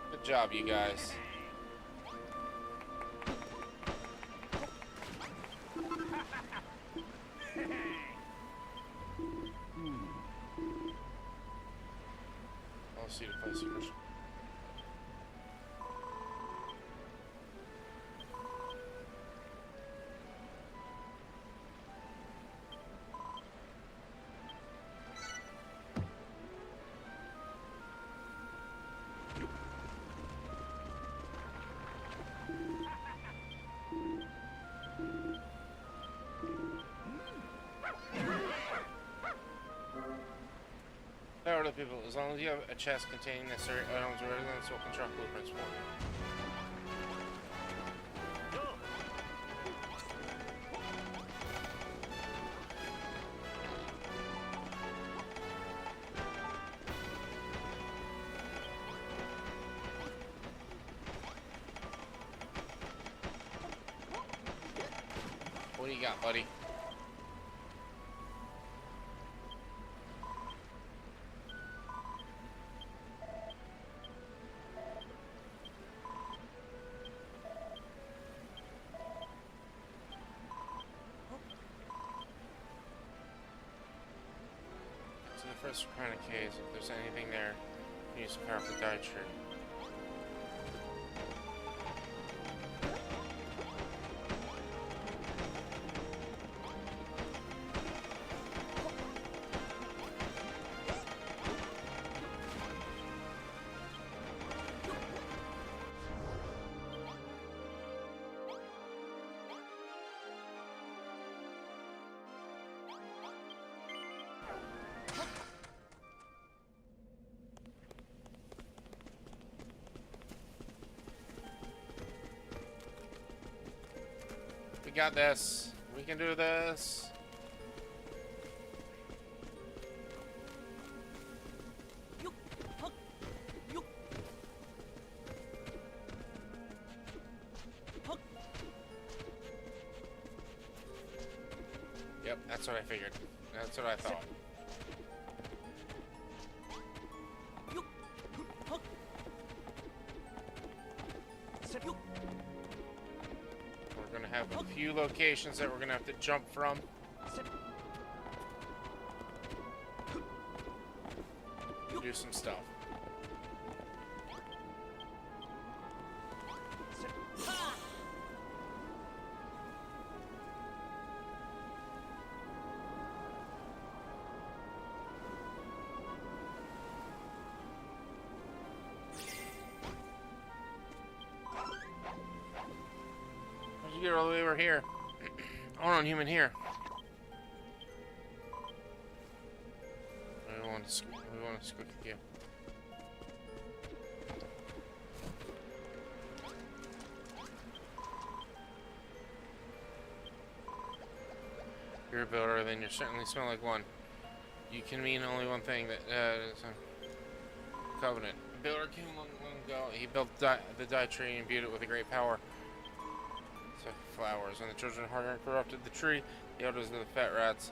Good job, you guys. I'll see the place first. There are other people. As long as you have a chest containing necessary items, residents will construct blueprints for you. What do you got, buddy? The first Soprano caves, if there's anything there, you can use the power of the dye tree. We got this. We can do this. Yep, that's what I figured. That's what I thought. few locations that we're gonna have to jump from. Do some stuff. How'd you get all the way over here? Oh, no, human here. We want to squeak you. You're a builder, then you certainly smell like one. You can mean only one thing, that is a covenant. A builder came long ago. He built the dye tree and imbued it with a great power. So flowers. When the children of Harden corrupted the tree, the elders of the fat rats,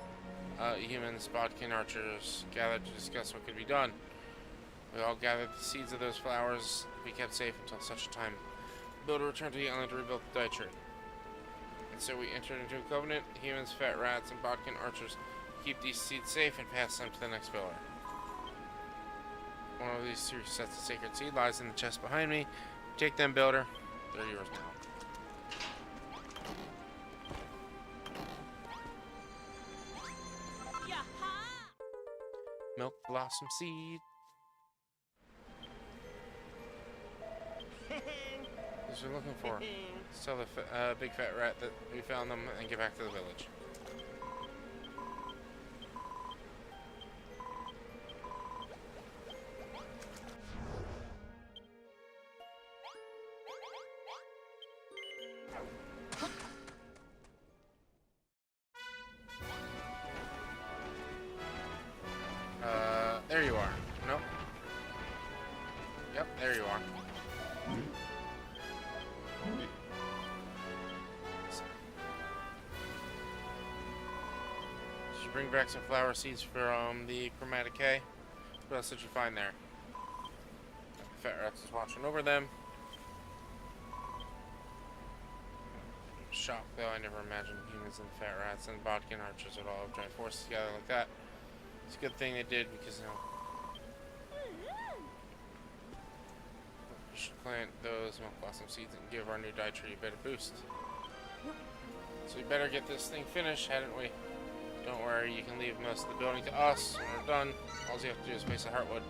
humans, bodkin archers, gathered to discuss what could be done. We all gathered the seeds of those flowers we kept safe until such a time. The builder returned to the island to rebuild the dye tree. And so we entered into a covenant, humans, fat rats, and bodkin archers, keep these seeds safe and pass them to the next builder. One of these three sets of sacred seed lies in the chest behind me. Take them, builder. They're yours now. Milk blossom seed. What we're looking for. Tell the big fat rat that we found them and get back to the village. There you are. Nope. Yep, there you are. Did you bring back some flower seeds from the Chromatic K? What else did you find there? Fat Rats is watching over them. I'm shocked though, I never imagined humans and Fat Rats and Bodkin Archers would all have joined forces together like that. It's a good thing they did because, you know, we should plant those milk blossom seeds and give our new dye tree a bit of boost. So we better get this thing finished, hadn't we? Don't worry, you can leave most of the building to us when we're done. All you have to do is place the heartwood.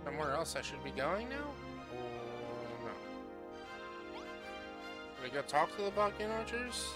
Somewhere else I should be going now? Or no? Did I go talk to the Bodkin Archers?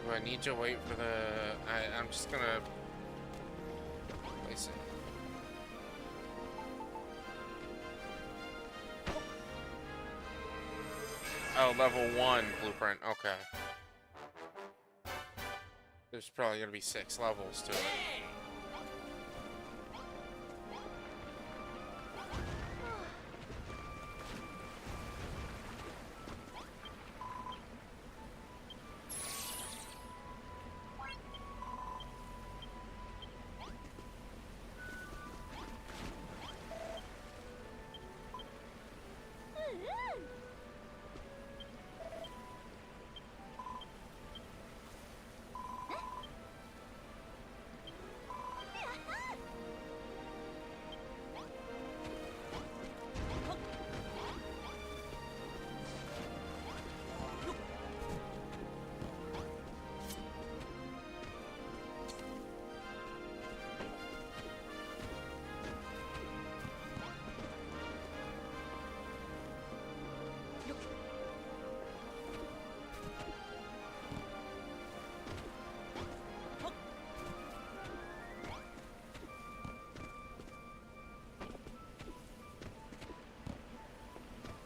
Do I need to wait for the... I'm just gonna... place it. Oh, level 1 blueprint. Okay. There's probably gonna be 6 levels to it.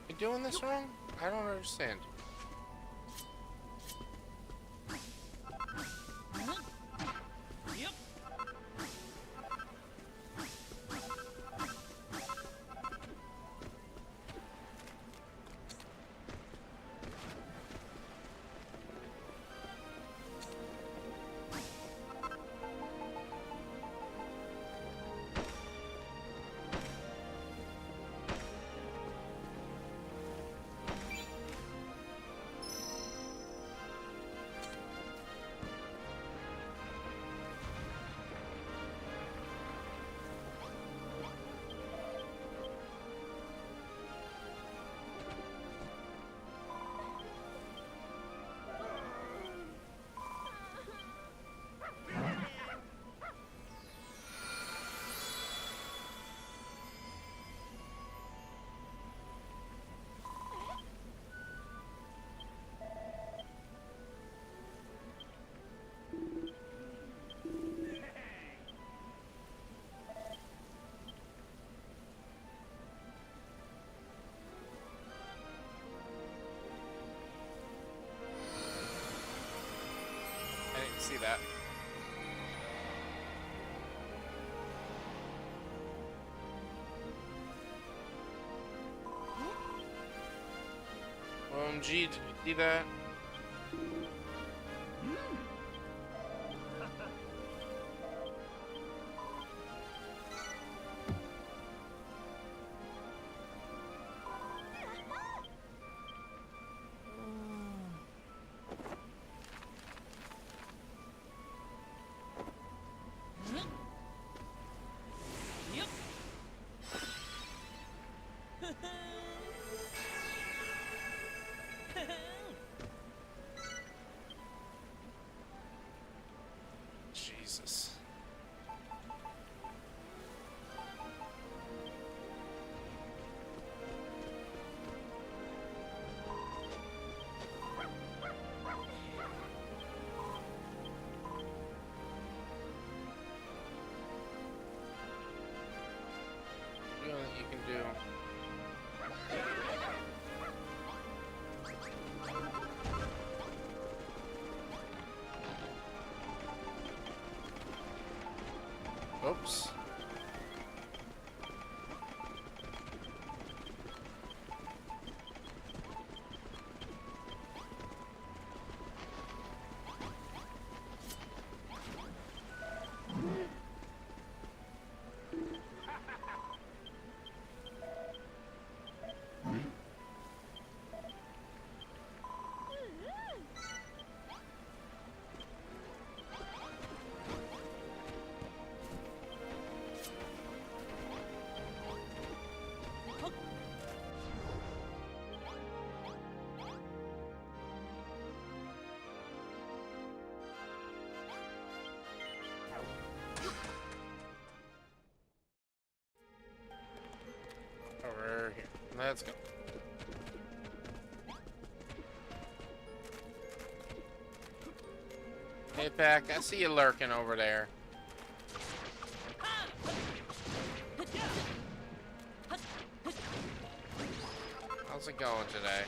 You doing this wrong? I don't understand. Yep. I didn't see that. OMG, did you see that? Yep. Jesus. You know what you can do. Oops. Over here. Let's go. Hey, Peck, I see you lurking over there. How's it going today?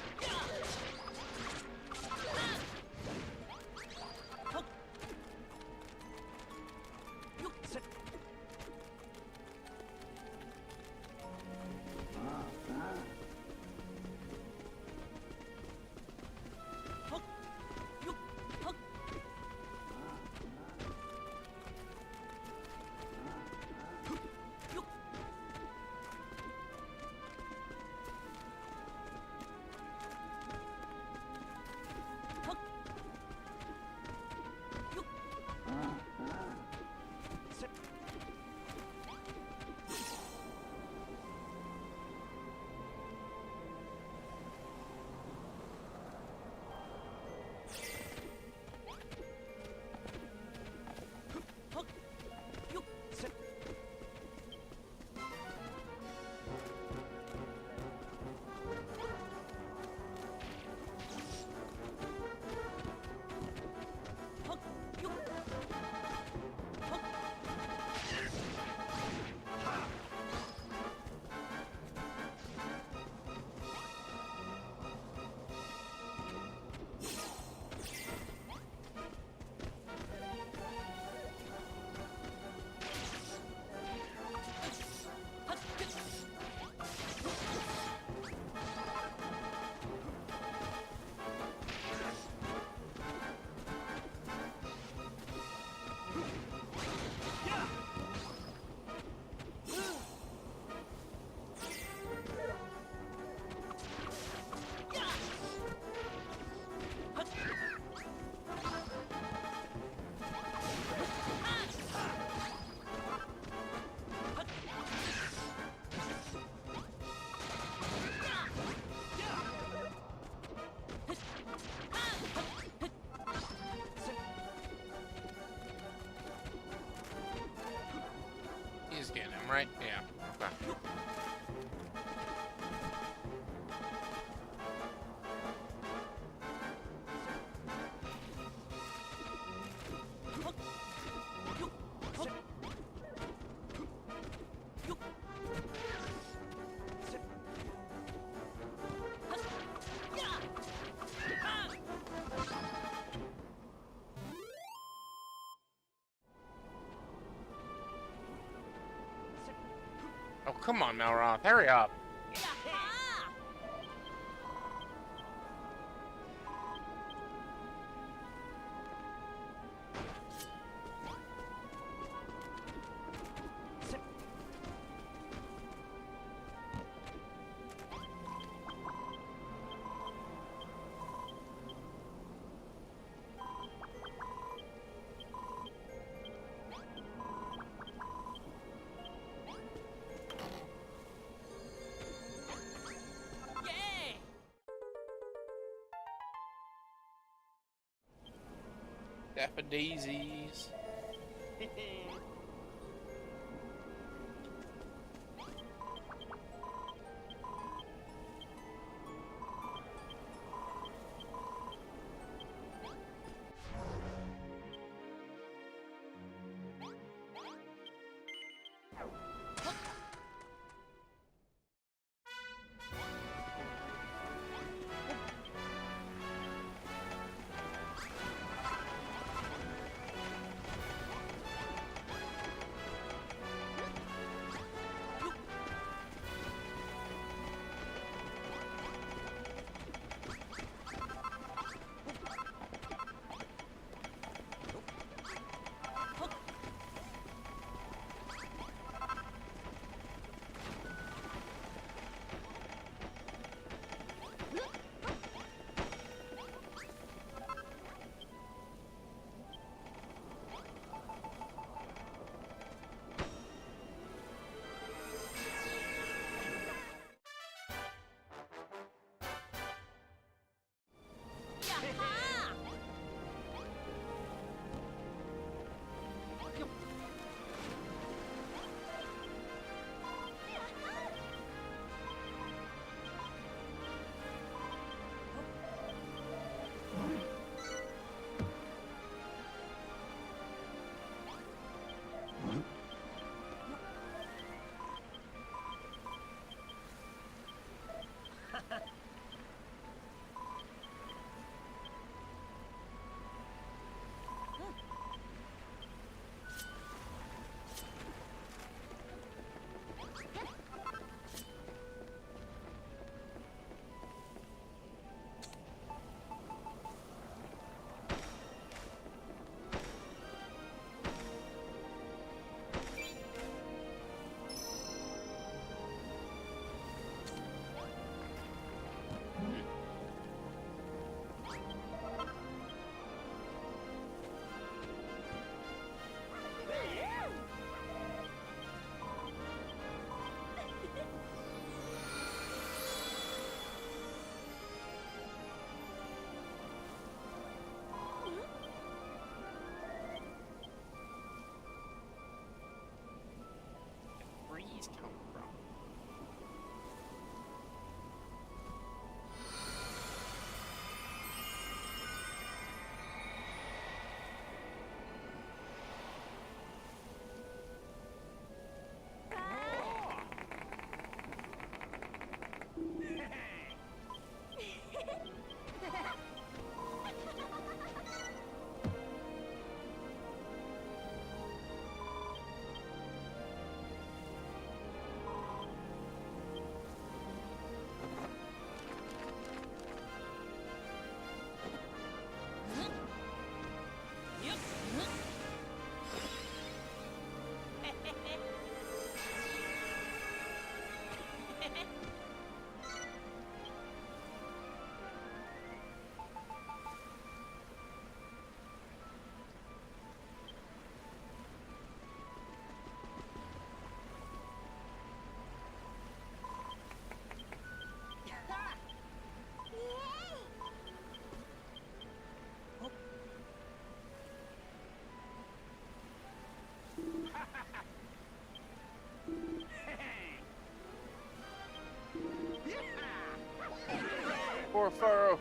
He's getting him, right? Yeah. Okay. Oh, come on, Melroth. Hurry up. Daffodazes.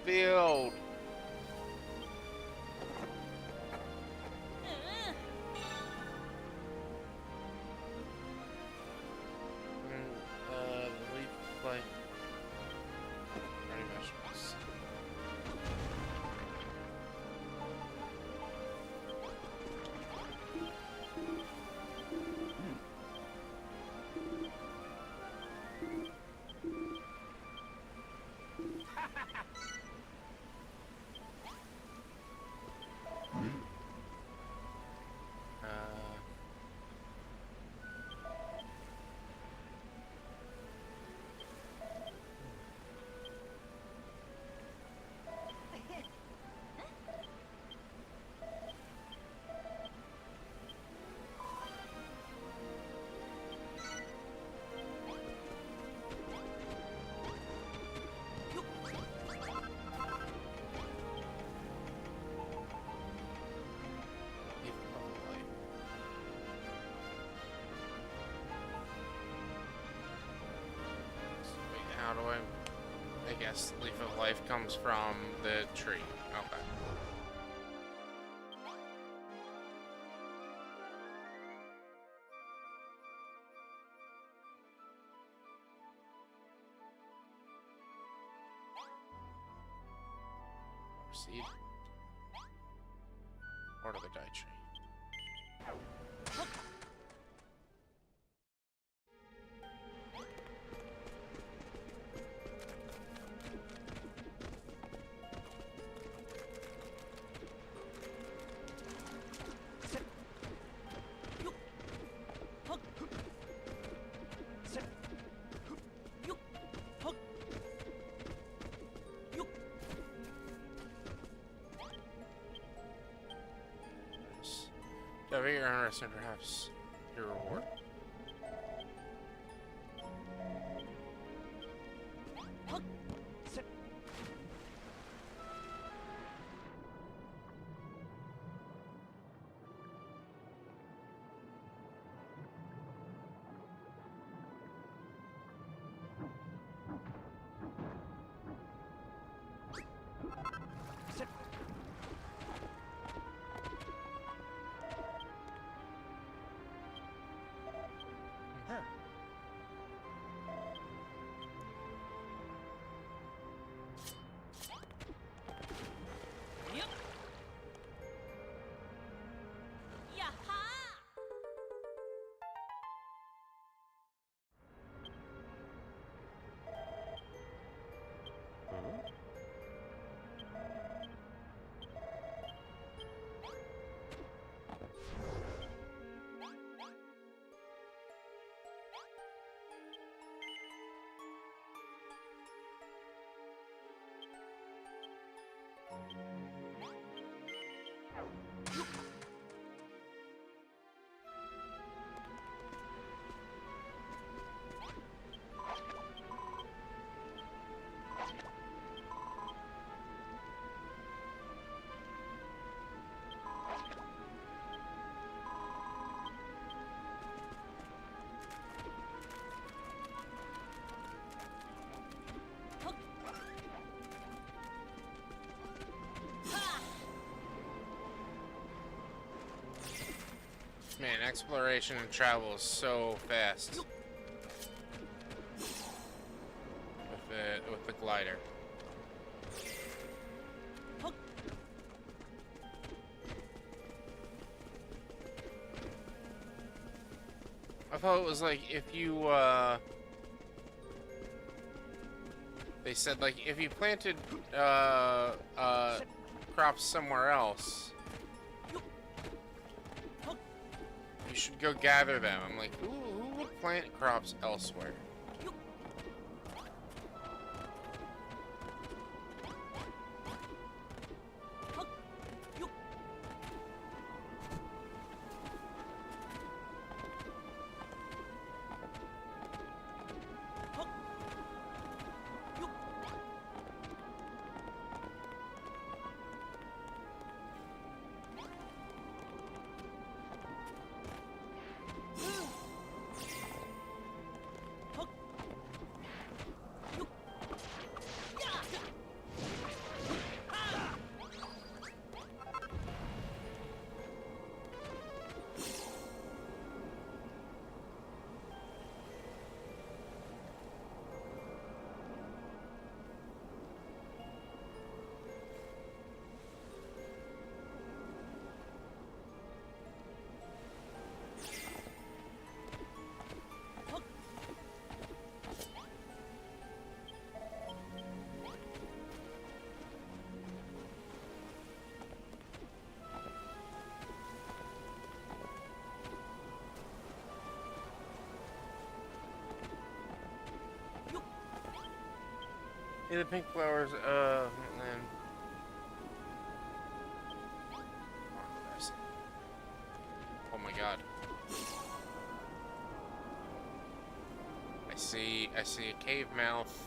field. The leaf like pretty much was. How do I guess leaf of life comes from the tree. Okay. Seed. Or to the die tree. Over your interest and perhaps your reward. Yep. Yaha! Man, exploration and travel is so fast. With the glider. I thought it was like if you they said like if you planted crops somewhere else, you should go gather them. I'm like, who would plant crops elsewhere? Huh? the pink flowers, and then... Oh my god. I see a cave mouth.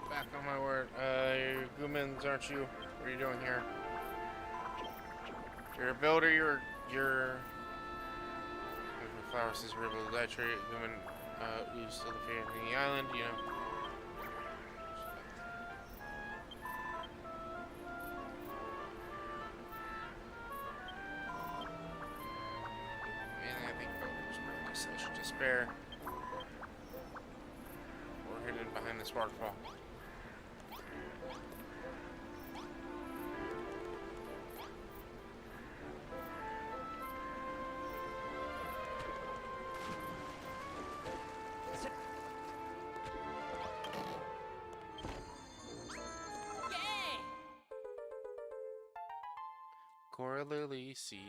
Back on my word. You're Goomans, aren't you? What are you doing here? You're a builder, you're... Flowers is river of that tree. Gooman, you still defending the island, you know. Man, I think voters bring such despair. We're hidden behind this waterfall. Yay! Cora Lily Seed.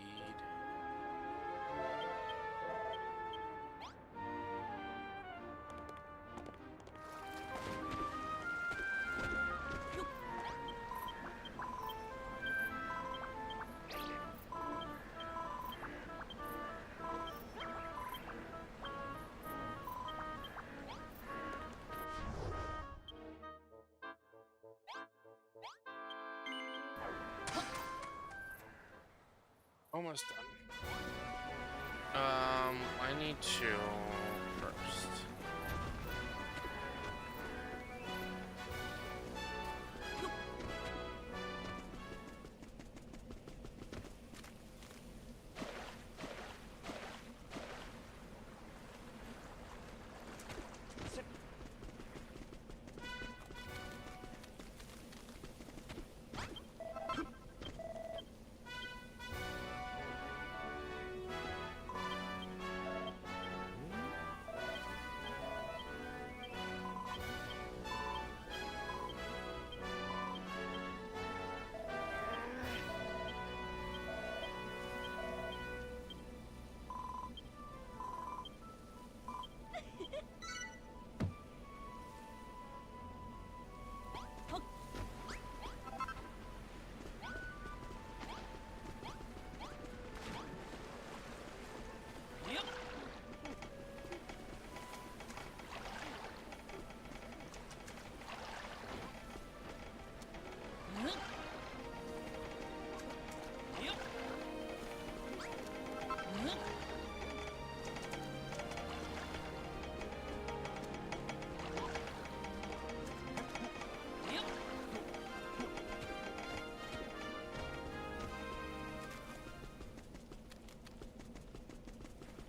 Almost done. I need to first.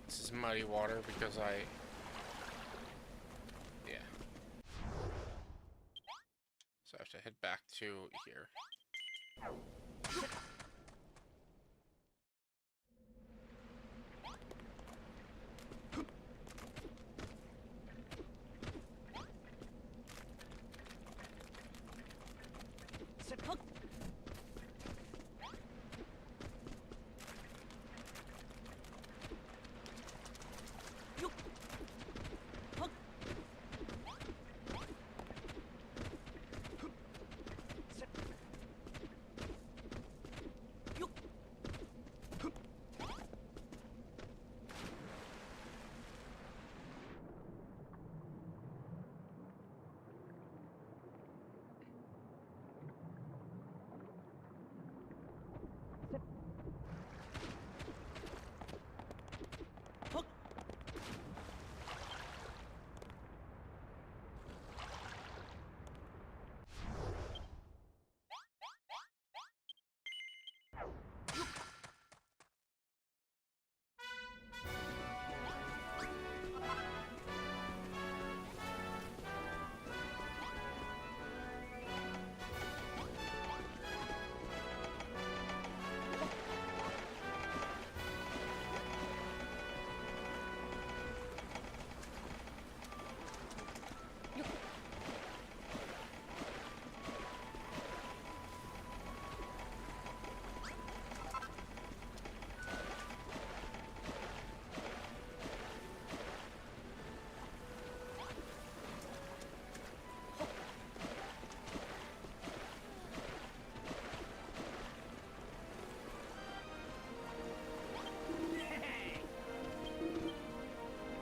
This is muddy water because I to head back to here.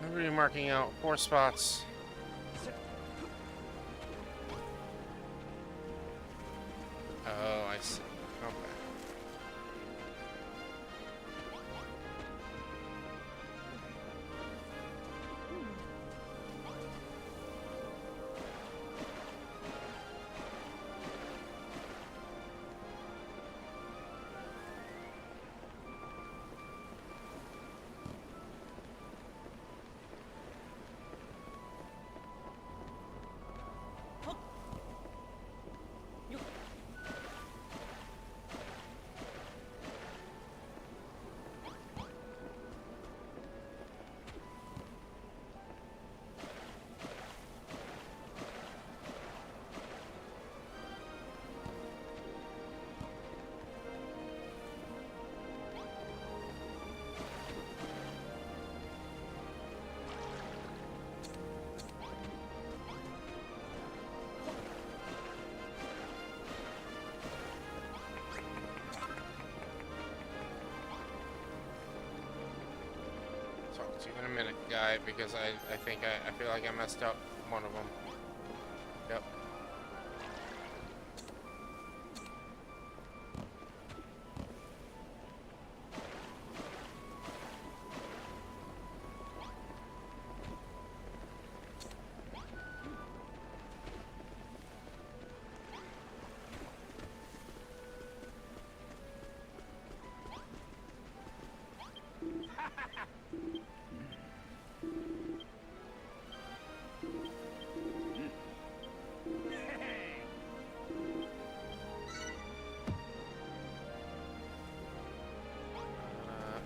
Remember marking out 4 spots. Oh, I see. Okay. Talk to you in a minute, guy, because I think I feel like I messed up one of them. Yep.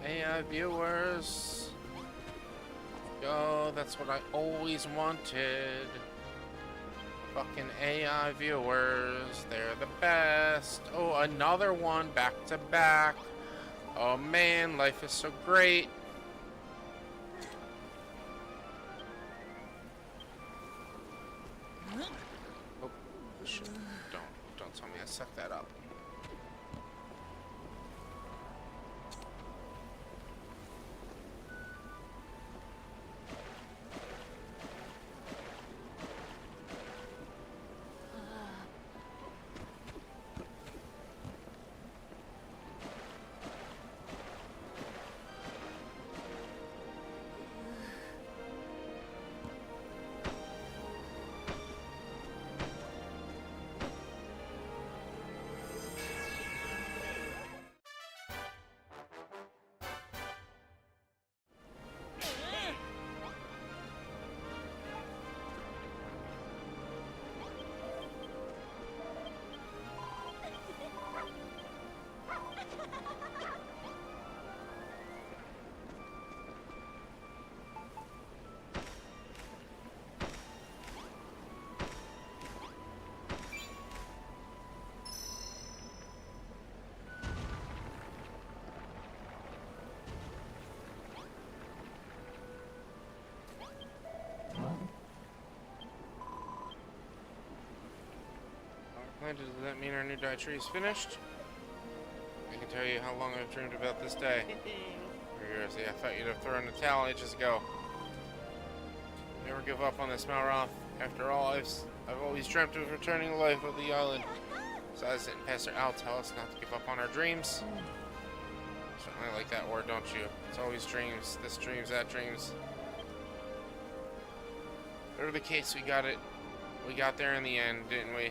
AI viewers. Yo, that's what I always wanted. Fucking AI viewers. They're the best. Oh, another one back to back. Oh man, life is so great. Oh, shit. Don't tell me I sucked that up. Does that mean our new dye tree is finished? I can tell you how long I've dreamed about this day. Seriously, I thought you'd have thrown the towel ages ago. Never give up on this, Malroth. After all, I've always dreamt of returning to life of the island. Besides, didn't Pastor Al tell us not to give up on our dreams? Certainly like that word, don't you? It's always dreams. This dreams, that dreams. Whatever the case, we got it. We got there in the end, didn't we?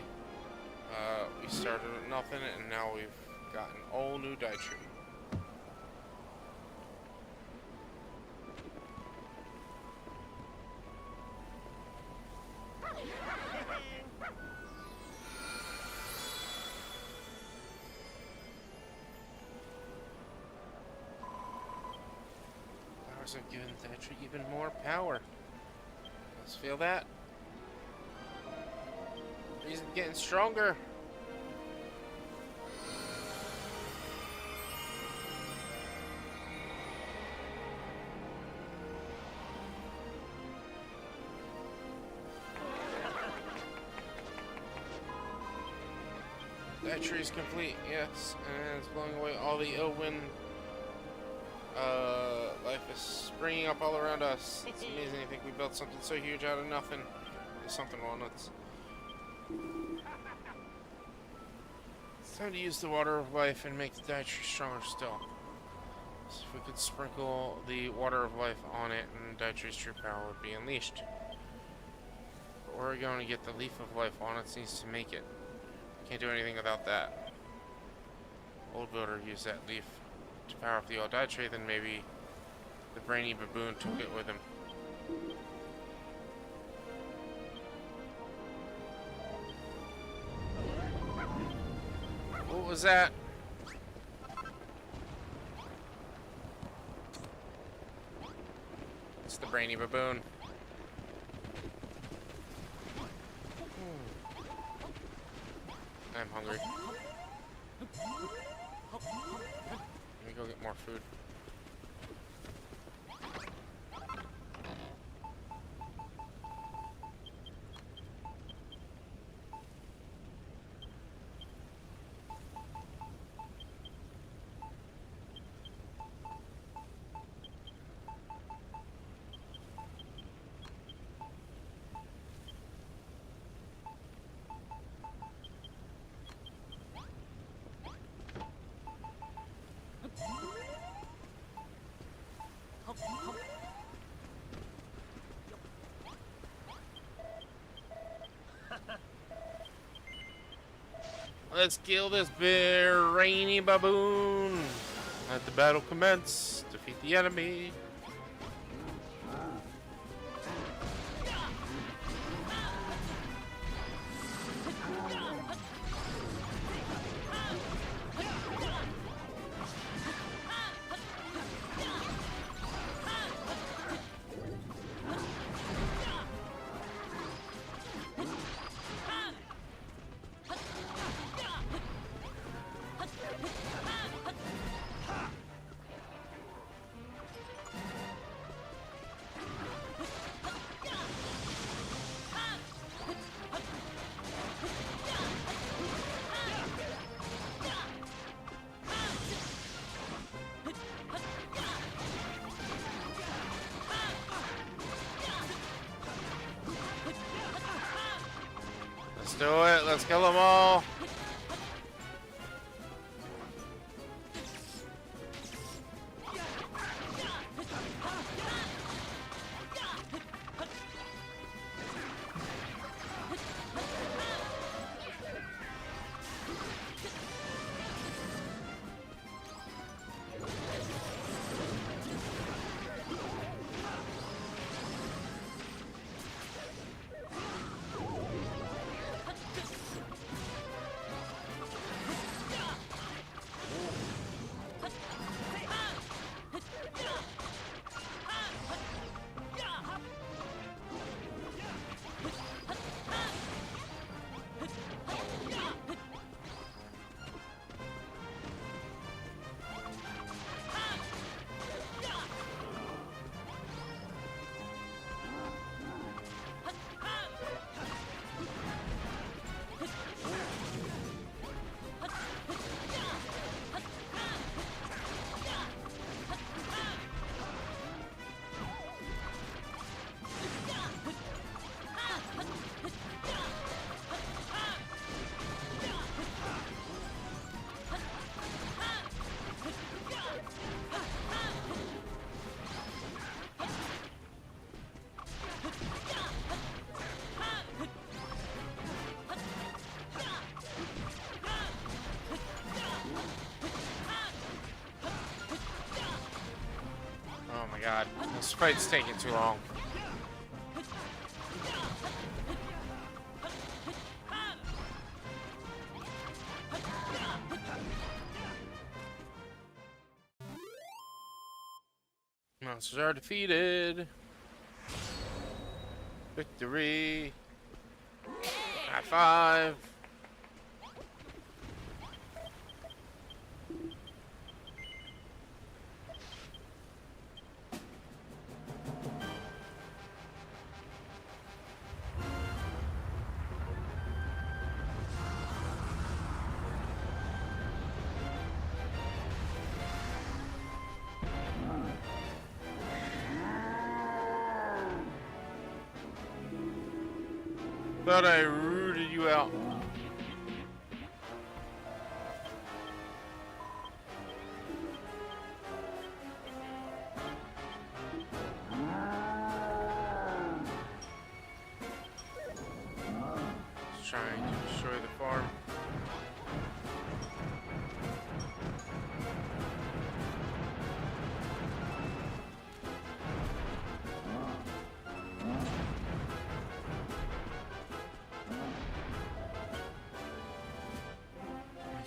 We started with nothing, and now we've got an all new dye tree. Flowers have given the dye tree even more power. Let's feel that. He's getting stronger. That tree is complete, yes, and it's blowing away all the ill wind. Life is springing up all around us. It's amazing to think we built something so huge out of nothing. There's something walnuts. It's time to use the water of life and make the dye tree stronger still. So if we could sprinkle the water of life on it, and the dye tree's true power would be unleashed. But where are we going to get the leaf of life? Walnuts needs to make it. Can't do anything without that. Old builder used that leaf to power up the old dye tree, then maybe the brainy baboon took it with him. What was that? It's the brainy baboon. I'm hungry. Let me go get more food. Let's kill this brainy baboon. Let the battle commence. Defeat the enemy. Let's do it. Let's kill them all. God, this fight's taking too long. Monsters are defeated. Victory. High five. Thought I rooted you out. Just trying to destroy the farm.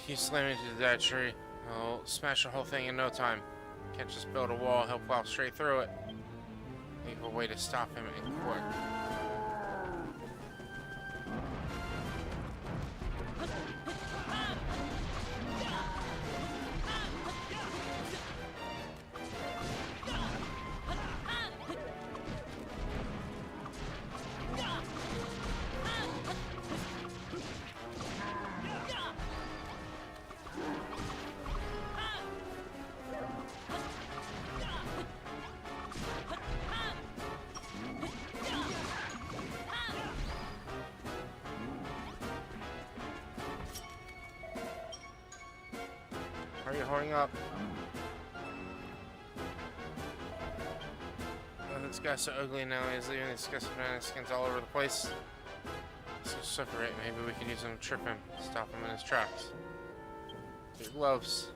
You slam into that tree, I'll smash the whole thing in no time. Can't just build a wall, he'll plow straight through it. Leave a way to stop him in quick. Are you holding up? Oh, this guy's so ugly now, he's leaving these disgusting banana skins all over the place. So separate, maybe we can use them to trip him, stop him in his tracks. Your gloves.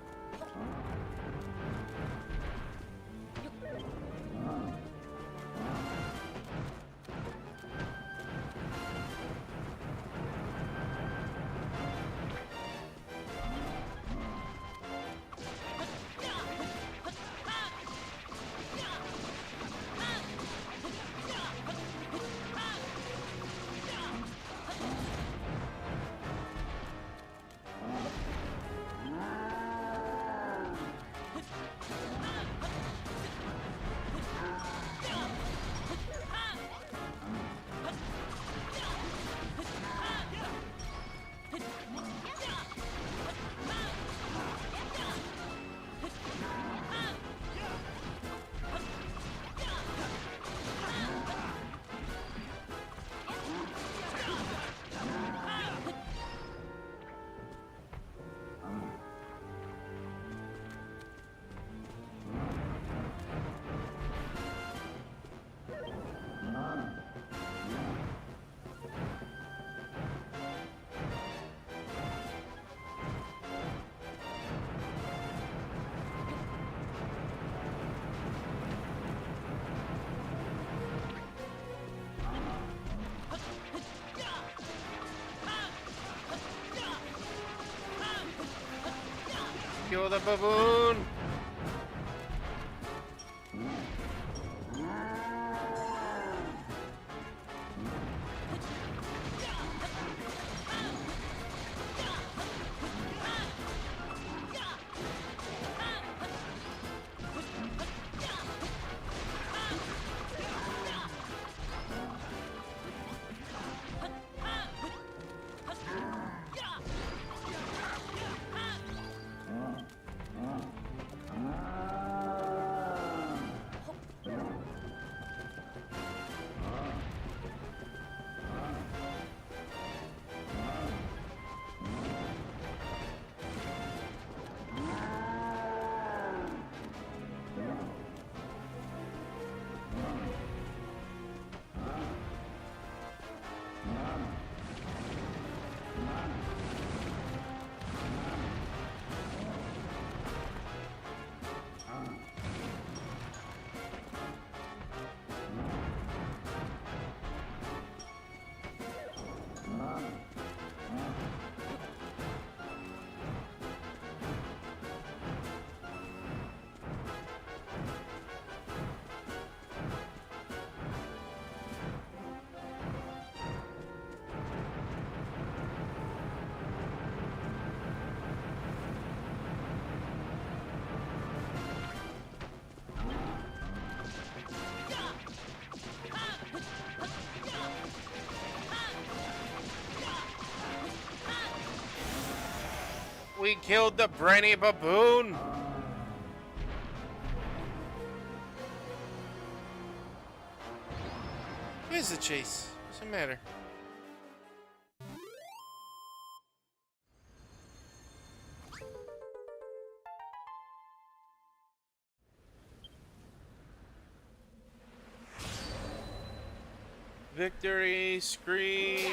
Kill the baboon! we killed the brainy baboon. Where's the chase? What's the matter? Victory screech.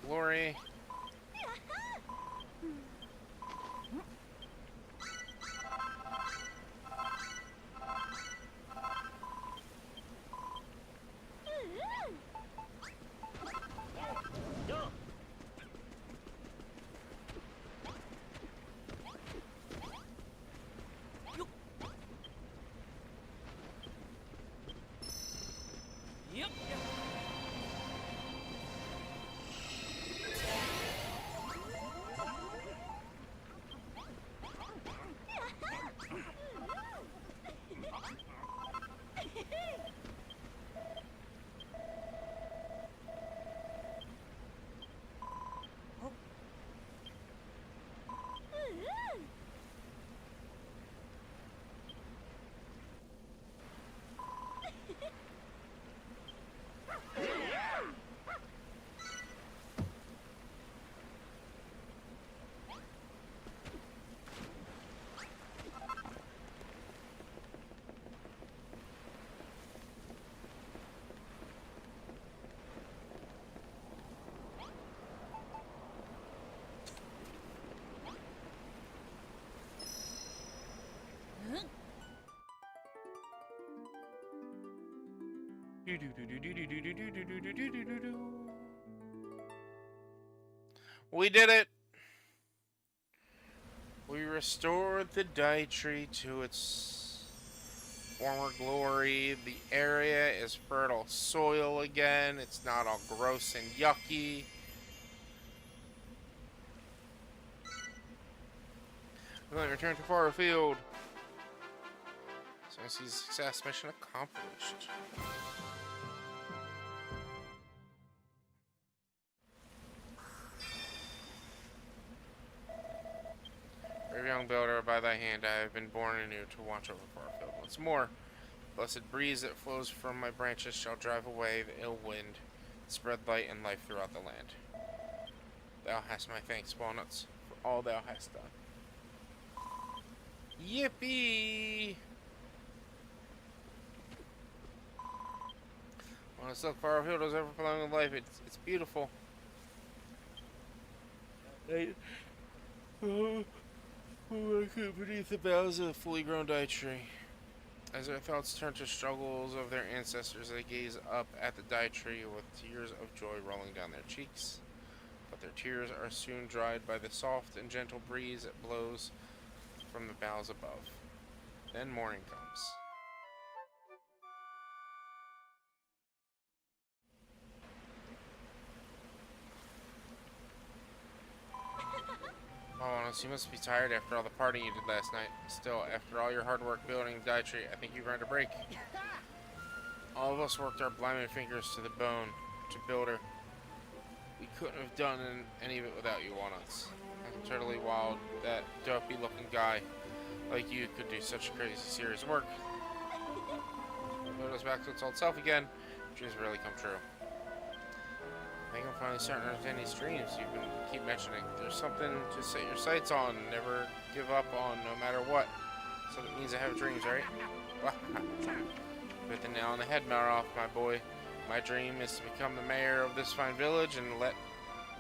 Glory. Yep. We did it! We restored the Dai Tree to its former glory. The area is fertile soil again. It's not all gross and yucky. We're going to return to Farfield. So I see success. Mission accomplished. Brave young builder, by thy hand I have been born anew to watch over Farfield. Once more, blessed breeze that flows from my branches shall drive away the ill wind, spread light and life throughout the land. Thou hast my thanks, Walnuts, for all thou hast done. Yippee! Walnuts, look, Farfield is overflowing with life. It's beautiful. I could beneath the boughs of a fully grown Dai Tree. As their thoughts turn to struggles of their ancestors, they gaze up at the Dai Tree with tears of joy rolling down their cheeks. But their tears are soon dried by the soft and gentle breeze that blows from the boughs above. Then morning comes. Oh, honest, you must be tired after all the partying you did last night. Still, after all your hard work building the Dai Tree, I think you've earned a break. All of us worked our blinding fingers to the bone to build her. We couldn't have done any of it without you, Walnuts. I'm totally wild that dopey-looking guy like you could do such crazy, serious work. Put us back to its old self again. Dreams really come true. I think I'm finally starting to understand these dreams you've been keep mentioning. There's something to set your sights on, never give up on, no matter what. So that means I have dreams, right? Hit the nail on the head, Maroff, my boy. My dream is to become the mayor of this fine village, and let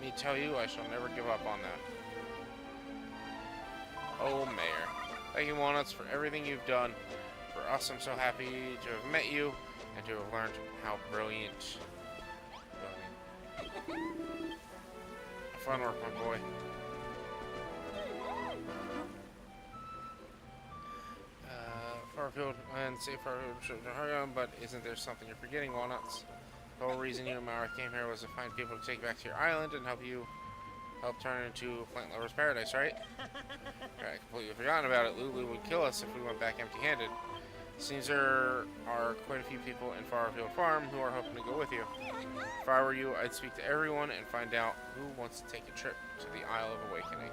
me tell you, I shall never give up on that. Oh, Mayor. Thank you, Walnuts, for everything you've done. For us, I'm so happy to have met you, and to have learned how brilliant. Fun work, my boy. Farfield, and say Farfield should hurry on, but isn't there something you're forgetting, Walnuts? The whole reason you and Mara came here was to find people to take back to your island and help turn it into Plant Lover's Paradise, right? Right, completely forgotten about it. Lulu would kill us if we went back empty-handed. Seems there are quite a few people in Farfield Farm who are hoping to go with you. If I were you, I'd speak to everyone and find out who wants to take a trip to the Isle of Awakening.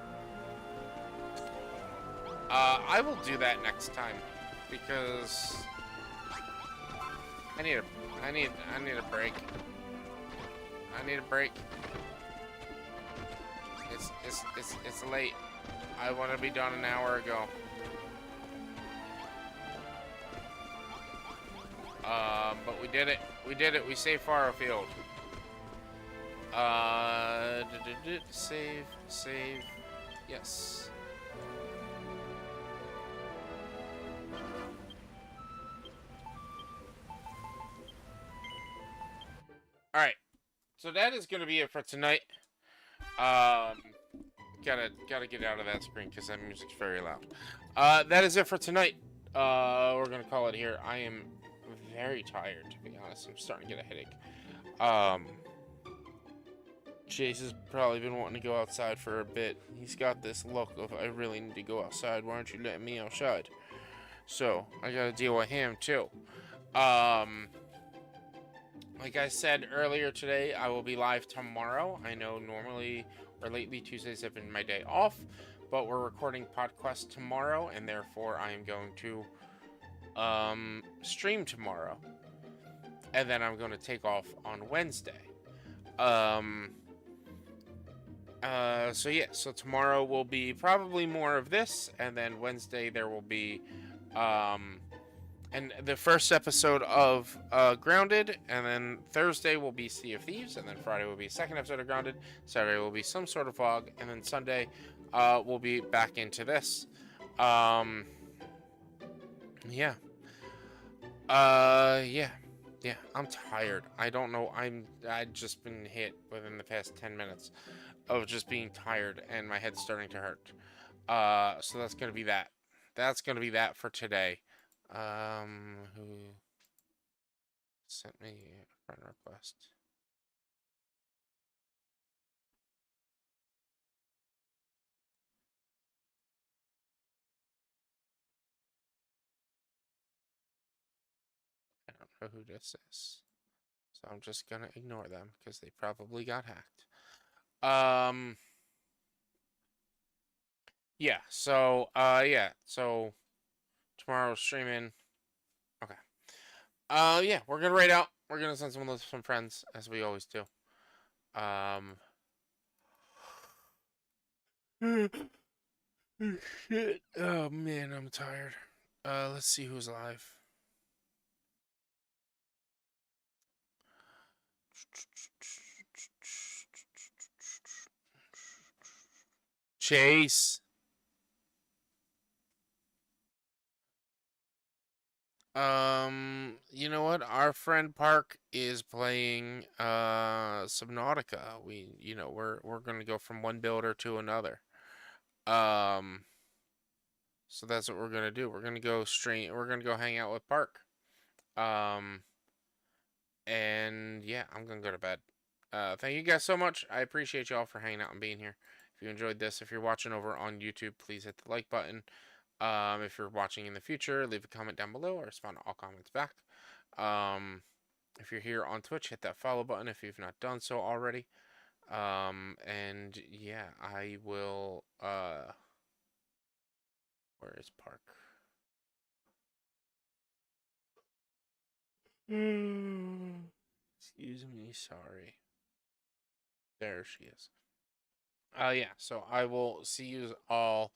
I will do that next time because I need a break. I need a break. It's late. I want to be done an hour ago. But we did it. We did it. We saved Farfield. Save. Yes. All right. So that is going to be it for tonight. Gotta get out of that screen because that music's very loud. That is it for tonight. We're gonna call it here. I am very tired, to be honest. I'm starting to get a headache. Chase has probably been wanting to go outside for a bit. He's got this look of, I really need to go outside. Why aren't you letting me outside? So, I gotta deal with him, too. Like I said earlier today, I will be live tomorrow. I know normally, or lately, Tuesdays have been my day off. But we're recording PodQuest tomorrow, and therefore I am going to stream tomorrow. And then I'm going to take off on Wednesday. So yeah, so tomorrow will be probably more of this, and then Wednesday there will be and the first episode of Grounded, and then Thursday will be Sea of Thieves, and then Friday will be second episode of Grounded, Saturday will be some sort of vlog, and then Sunday we'll be back into this. Yeah. Yeah, I'm tired. I don't know. I've just been hit within the past 10 minutes of just being tired and my head's starting to hurt. So that's gonna be that. That's gonna be that for today. Who sent me a friend request? I don't know who this is. So I'm just gonna ignore them because they probably got hacked. Yeah, so tomorrow's streaming. Okay. Yeah, we're gonna raid out. We're gonna send some friends, as we always do. Shit. Oh man, I'm tired. Let's see who's live. Chase. You know what? Our friend Park is playing Subnautica. We're gonna go from one builder to another. So that's what we're gonna do. We're gonna go hang out with Park. And yeah, I'm gonna go to bed. Thank you guys so much. I appreciate y'all for hanging out and being here. If you enjoyed this, if you're watching over on YouTube, please hit the like button. If you're watching in the future, leave a comment down below. I respond to all comments back. If you're here on Twitch, hit that follow button if you've not done so already. And yeah, I will, where is Park? Excuse me, sorry. There she is. Yeah, so I will see you all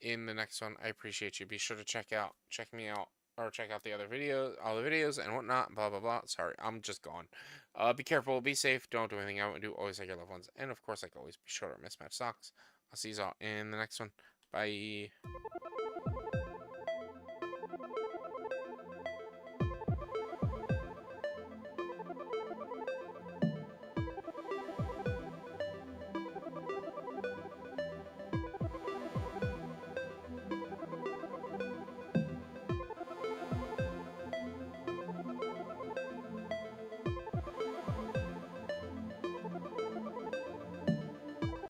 in the next one. I appreciate you. Be sure to check me out, or check out the other videos, all the videos and whatnot, blah blah blah. Sorry, I'm just gone. Be careful, be safe, don't do anything I wouldn't do. Always like your loved ones, and of course, like always, be sure to mismatch socks. I'll see you all in the next one. Bye.